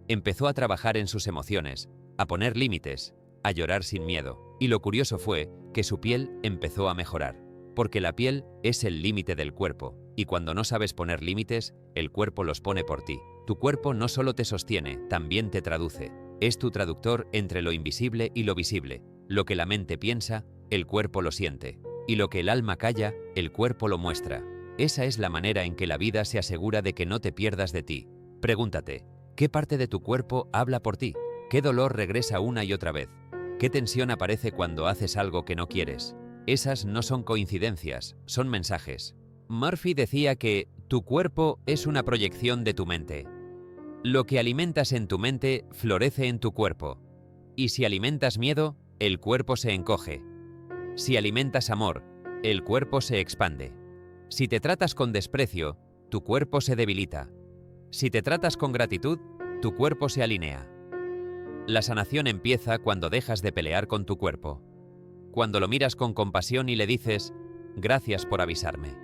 Empezó a trabajar en sus emociones, a poner límites, a llorar sin miedo. Y lo curioso fue que su piel empezó a mejorar. Porque la piel es el límite del cuerpo. Y cuando no sabes poner límites, el cuerpo los pone por ti. Tu cuerpo no solo te sostiene, también te traduce. Es tu traductor entre lo invisible y lo visible. Lo que la mente piensa, el cuerpo lo siente. Y lo que el alma calla, el cuerpo lo muestra. Esa es la manera en que la vida se asegura de que no te pierdas de ti. Pregúntate, ¿qué parte de tu cuerpo habla por ti? ¿Qué dolor regresa una y otra vez? ¿Qué tensión aparece cuando haces algo que no quieres? Esas no son coincidencias, son mensajes. Murphy decía que tu cuerpo es una proyección de tu mente. Lo que alimentas en tu mente florece en tu cuerpo. Y si alimentas miedo, el cuerpo se encoge. Si alimentas amor, el cuerpo se expande. Si te tratas con desprecio, tu cuerpo se debilita. Si te tratas con gratitud, tu cuerpo se alinea. La sanación empieza cuando dejas de pelear con tu cuerpo. Cuando lo miras con compasión y le dices, gracias por avisarme.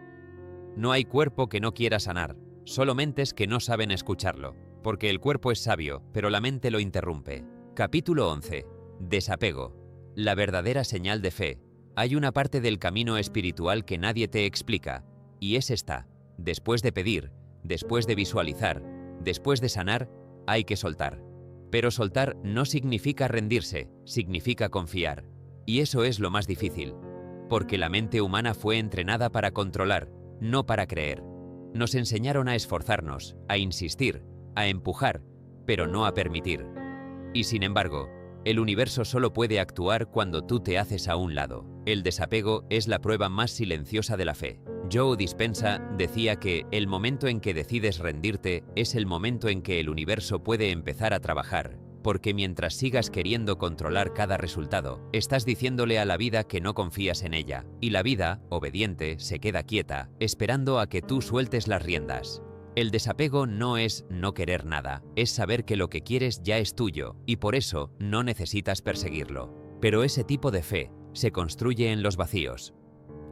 No hay cuerpo que no quiera sanar, solo mentes que no saben escucharlo, porque el cuerpo es sabio, pero la mente lo interrumpe. Capítulo 11. Desapego. La verdadera señal de fe. Hay una parte del camino espiritual que nadie te explica, y es esta. Después de pedir, después de visualizar, después de sanar, hay que soltar. Pero soltar no significa rendirse, significa confiar. Y eso es lo más difícil, porque la mente humana fue entrenada para controlar, no para creer. Nos enseñaron a esforzarnos, a insistir, a empujar, pero no a permitir. Y sin embargo, el universo solo puede actuar cuando tú te haces a un lado. El desapego es la prueba más silenciosa de la fe. Joe Dispenza decía que el momento en que decides rendirte es el momento en que el universo puede empezar a trabajar, porque mientras sigas queriendo controlar cada resultado, estás diciéndole a la vida que no confías en ella, y la vida, obediente, se queda quieta, esperando a que tú sueltes las riendas. El desapego no es no querer nada, es saber que lo que quieres ya es tuyo, y por eso no necesitas perseguirlo. Pero ese tipo de fe se construye en los vacíos.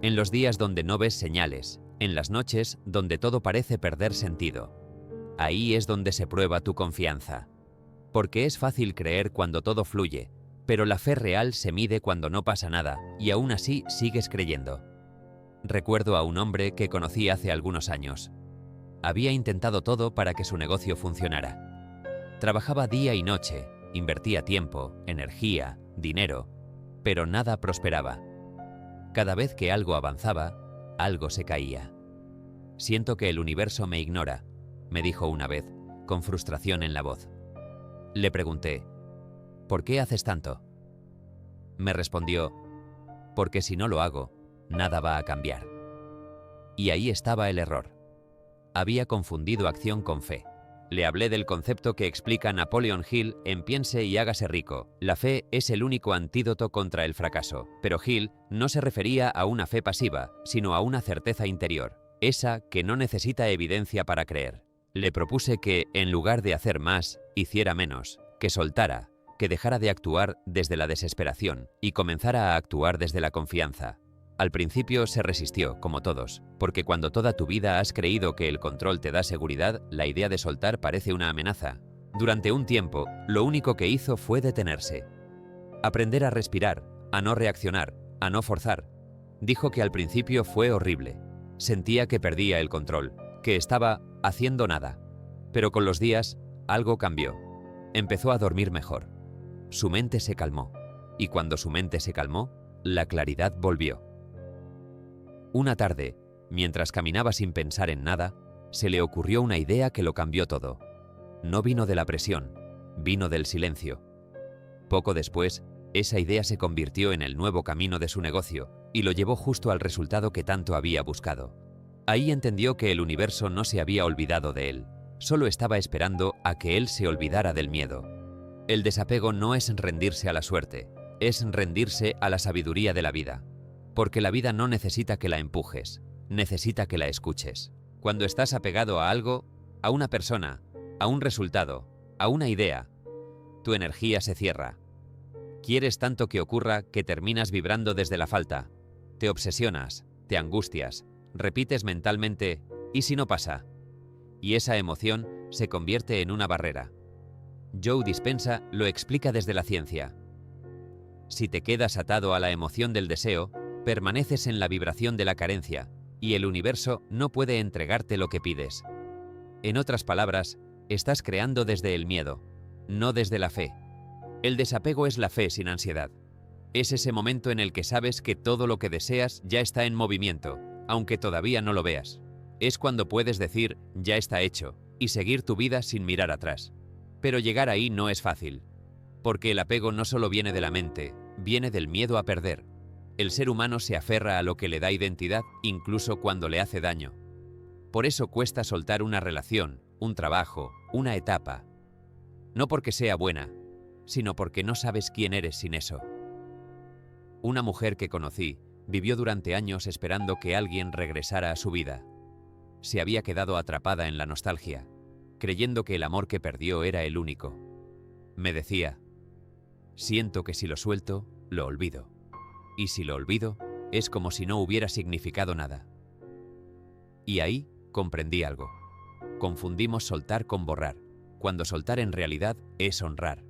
En los días donde no ves señales, en las noches donde todo parece perder sentido. Ahí es donde se prueba tu confianza. Porque es fácil creer cuando todo fluye, pero la fe real se mide cuando no pasa nada, y aún así sigues creyendo. Recuerdo a un hombre que conocí hace algunos años. Había intentado todo para que su negocio funcionara. Trabajaba día y noche, invertía tiempo, energía, dinero, pero nada prosperaba. Cada vez que algo avanzaba, algo se caía. «Siento que el universo me ignora», me dijo una vez, con frustración en la voz. Le pregunté, «¿Por qué haces tanto?». Me respondió, «Porque si no lo hago, nada va a cambiar». Y ahí estaba el error. Había confundido acción con fe. Le hablé del concepto que explica Napoleon Hill en Piense y hágase rico. La fe es el único antídoto contra el fracaso. Pero Hill no se refería a una fe pasiva, sino a una certeza interior, esa que no necesita evidencia para creer. Le propuse que, en lugar de hacer más, hiciera menos, que soltara, que dejara de actuar desde la desesperación y comenzara a actuar desde la confianza. Al principio se resistió, como todos, porque cuando toda tu vida has creído que el control te da seguridad, la idea de soltar parece una amenaza. Durante un tiempo, lo único que hizo fue detenerse. Aprender a respirar, a no reaccionar, a no forzar. Dijo que al principio fue horrible. Sentía que perdía el control, que estaba haciendo nada. Pero con los días, algo cambió. Empezó a dormir mejor. Su mente se calmó. Y cuando su mente se calmó, la claridad volvió. Una tarde, mientras caminaba sin pensar en nada, se le ocurrió una idea que lo cambió todo. No vino de la presión, vino del silencio. Poco después, esa idea se convirtió en el nuevo camino de su negocio y lo llevó justo al resultado que tanto había buscado. Ahí entendió que el universo no se había olvidado de él, solo estaba esperando a que él se olvidara del miedo. El desapego no es rendirse a la suerte, es rendirse a la sabiduría de la vida. Porque la vida no necesita que la empujes, necesita que la escuches. Cuando estás apegado a algo, a una persona, a un resultado, a una idea, tu energía se cierra. Quieres tanto que ocurra que terminas vibrando desde la falta. Te obsesionas, te angustias, repites mentalmente, ¿y si no pasa? Y esa emoción se convierte en una barrera. Joe Dispenza lo explica desde la ciencia. Si te quedas atado a la emoción del deseo, permaneces en la vibración de la carencia, y el universo no puede entregarte lo que pides. En otras palabras, estás creando desde el miedo, no desde la fe. El desapego es la fe sin ansiedad. Es ese momento en el que sabes que todo lo que deseas ya está en movimiento, aunque todavía no lo veas. Es cuando puedes decir, ya está hecho, y seguir tu vida sin mirar atrás. Pero llegar ahí no es fácil, porque el apego no solo viene de la mente, viene del miedo a perder. El ser humano se aferra a lo que le da identidad, incluso cuando le hace daño. Por eso cuesta soltar una relación, un trabajo, una etapa. No porque sea buena, sino porque no sabes quién eres sin eso. Una mujer que conocí vivió durante años esperando que alguien regresara a su vida. Se había quedado atrapada en la nostalgia, creyendo que el amor que perdió era el único. Me decía, siento que si lo suelto, lo olvido. Y si lo olvido, es como si no hubiera significado nada. Y ahí comprendí algo. Confundimos soltar con borrar, cuando soltar en realidad es honrar.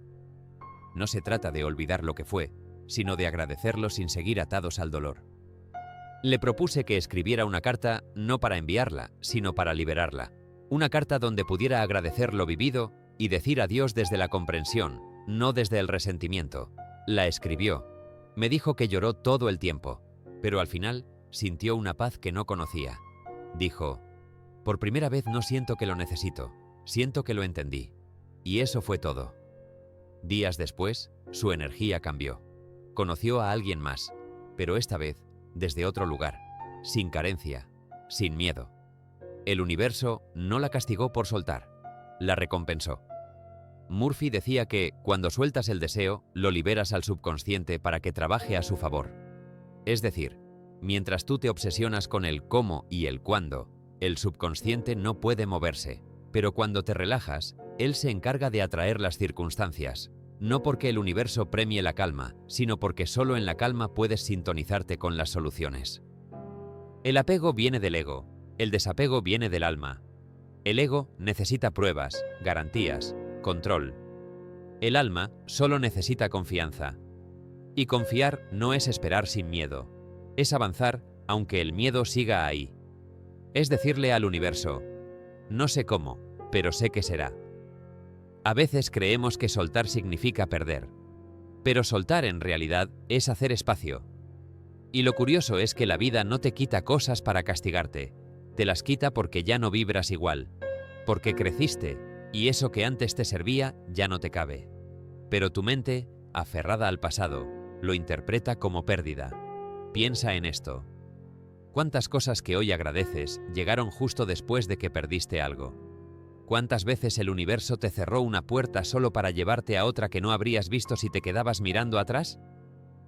No se trata de olvidar lo que fue, sino de agradecerlo sin seguir atados al dolor. Le propuse que escribiera una carta no para enviarla, sino para liberarla. Una carta donde pudiera agradecer lo vivido y decir adiós desde la comprensión, no desde el resentimiento. La escribió. Me dijo que lloró todo el tiempo, pero al final sintió una paz que no conocía. Dijo, por primera vez no siento que lo necesito, siento que lo entendí. Y eso fue todo. Días después, su energía cambió. Conoció a alguien más, pero esta vez desde otro lugar, sin carencia, sin miedo. El universo no la castigó por soltar, la recompensó. Murphy decía que, cuando sueltas el deseo, lo liberas al subconsciente para que trabaje a su favor. Es decir, mientras tú te obsesionas con el cómo y el cuándo, el subconsciente no puede moverse, pero cuando te relajas, él se encarga de atraer las circunstancias, no porque el universo premie la calma, sino porque solo en la calma puedes sintonizarte con las soluciones. El apego viene del ego, el desapego viene del alma. El ego necesita pruebas, garantías, control. El alma solo necesita confianza. Y confiar no es esperar sin miedo, es avanzar aunque el miedo siga ahí. Es decirle al universo, no sé cómo, pero sé que será. A veces creemos que soltar significa perder, pero soltar en realidad es hacer espacio. Y lo curioso es que la vida no te quita cosas para castigarte, te las quita porque ya no vibras igual, porque creciste y eso que antes te servía ya no te cabe. Pero tu mente, aferrada al pasado, lo interpreta como pérdida. Piensa en esto. ¿Cuántas cosas que hoy agradeces llegaron justo después de que perdiste algo? ¿Cuántas veces el universo te cerró una puerta solo para llevarte a otra que no habrías visto si te quedabas mirando atrás?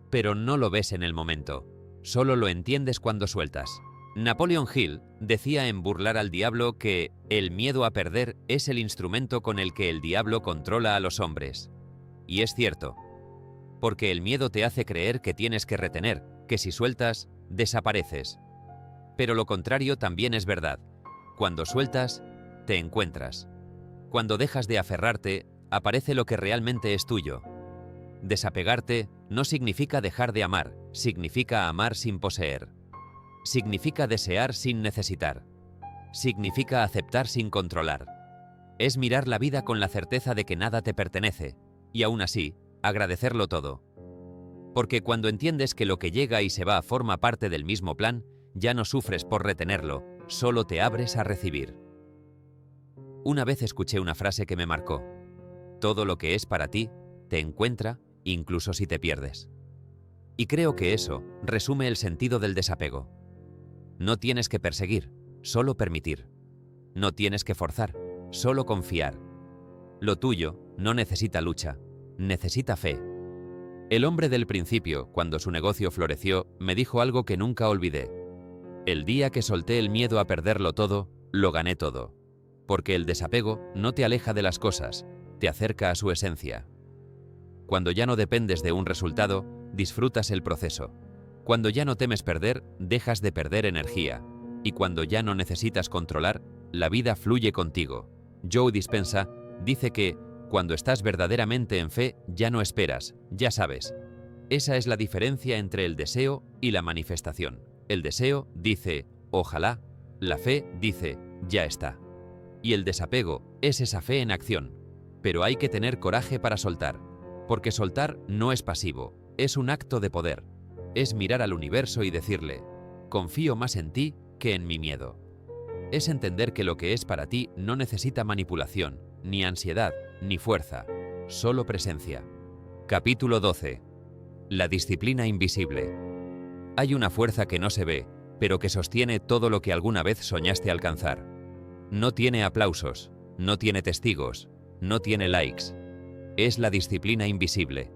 Pero no lo ves en el momento, solo lo entiendes cuando sueltas. Napoleon Hill decía en Burlar al Diablo que el miedo a perder es el instrumento con el que el diablo controla a los hombres. Y es cierto, porque el miedo te hace creer que tienes que retener, que si sueltas, desapareces. Pero lo contrario también es verdad. Cuando sueltas, te encuentras. Cuando dejas de aferrarte, aparece lo que realmente es tuyo. Desapegarte no significa dejar de amar, Significa amar sin poseer. Significa desear sin necesitar. Significa aceptar sin controlar. Es mirar la vida con la certeza de que nada te pertenece, y aún así, agradecerlo todo. Porque cuando entiendes que lo que llega y se va forma parte del mismo plan, ya no sufres por retenerlo, solo te abres a recibir. Una vez escuché una frase que me marcó: todo lo que es para ti, te encuentra, incluso si te pierdes. Y creo que eso resume el sentido del desapego. No tienes que perseguir, solo permitir. No tienes que forzar, solo confiar. Lo tuyo no necesita lucha, necesita fe. El hombre del principio, cuando su negocio floreció, me dijo algo que nunca olvidé. El día que solté el miedo a perderlo todo, lo gané todo. Porque el desapego no te aleja de las cosas, te acerca a su esencia. Cuando ya no dependes de un resultado, disfrutas el proceso. Cuando ya no temes perder, dejas de perder energía. Y cuando ya no necesitas controlar, la vida fluye contigo. Joe Dispenza dice que, cuando estás verdaderamente en fe, ya no esperas, ya sabes. Esa es la diferencia entre el deseo y la manifestación. El deseo dice, ojalá. La fe dice, ya está. Y el desapego es esa fe en acción. Pero hay que tener coraje para soltar. Porque soltar no es pasivo, es un acto de poder. Es mirar al universo y decirle, confío más en ti que en mi miedo. Es entender que lo que es para ti no necesita manipulación, ni ansiedad, ni fuerza, solo presencia. Capítulo 12. La disciplina invisible. Hay una fuerza que no se ve, pero que sostiene todo lo que alguna vez soñaste alcanzar. No tiene aplausos, no tiene testigos, no tiene likes. Es la disciplina invisible.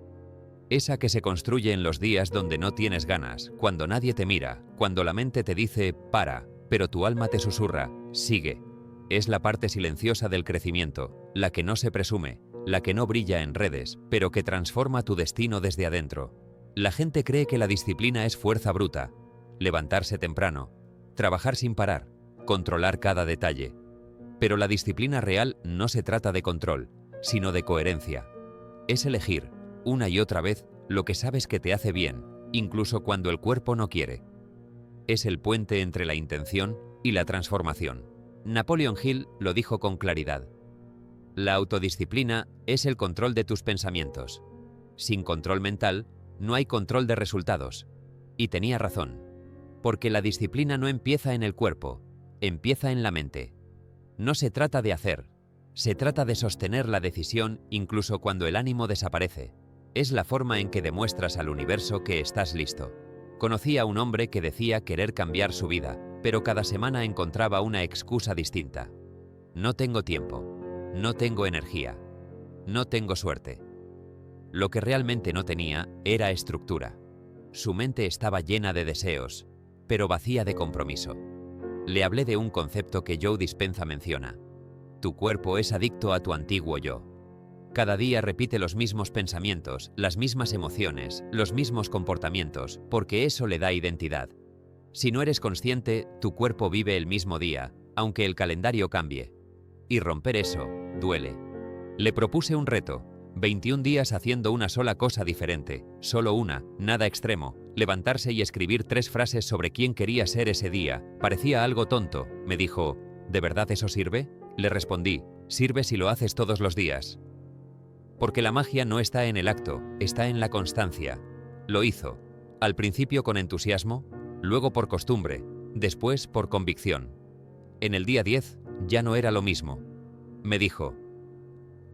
Esa que se construye en los días donde no tienes ganas, cuando nadie te mira, cuando la mente te dice, para, pero tu alma te susurra, sigue. Es la parte silenciosa del crecimiento, la que no se presume, la que no brilla en redes, pero que transforma tu destino desde adentro. La gente cree que la disciplina es fuerza bruta, levantarse temprano, trabajar sin parar, controlar cada detalle. Pero la disciplina real no se trata de control, sino de coherencia. Es elegir, una y otra vez, lo que sabes que te hace bien, incluso cuando el cuerpo no quiere. Es el puente entre la intención y la transformación. Napoleon Hill lo dijo con claridad. La autodisciplina es el control de tus pensamientos. Sin control mental, no hay control de resultados. Y tenía razón. Porque la disciplina no empieza en el cuerpo, empieza en la mente. No se trata de hacer, se trata de sostener la decisión incluso cuando el ánimo desaparece. Es la forma en que demuestras al universo que estás listo. Conocí a un hombre que decía querer cambiar su vida, pero cada semana encontraba una excusa distinta. No tengo tiempo, no tengo energía, no tengo suerte. Lo que realmente no tenía era estructura. Su mente estaba llena de deseos, pero vacía de compromiso. Le hablé de un concepto que Joe Dispenza menciona. Tu cuerpo es adicto a tu antiguo yo. Cada día repite los mismos pensamientos, las mismas emociones, los mismos comportamientos, porque eso le da identidad. Si no eres consciente, tu cuerpo vive el mismo día, aunque el calendario cambie. Y romper eso duele. Le propuse un reto, 21 días haciendo una sola cosa diferente, solo una, nada extremo, levantarse y escribir 3 frases sobre quién quería ser ese día. Parecía algo tonto. Me dijo, ¿de verdad eso sirve? Le respondí, sirve si lo haces todos los días. Porque la magia no está en el acto, está en la constancia. Lo hizo, al principio con entusiasmo, luego por costumbre, después por convicción. En el día 10 ya no era lo mismo. Me dijo,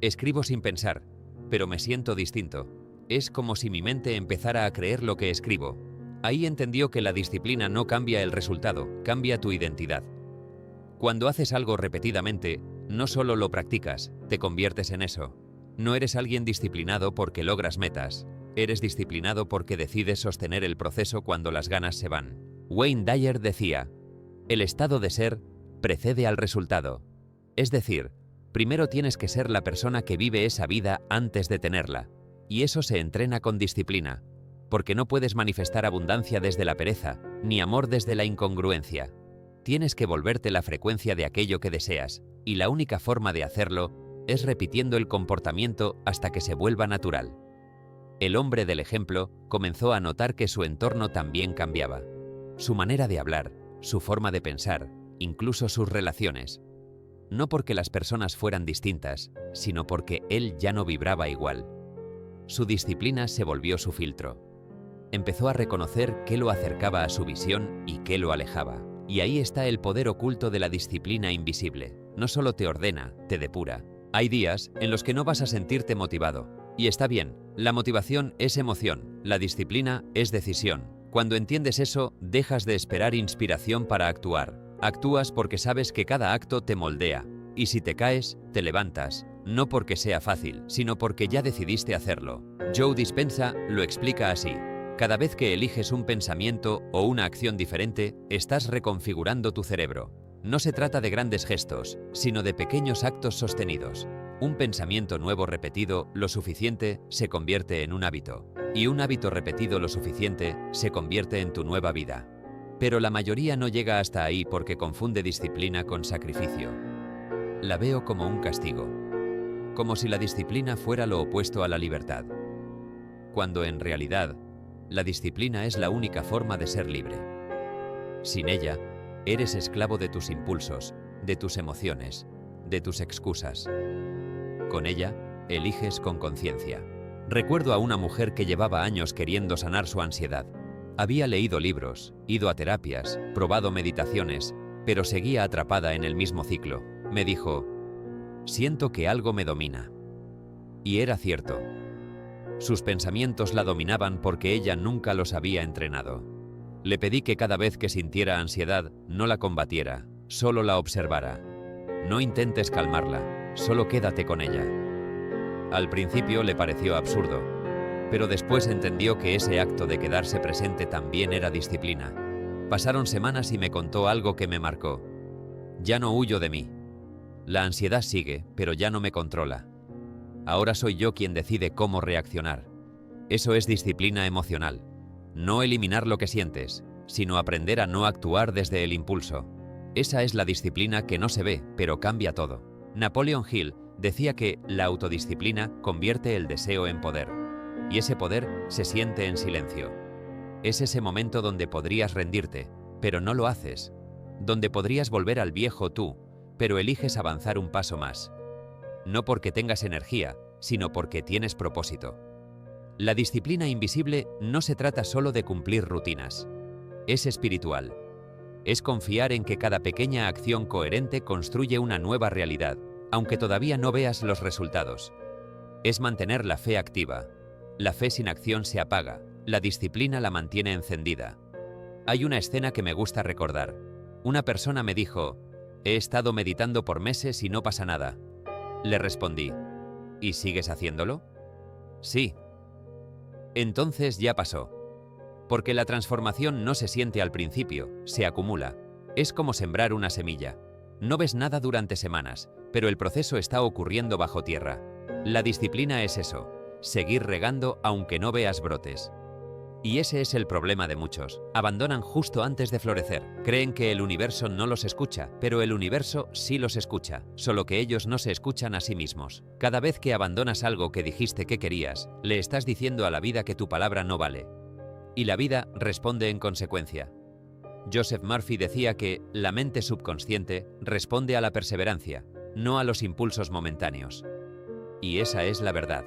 escribo sin pensar, pero me siento distinto. Es como si mi mente empezara a creer lo que escribo. Ahí entendió que la disciplina no cambia el resultado, cambia tu identidad. Cuando haces algo repetidamente, no solo lo practicas, te conviertes en eso. No eres alguien disciplinado porque logras metas. Eres disciplinado porque decides sostener el proceso cuando las ganas se van. Wayne Dyer decía, el estado de ser precede al resultado. Es decir, primero tienes que ser la persona que vive esa vida antes de tenerla. Y eso se entrena con disciplina, porque no puedes manifestar abundancia desde la pereza, ni amor desde la incongruencia. Tienes que volverte la frecuencia de aquello que deseas, y la única forma de hacerlo es repitiendo el comportamiento hasta que se vuelva natural. El hombre del ejemplo comenzó a notar que su entorno también cambiaba. Su manera de hablar, su forma de pensar, incluso sus relaciones. No porque las personas fueran distintas, sino porque él ya no vibraba igual. Su disciplina se volvió su filtro. Empezó a reconocer qué lo acercaba a su visión y qué lo alejaba. Y ahí está el poder oculto de la disciplina invisible. No solo te ordena, te depura. Hay días en los que no vas a sentirte motivado. Y está bien, la motivación es emoción, la disciplina es decisión. Cuando entiendes eso, dejas de esperar inspiración para actuar. Actúas porque sabes que cada acto te moldea. Y si te caes, te levantas. No porque sea fácil, sino porque ya decidiste hacerlo. Joe Dispenza lo explica así. Cada vez que eliges un pensamiento o una acción diferente, estás reconfigurando tu cerebro. No se trata de grandes gestos, sino de pequeños actos sostenidos. Un pensamiento nuevo repetido lo suficiente se convierte en un hábito. Y un hábito repetido lo suficiente se convierte en tu nueva vida. Pero la mayoría no llega hasta ahí porque confunde disciplina con sacrificio. La veo como un castigo. Como si la disciplina fuera lo opuesto a la libertad. Cuando en realidad, la disciplina es la única forma de ser libre. Sin ella, eres esclavo de tus impulsos, de tus emociones, de tus excusas. Con ella, eliges con conciencia. Recuerdo a una mujer que llevaba años queriendo sanar su ansiedad. Había leído libros, ido a terapias, probado meditaciones, pero seguía atrapada en el mismo ciclo. Me dijo, siento que algo me domina. Y era cierto. Sus pensamientos la dominaban porque ella nunca los había entrenado. Le pedí que cada vez que sintiera ansiedad, no la combatiera, solo la observara. No intentes calmarla, solo quédate con ella. Al principio le pareció absurdo, pero después entendió que ese acto de quedarse presente también era disciplina. Pasaron semanas y me contó algo que me marcó. Ya no huyo de mí. La ansiedad sigue, pero ya no me controla. Ahora soy yo quien decide cómo reaccionar. Eso es disciplina emocional. No eliminar lo que sientes, sino aprender a no actuar desde el impulso. Esa es la disciplina que no se ve, pero cambia todo. Napoleon Hill decía que la autodisciplina convierte el deseo en poder. Y ese poder se siente en silencio. Es ese momento donde podrías rendirte, pero no lo haces. Donde podrías volver al viejo tú, pero eliges avanzar un paso más. No porque tengas energía, sino porque tienes propósito. La disciplina invisible no se trata solo de cumplir rutinas. Es espiritual. Es confiar en que cada pequeña acción coherente construye una nueva realidad, aunque todavía no veas los resultados. Es mantener la fe activa. La fe sin acción se apaga, la disciplina la mantiene encendida. Hay una escena que me gusta recordar. Una persona me dijo, he estado meditando por meses y no pasa nada. Le respondí, ¿y sigues haciéndolo? Sí. Entonces ya pasó. Porque la transformación no se siente al principio, se acumula. Es como sembrar una semilla. No ves nada durante semanas, pero el proceso está ocurriendo bajo tierra. La disciplina es eso, seguir regando aunque no veas brotes. Y ese es el problema de muchos. Abandonan justo antes de florecer. Creen que el universo no los escucha, pero el universo sí los escucha, solo que ellos no se escuchan a sí mismos. Cada vez que abandonas algo que dijiste que querías, le estás diciendo a la vida que tu palabra no vale. Y la vida responde en consecuencia. Joseph Murphy decía que la mente subconsciente responde a la perseverancia, no a los impulsos momentáneos. Y esa es la verdad.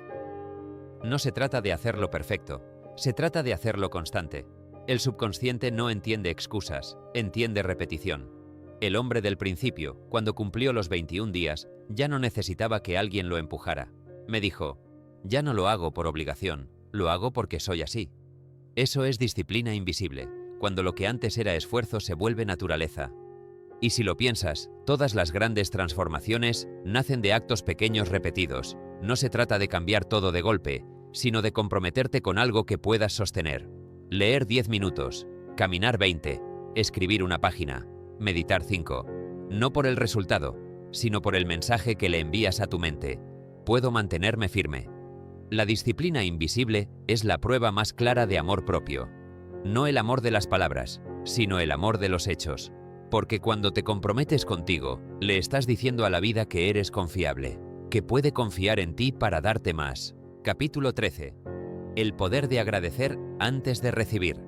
No se trata de hacerlo perfecto. Se trata de hacerlo constante. El subconsciente no entiende excusas, entiende repetición. El hombre del principio, cuando cumplió los 21 días, ya no necesitaba que alguien lo empujara. Me dijo, ya no lo hago por obligación, lo hago porque soy así. Eso es disciplina invisible, cuando lo que antes era esfuerzo se vuelve naturaleza. Y si lo piensas, todas las grandes transformaciones nacen de actos pequeños repetidos. No se trata de cambiar todo de golpe, sino de comprometerte con algo que puedas sostener. Leer 10 minutos, caminar 20, escribir una página, meditar 5. No por el resultado, sino por el mensaje que le envías a tu mente. Puedo mantenerme firme. La disciplina invisible es la prueba más clara de amor propio. No el amor de las palabras, sino el amor de los hechos. Porque cuando te comprometes contigo, le estás diciendo a la vida que eres confiable, que puede confiar en ti para darte más. Capítulo 13. El poder de agradecer antes de recibir.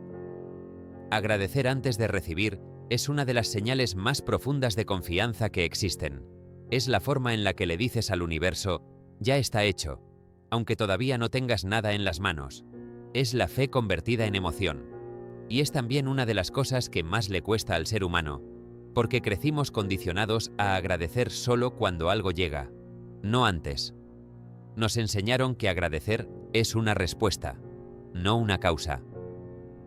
Agradecer antes de recibir es una de las señales más profundas de confianza que existen. Es la forma en la que le dices al universo, ya está hecho, aunque todavía no tengas nada en las manos. Es la fe convertida en emoción. Y es también una de las cosas que más le cuesta al ser humano, porque crecimos condicionados a agradecer solo cuando algo llega, no antes. Nos enseñaron que agradecer es una respuesta, no una causa.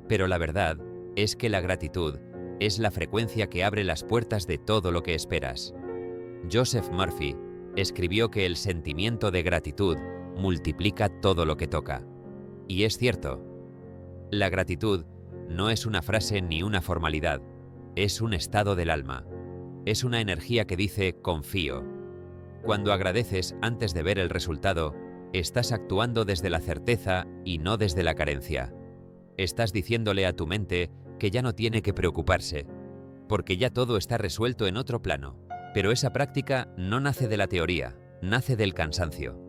Pero la verdad es que la gratitud es la frecuencia que abre las puertas de todo lo que esperas. Joseph Murphy escribió que el sentimiento de gratitud multiplica todo lo que toca. Y es cierto. La gratitud no es una frase ni una formalidad, es un estado del alma. Es una energía que dice confío. Cuando agradeces antes de ver el resultado, estás actuando desde la certeza y no desde la carencia. Estás diciéndole a tu mente que ya no tiene que preocuparse, porque ya todo está resuelto en otro plano. Pero esa práctica no nace de la teoría, nace del cansancio.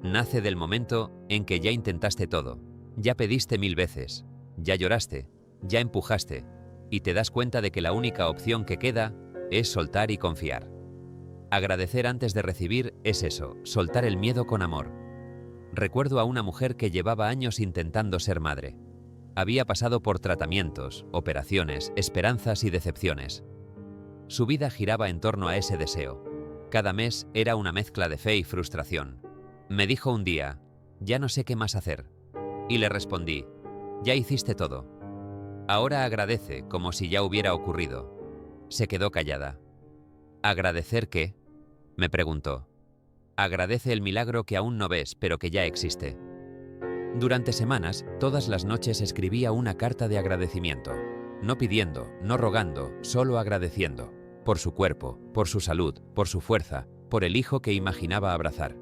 Nace del momento en que ya intentaste todo, ya pediste 1000 veces, ya lloraste, ya empujaste, y te das cuenta de que la única opción que queda es soltar y confiar. Agradecer antes de recibir es eso, soltar el miedo con amor. Recuerdo a una mujer que llevaba años intentando ser madre. Había pasado por tratamientos, operaciones, esperanzas y decepciones. Su vida giraba en torno a ese deseo. Cada mes era una mezcla de fe y frustración. Me dijo un día, ya no sé qué más hacer. Y le respondí, ya hiciste todo. Ahora agradece como si ya hubiera ocurrido. Se quedó callada. ¿Agradecer qué?, me preguntó. Agradece el milagro que aún no ves, pero que ya existe. Durante semanas, todas las noches escribía una carta de agradecimiento. No pidiendo, no rogando, solo agradeciendo. Por su cuerpo, por su salud, por su fuerza, por el hijo que imaginaba abrazar.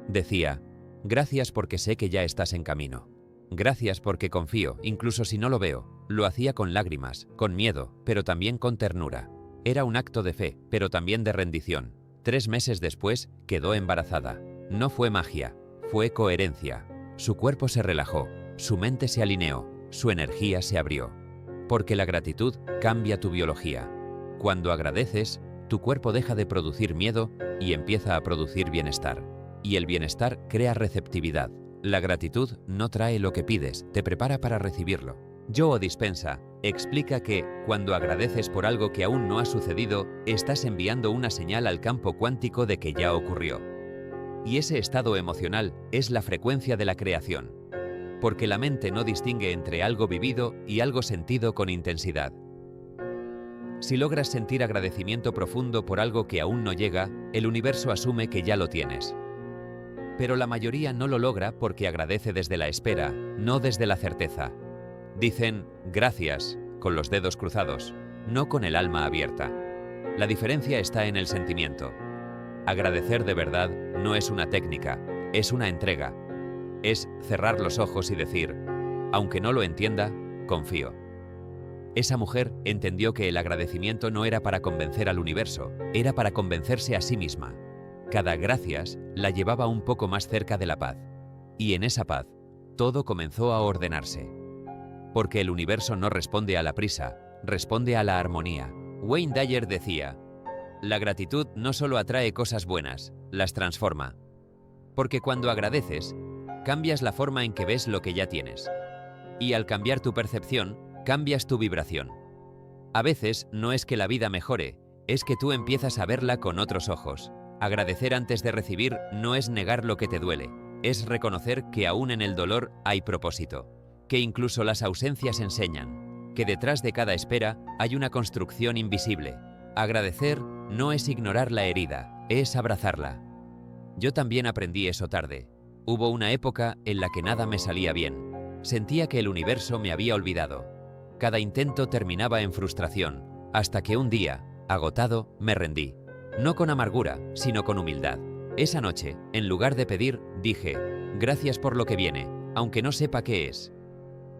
Decía, gracias porque sé que ya estás en camino. Gracias porque confío, incluso si no lo veo. Lo hacía con lágrimas, con miedo, pero también con ternura. Era un acto de fe, pero también de rendición. 3 meses después, quedó embarazada. No fue magia, fue coherencia. Su cuerpo se relajó, su mente se alineó, su energía se abrió. Porque la gratitud cambia tu biología. Cuando agradeces, tu cuerpo deja de producir miedo y empieza a producir bienestar. Y el bienestar crea receptividad. La gratitud no trae lo que pides, te prepara para recibirlo. Joe Dispenza explica que, cuando agradeces por algo que aún no ha sucedido, estás enviando una señal al campo cuántico de que ya ocurrió. Y ese estado emocional es la frecuencia de la creación. Porque la mente no distingue entre algo vivido y algo sentido con intensidad. Si logras sentir agradecimiento profundo por algo que aún no llega, el universo asume que ya lo tienes. Pero la mayoría no lo logra porque agradece desde la espera, no desde la certeza. Dicen gracias con los dedos cruzados, no con el alma abierta. La diferencia está en el sentimiento. Agradecer de verdad no es una técnica, es una entrega. Es cerrar los ojos y decir, aunque no lo entienda, confío. Esa mujer entendió que el agradecimiento no era para convencer al universo, era para convencerse a sí misma. Cada gracias la llevaba un poco más cerca de la paz. Y en esa paz, todo comenzó a ordenarse. Porque el universo no responde a la prisa, responde a la armonía. Wayne Dyer decía, la gratitud no solo atrae cosas buenas, las transforma. Porque cuando agradeces, cambias la forma en que ves lo que ya tienes. Y al cambiar tu percepción, cambias tu vibración. A veces no es que la vida mejore, es que tú empiezas a verla con otros ojos. Agradecer antes de recibir no es negar lo que te duele, es reconocer que aún en el dolor hay propósito, que incluso las ausencias enseñan, que detrás de cada espera hay una construcción invisible. Agradecer no es ignorar la herida, es abrazarla. Yo también aprendí eso tarde. Hubo una época en la que nada me salía bien. Sentía que el universo me había olvidado. Cada intento terminaba en frustración, hasta que un día, agotado, me rendí. No con amargura, sino con humildad. Esa noche, en lugar de pedir, dije, gracias por lo que viene, aunque no sepa qué es.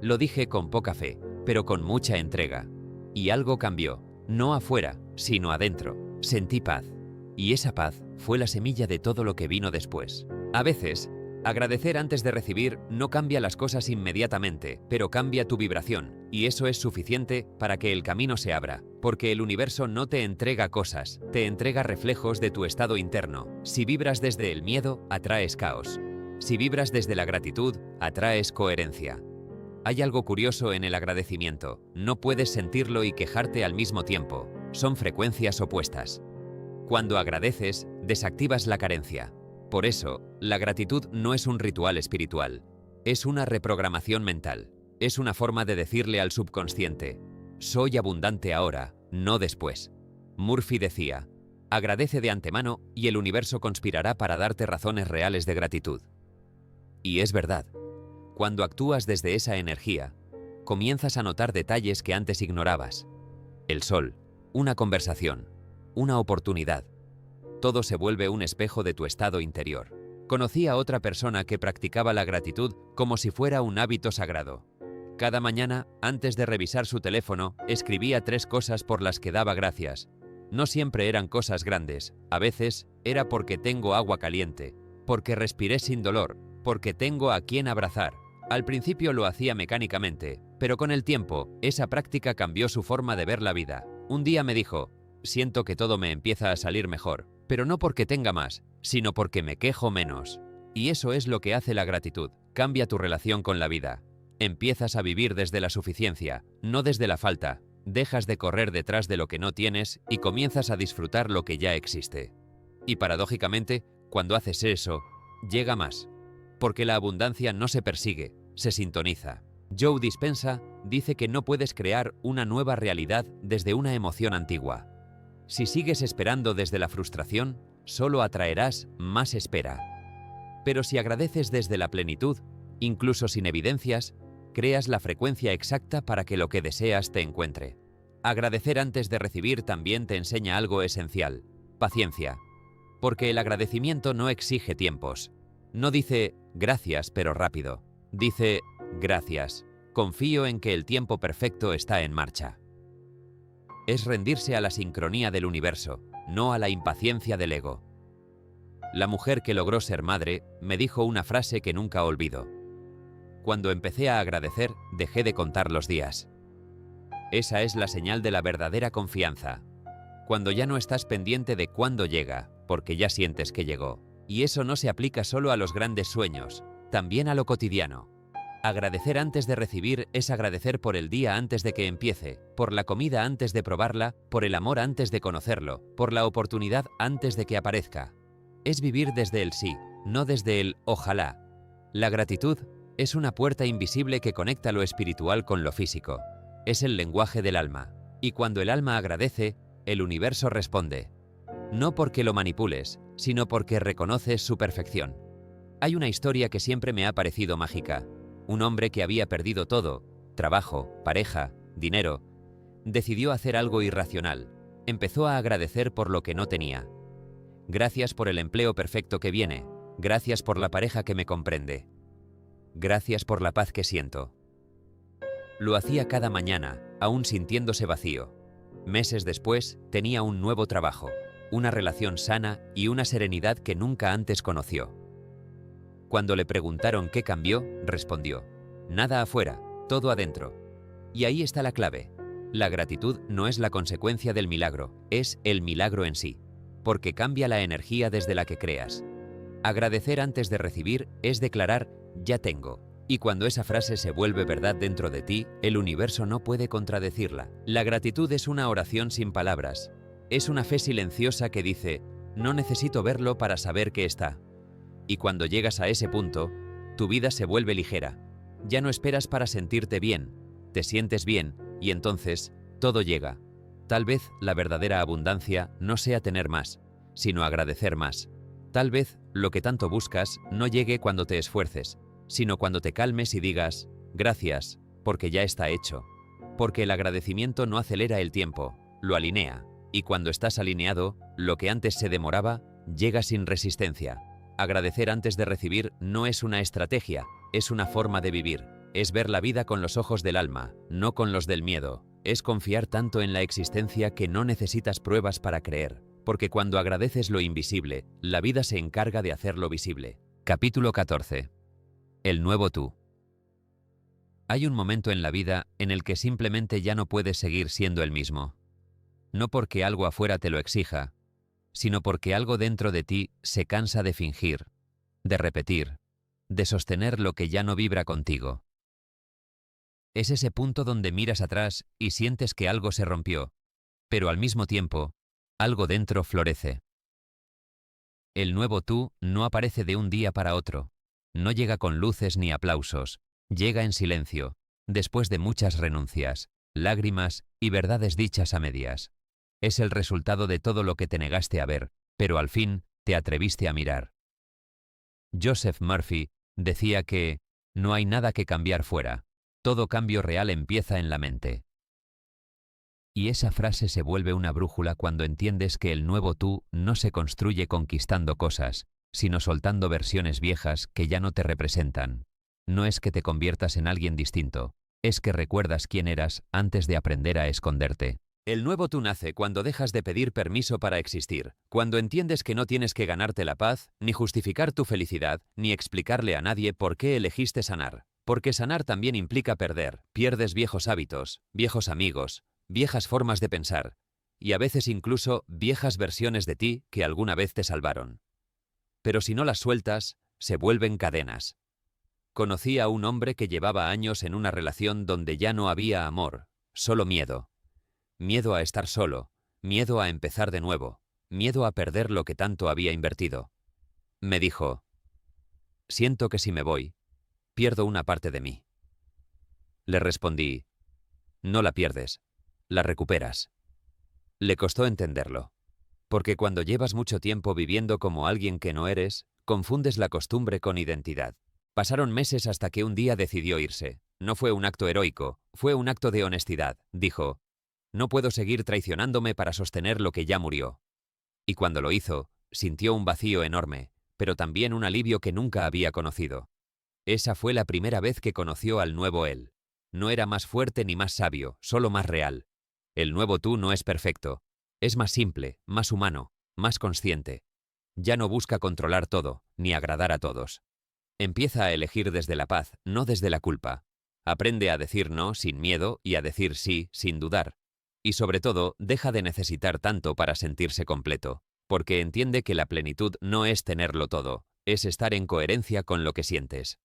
Lo dije con poca fe, pero con mucha entrega. Y algo cambió, no afuera, sino adentro. Sentí paz. Y esa paz fue la semilla de todo lo que vino después. A veces, Agradecer antes de recibir no cambia las cosas inmediatamente, pero cambia tu vibración, y eso es suficiente para que el camino se abra, porque el universo no te entrega cosas, te entrega reflejos de tu estado interno. Si vibras desde el miedo, atraes caos. Si vibras desde la gratitud, atraes coherencia. Hay algo curioso en el agradecimiento, no puedes sentirlo y quejarte al mismo tiempo, son frecuencias opuestas. Cuando agradeces, desactivas la carencia. Por eso, la gratitud no es un ritual espiritual, es una reprogramación mental, es una forma de decirle al subconsciente, soy abundante ahora, no después. Murphy decía, agradece de antemano y el universo conspirará para darte razones reales de gratitud. Y es verdad, cuando actúas desde esa energía, comienzas a notar detalles que antes ignorabas. El sol, una conversación, una oportunidad. Todo se vuelve un espejo de tu estado interior. Conocí a otra persona que practicaba la gratitud como si fuera un hábito sagrado. Cada mañana, antes de revisar su teléfono, escribía 3 cosas por las que daba gracias. No siempre eran cosas grandes, a veces era porque tengo agua caliente, porque respiré sin dolor, porque tengo a quien abrazar. Al principio lo hacía mecánicamente, pero con el tiempo, esa práctica cambió su forma de ver la vida. Un día me dijo, siento que todo me empieza a salir mejor, pero no porque tenga más, sino porque me quejo menos. Y eso es lo que hace la gratitud, cambia tu relación con la vida. Empiezas a vivir desde la suficiencia, no desde la falta. Dejas de correr detrás de lo que no tienes y comienzas a disfrutar lo que ya existe. Y paradójicamente, cuando haces eso, llega más. Porque la abundancia no se persigue, se sintoniza. Joe Dispenza dice que no puedes crear una nueva realidad desde una emoción antigua. Si sigues esperando desde la frustración, solo atraerás más espera. Pero si agradeces desde la plenitud, incluso sin evidencias, creas la frecuencia exacta para que lo que deseas te encuentre. Agradecer antes de recibir también te enseña algo esencial: paciencia. Porque el agradecimiento no exige tiempos. No dice gracias pero rápido. Dice gracias. Confío en que el tiempo perfecto está en marcha. Es rendirse a la sincronía del universo, no a la impaciencia del ego. La mujer que logró ser madre me dijo una frase que nunca olvido. Cuando empecé a agradecer, dejé de contar los días. Esa es la señal de la verdadera confianza. Cuando ya no estás pendiente de cuándo llega, porque ya sientes que llegó. Y eso no se aplica solo a los grandes sueños, también a lo cotidiano. Agradecer antes de recibir es agradecer por el día antes de que empiece, por la comida antes de probarla, por el amor antes de conocerlo, por la oportunidad antes de que aparezca. Es vivir desde el sí, no desde el ojalá. La gratitud es una puerta invisible que conecta lo espiritual con lo físico. Es el lenguaje del alma. Y cuando el alma agradece, el universo responde. No porque lo manipules, sino porque reconoces su perfección. Hay una historia que siempre me ha parecido mágica. Un hombre que había perdido todo, trabajo, pareja, dinero, decidió hacer algo irracional. Empezó a agradecer por lo que no tenía. Gracias por el empleo perfecto que viene. Gracias por la pareja que me comprende. Gracias por la paz que siento. Lo hacía cada mañana, aún sintiéndose vacío. Meses después, tenía un nuevo trabajo, una relación sana y una serenidad que nunca antes conoció. Cuando le preguntaron qué cambió, respondió: nada afuera, todo adentro. Y ahí está la clave. La gratitud no es la consecuencia del milagro, es el milagro en sí, porque cambia la energía desde la que creas. Agradecer antes de recibir es declarar: ya tengo. Y cuando esa frase se vuelve verdad dentro de ti, el universo no puede contradecirla. La gratitud es una oración sin palabras. Es una fe silenciosa que dice: no necesito verlo para saber que está. Y cuando llegas a ese punto, tu vida se vuelve ligera. Ya no esperas para sentirte bien, te sientes bien y entonces todo llega. Tal vez la verdadera abundancia no sea tener más, sino agradecer más. Tal vez lo que tanto buscas no llegue cuando te esfuerces, sino cuando te calmes y digas: gracias, porque ya está hecho. Porque el agradecimiento no acelera el tiempo, lo alinea. Y cuando estás alineado, lo que antes se demoraba, llega sin resistencia. Agradecer antes de recibir no es una estrategia, es una forma de vivir. Es ver la vida con los ojos del alma, no con los del miedo. Es confiar tanto en la existencia que no necesitas pruebas para creer. Porque cuando agradeces lo invisible, la vida se encarga de hacerlo visible. Capítulo 14. El nuevo tú. Hay un momento en la vida en el que simplemente ya no puedes seguir siendo el mismo. No porque algo afuera te lo exija, sino porque algo dentro de ti se cansa de fingir, de repetir, de sostener lo que ya no vibra contigo. Es ese punto donde miras atrás y sientes que algo se rompió, pero al mismo tiempo, algo dentro florece. El nuevo tú no aparece de un día para otro, no llega con luces ni aplausos, llega en silencio, después de muchas renuncias, lágrimas y verdades dichas a medias. Es el resultado de todo lo que te negaste a ver, pero al fin te atreviste a mirar. Joseph Murphy decía que no hay nada que cambiar fuera, todo cambio real empieza en la mente. Y esa frase se vuelve una brújula cuando entiendes que el nuevo tú no se construye conquistando cosas, sino soltando versiones viejas que ya no te representan. No es que te conviertas en alguien distinto, es que recuerdas quién eras antes de aprender a esconderte. El nuevo tú nace cuando dejas de pedir permiso para existir, cuando entiendes que no tienes que ganarte la paz, ni justificar tu felicidad, ni explicarle a nadie por qué elegiste sanar. Porque sanar también implica perder, pierdes viejos hábitos, viejos amigos, viejas formas de pensar, y a veces incluso viejas versiones de ti que alguna vez te salvaron. Pero si no las sueltas, se vuelven cadenas. Conocí a un hombre que llevaba años en una relación donde ya no había amor, solo miedo. Miedo a estar solo, miedo a empezar de nuevo, miedo a perder lo que tanto había invertido. Me dijo: siento que si me voy, pierdo una parte de mí. Le respondí: no la pierdes, la recuperas. Le costó entenderlo, porque cuando llevas mucho tiempo viviendo como alguien que no eres, confundes la costumbre con identidad. Pasaron meses hasta que un día decidió irse. No fue un acto heroico, fue un acto de honestidad. Dijo: no puedo seguir traicionándome para sostener lo que ya murió. Y cuando lo hizo, sintió un vacío enorme, pero también un alivio que nunca había conocido. Esa fue la primera vez que conoció al nuevo él. No era más fuerte ni más sabio, solo más real. El nuevo tú no es perfecto. Es más simple, más humano, más consciente. Ya no busca controlar todo, ni agradar a todos. Empieza a elegir desde la paz, no desde la culpa. Aprende a decir no sin miedo y a decir sí sin dudar. Y sobre todo, deja de necesitar tanto para sentirse completo, porque entiende que la plenitud no es tenerlo todo, es estar en coherencia con lo que sientes.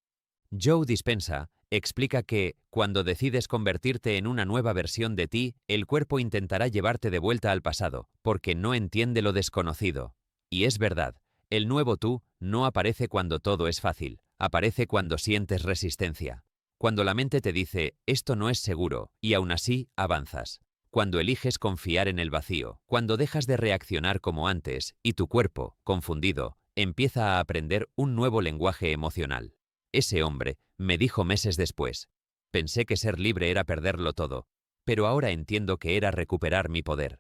Joe Dispenza explica que, cuando decides convertirte en una nueva versión de ti, el cuerpo intentará llevarte de vuelta al pasado, porque no entiende lo desconocido. Y es verdad, el nuevo tú no aparece cuando todo es fácil, aparece cuando sientes resistencia. Cuando la mente te dice, esto no es seguro, y aún así, avanzas. Cuando eliges confiar en el vacío, cuando dejas de reaccionar como antes, y tu cuerpo, confundido, empieza a aprender un nuevo lenguaje emocional. Ese hombre me dijo meses después: pensé que ser libre era perderlo todo, pero ahora entiendo que era recuperar mi poder.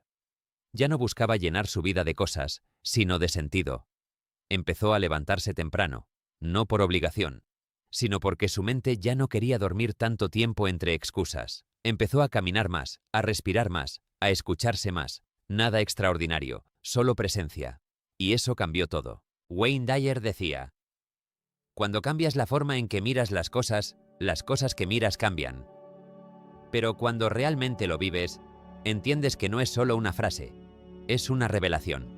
Ya no buscaba llenar su vida de cosas, sino de sentido. Empezó a levantarse temprano, no por obligación, sino porque su mente ya no quería dormir tanto tiempo entre excusas. Empezó a caminar más, a respirar más, a escucharse más. Nada extraordinario, solo presencia. Y eso cambió todo. Wayne Dyer decía: cuando cambias la forma en que miras las cosas que miras cambian. Pero cuando realmente lo vives, entiendes que no es solo una frase, es una revelación.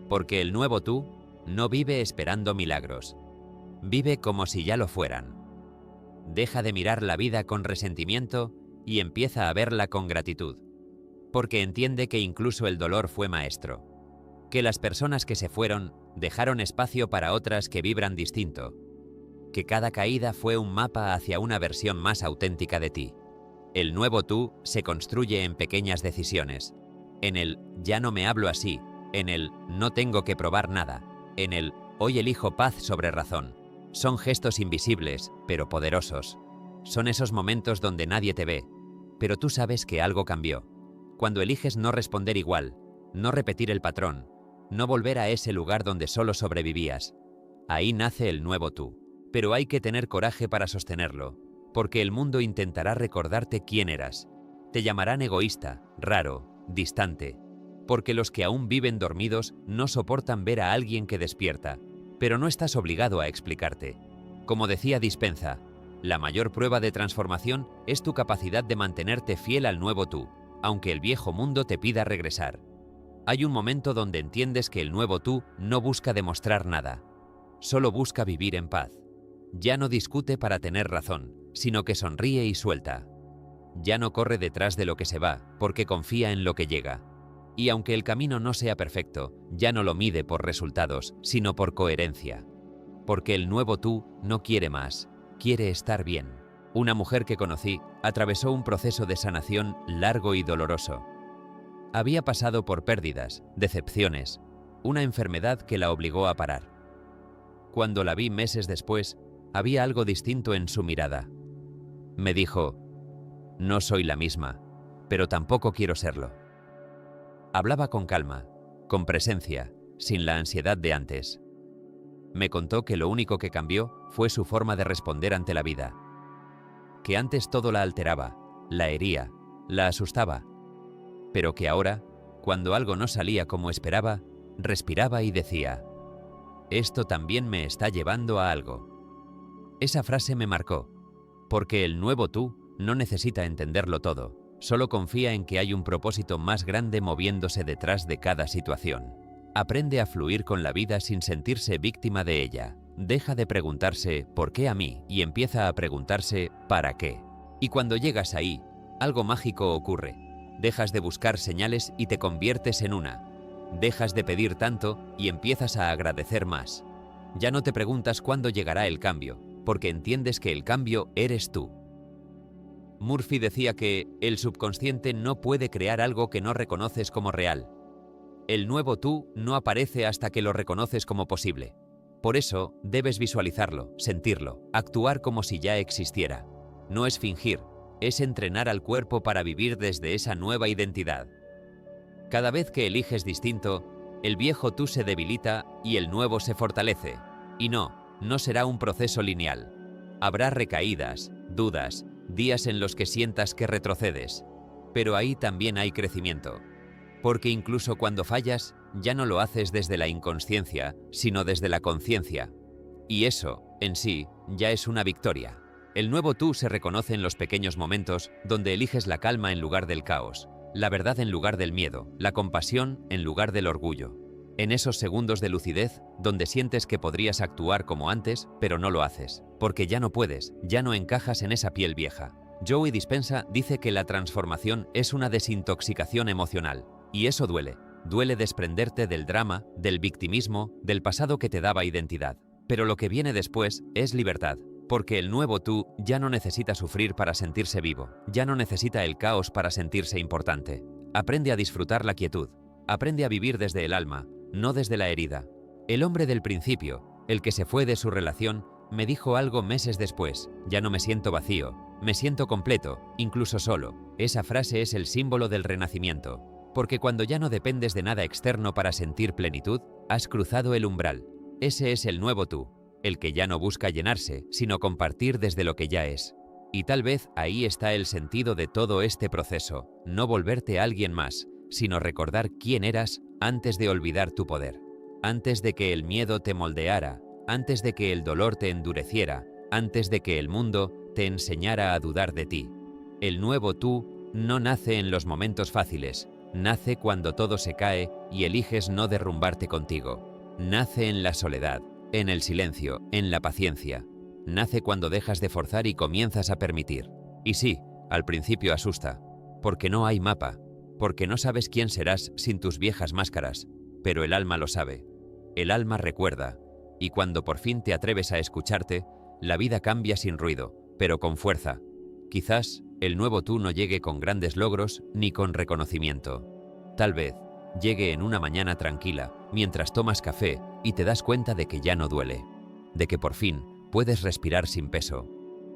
Porque el nuevo tú no vive esperando milagros, vive como si ya lo fueran. Deja de mirar la vida con resentimiento y empieza a verla con gratitud. Porque entiende que incluso el dolor fue maestro. Que las personas que se fueron dejaron espacio para otras que vibran distinto. Que cada caída fue un mapa hacia una versión más auténtica de ti. El nuevo tú se construye en pequeñas decisiones. En el ya no me hablo así, en el no tengo que probar nada, en el hoy elijo paz sobre razón. Son gestos invisibles, pero poderosos. Son esos momentos donde nadie te ve, pero tú sabes que algo cambió. Cuando eliges no responder igual, no repetir el patrón, no volver a ese lugar donde solo sobrevivías. Ahí nace el nuevo tú. Pero hay que tener coraje para sostenerlo, porque el mundo intentará recordarte quién eras. Te llamarán egoísta, raro, distante, porque los que aún viven dormidos no soportan ver a alguien que despierta. pero no estás obligado a explicarte. Como decía Dispenza, la mayor prueba de transformación es tu capacidad de mantenerte fiel al nuevo tú, aunque el viejo mundo te pida regresar. Hay un momento donde entiendes que el nuevo tú no busca demostrar nada, solo busca vivir en paz. Ya no discute para tener razón, sino que sonríe y suelta. Ya no corre detrás de lo que se va, porque confía en lo que llega. Y aunque el camino no sea perfecto, ya no lo mide por resultados, sino por coherencia. Porque el nuevo tú no quiere más, quiere estar bien. Una mujer que conocí atravesó un proceso de sanación largo y doloroso. Había pasado por pérdidas, decepciones, una enfermedad que la obligó a parar. Cuando la vi meses después, había algo distinto en su mirada. Me dijo: no soy la misma, pero tampoco quiero serlo. Hablaba con calma, con presencia, sin la ansiedad de antes. Me contó que lo único que cambió fue su forma de responder ante la vida. Que antes todo la alteraba, la hería, la asustaba, pero que ahora, cuando algo no salía como esperaba, respiraba y decía: esto también me está llevando a algo. Esa frase me marcó, porque el nuevo tú no necesita entenderlo todo, solo confía en que hay un propósito más grande moviéndose detrás de cada situación. Aprende a fluir con la vida sin sentirse víctima de ella. Deja de preguntarse ¿por qué a mí? Y empieza a preguntarse ¿para qué? Y cuando llegas ahí, algo mágico ocurre. Dejas de buscar señales y te conviertes en una. Dejas de pedir tanto y empiezas a agradecer más. Ya no te preguntas cuándo llegará el cambio, porque entiendes que el cambio eres tú. Murphy decía que el subconsciente no puede crear algo que no reconoces como real. El nuevo tú no aparece hasta que lo reconoces como posible. Por eso, debes visualizarlo, sentirlo, actuar como si ya existiera. No es fingir, es entrenar al cuerpo para vivir desde esa nueva identidad. Cada vez que eliges distinto, el viejo tú se debilita y el nuevo se fortalece. Y no será un proceso lineal. Habrá recaídas, dudas, días en los que sientas que retrocedes. Pero ahí también hay crecimiento. Porque incluso cuando fallas, ya no lo haces desde la inconsciencia, sino desde la conciencia. Y eso, en sí, ya es una victoria. El nuevo tú se reconoce en los pequeños momentos donde eliges la calma en lugar del caos, la verdad en lugar del miedo, la compasión en lugar del orgullo. En esos segundos de lucidez, donde sientes que podrías actuar como antes, pero no lo haces, porque ya no puedes, ya no encajas en esa piel vieja. Joe Dispenza dice que la transformación es una desintoxicación emocional. Y eso duele. Duele desprenderte del drama, del victimismo, del pasado que te daba identidad. Pero lo que viene después es libertad. Porque el nuevo tú ya no necesita sufrir para sentirse vivo. Ya no necesita el caos para sentirse importante. Aprende a disfrutar la quietud. Aprende a vivir desde el alma, no desde la herida. El hombre del principio, el que se fue de su relación, me dijo algo meses después: ya no me siento vacío, me siento completo, incluso solo. Esa frase es el símbolo del renacimiento. Porque cuando ya no dependes de nada externo para sentir plenitud, has cruzado el umbral. Ese es el nuevo tú, el que ya no busca llenarse, sino compartir desde lo que ya es. Y tal vez ahí está el sentido de todo este proceso, no volverte a alguien más, sino recordar quién eras antes de olvidar tu poder. Antes de que el miedo te moldeara, antes de que el dolor te endureciera, antes de que el mundo te enseñara a dudar de ti. El nuevo tú no nace en los momentos fáciles. Nace cuando todo se cae y eliges no derrumbarte contigo. Nace en la soledad, en el silencio, en la paciencia. Nace cuando dejas de forzar y comienzas a permitir. Y sí, al principio asusta, porque no hay mapa, porque no sabes quién serás sin tus viejas máscaras, pero el alma lo sabe. El alma recuerda, y cuando por fin te atreves a escucharte, la vida cambia sin ruido, pero con fuerza. Quizás el nuevo tú no llegue con grandes logros ni con reconocimiento. Tal vez llegue en una mañana tranquila, mientras tomas café y te das cuenta de que ya no duele, de que por fin puedes respirar sin peso,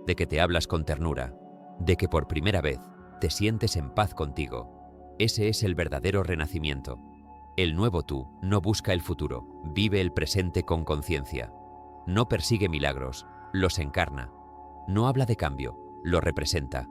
de que te hablas con ternura, de que por primera vez te sientes en paz contigo. Ese es el verdadero renacimiento. El nuevo tú no busca el futuro, vive el presente con conciencia. No persigue milagros, los encarna. No habla de cambio, lo representa.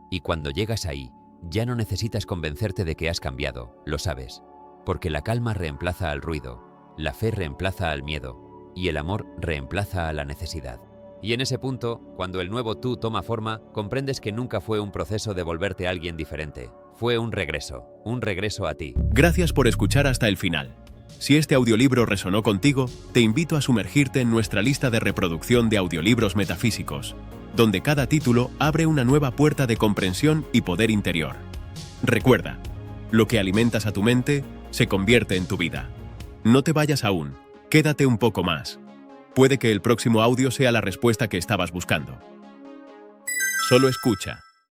Y cuando llegas ahí, ya no necesitas convencerte de que has cambiado, lo sabes. Porque la calma reemplaza al ruido, la fe reemplaza al miedo, y el amor reemplaza a la necesidad. Y en ese punto, cuando el nuevo tú toma forma, comprendes que nunca fue un proceso de volverte alguien diferente. Fue un regreso a ti. Gracias por escuchar hasta el final. Si este audiolibro resonó contigo, te invito a sumergirte en nuestra lista de reproducción de audiolibros metafísicos, donde cada título abre una nueva puerta de comprensión y poder interior. Recuerda, lo que alimentas a tu mente se convierte en tu vida. No te vayas aún, quédate un poco más. Puede que el próximo audio sea la respuesta que estabas buscando. Solo escucha.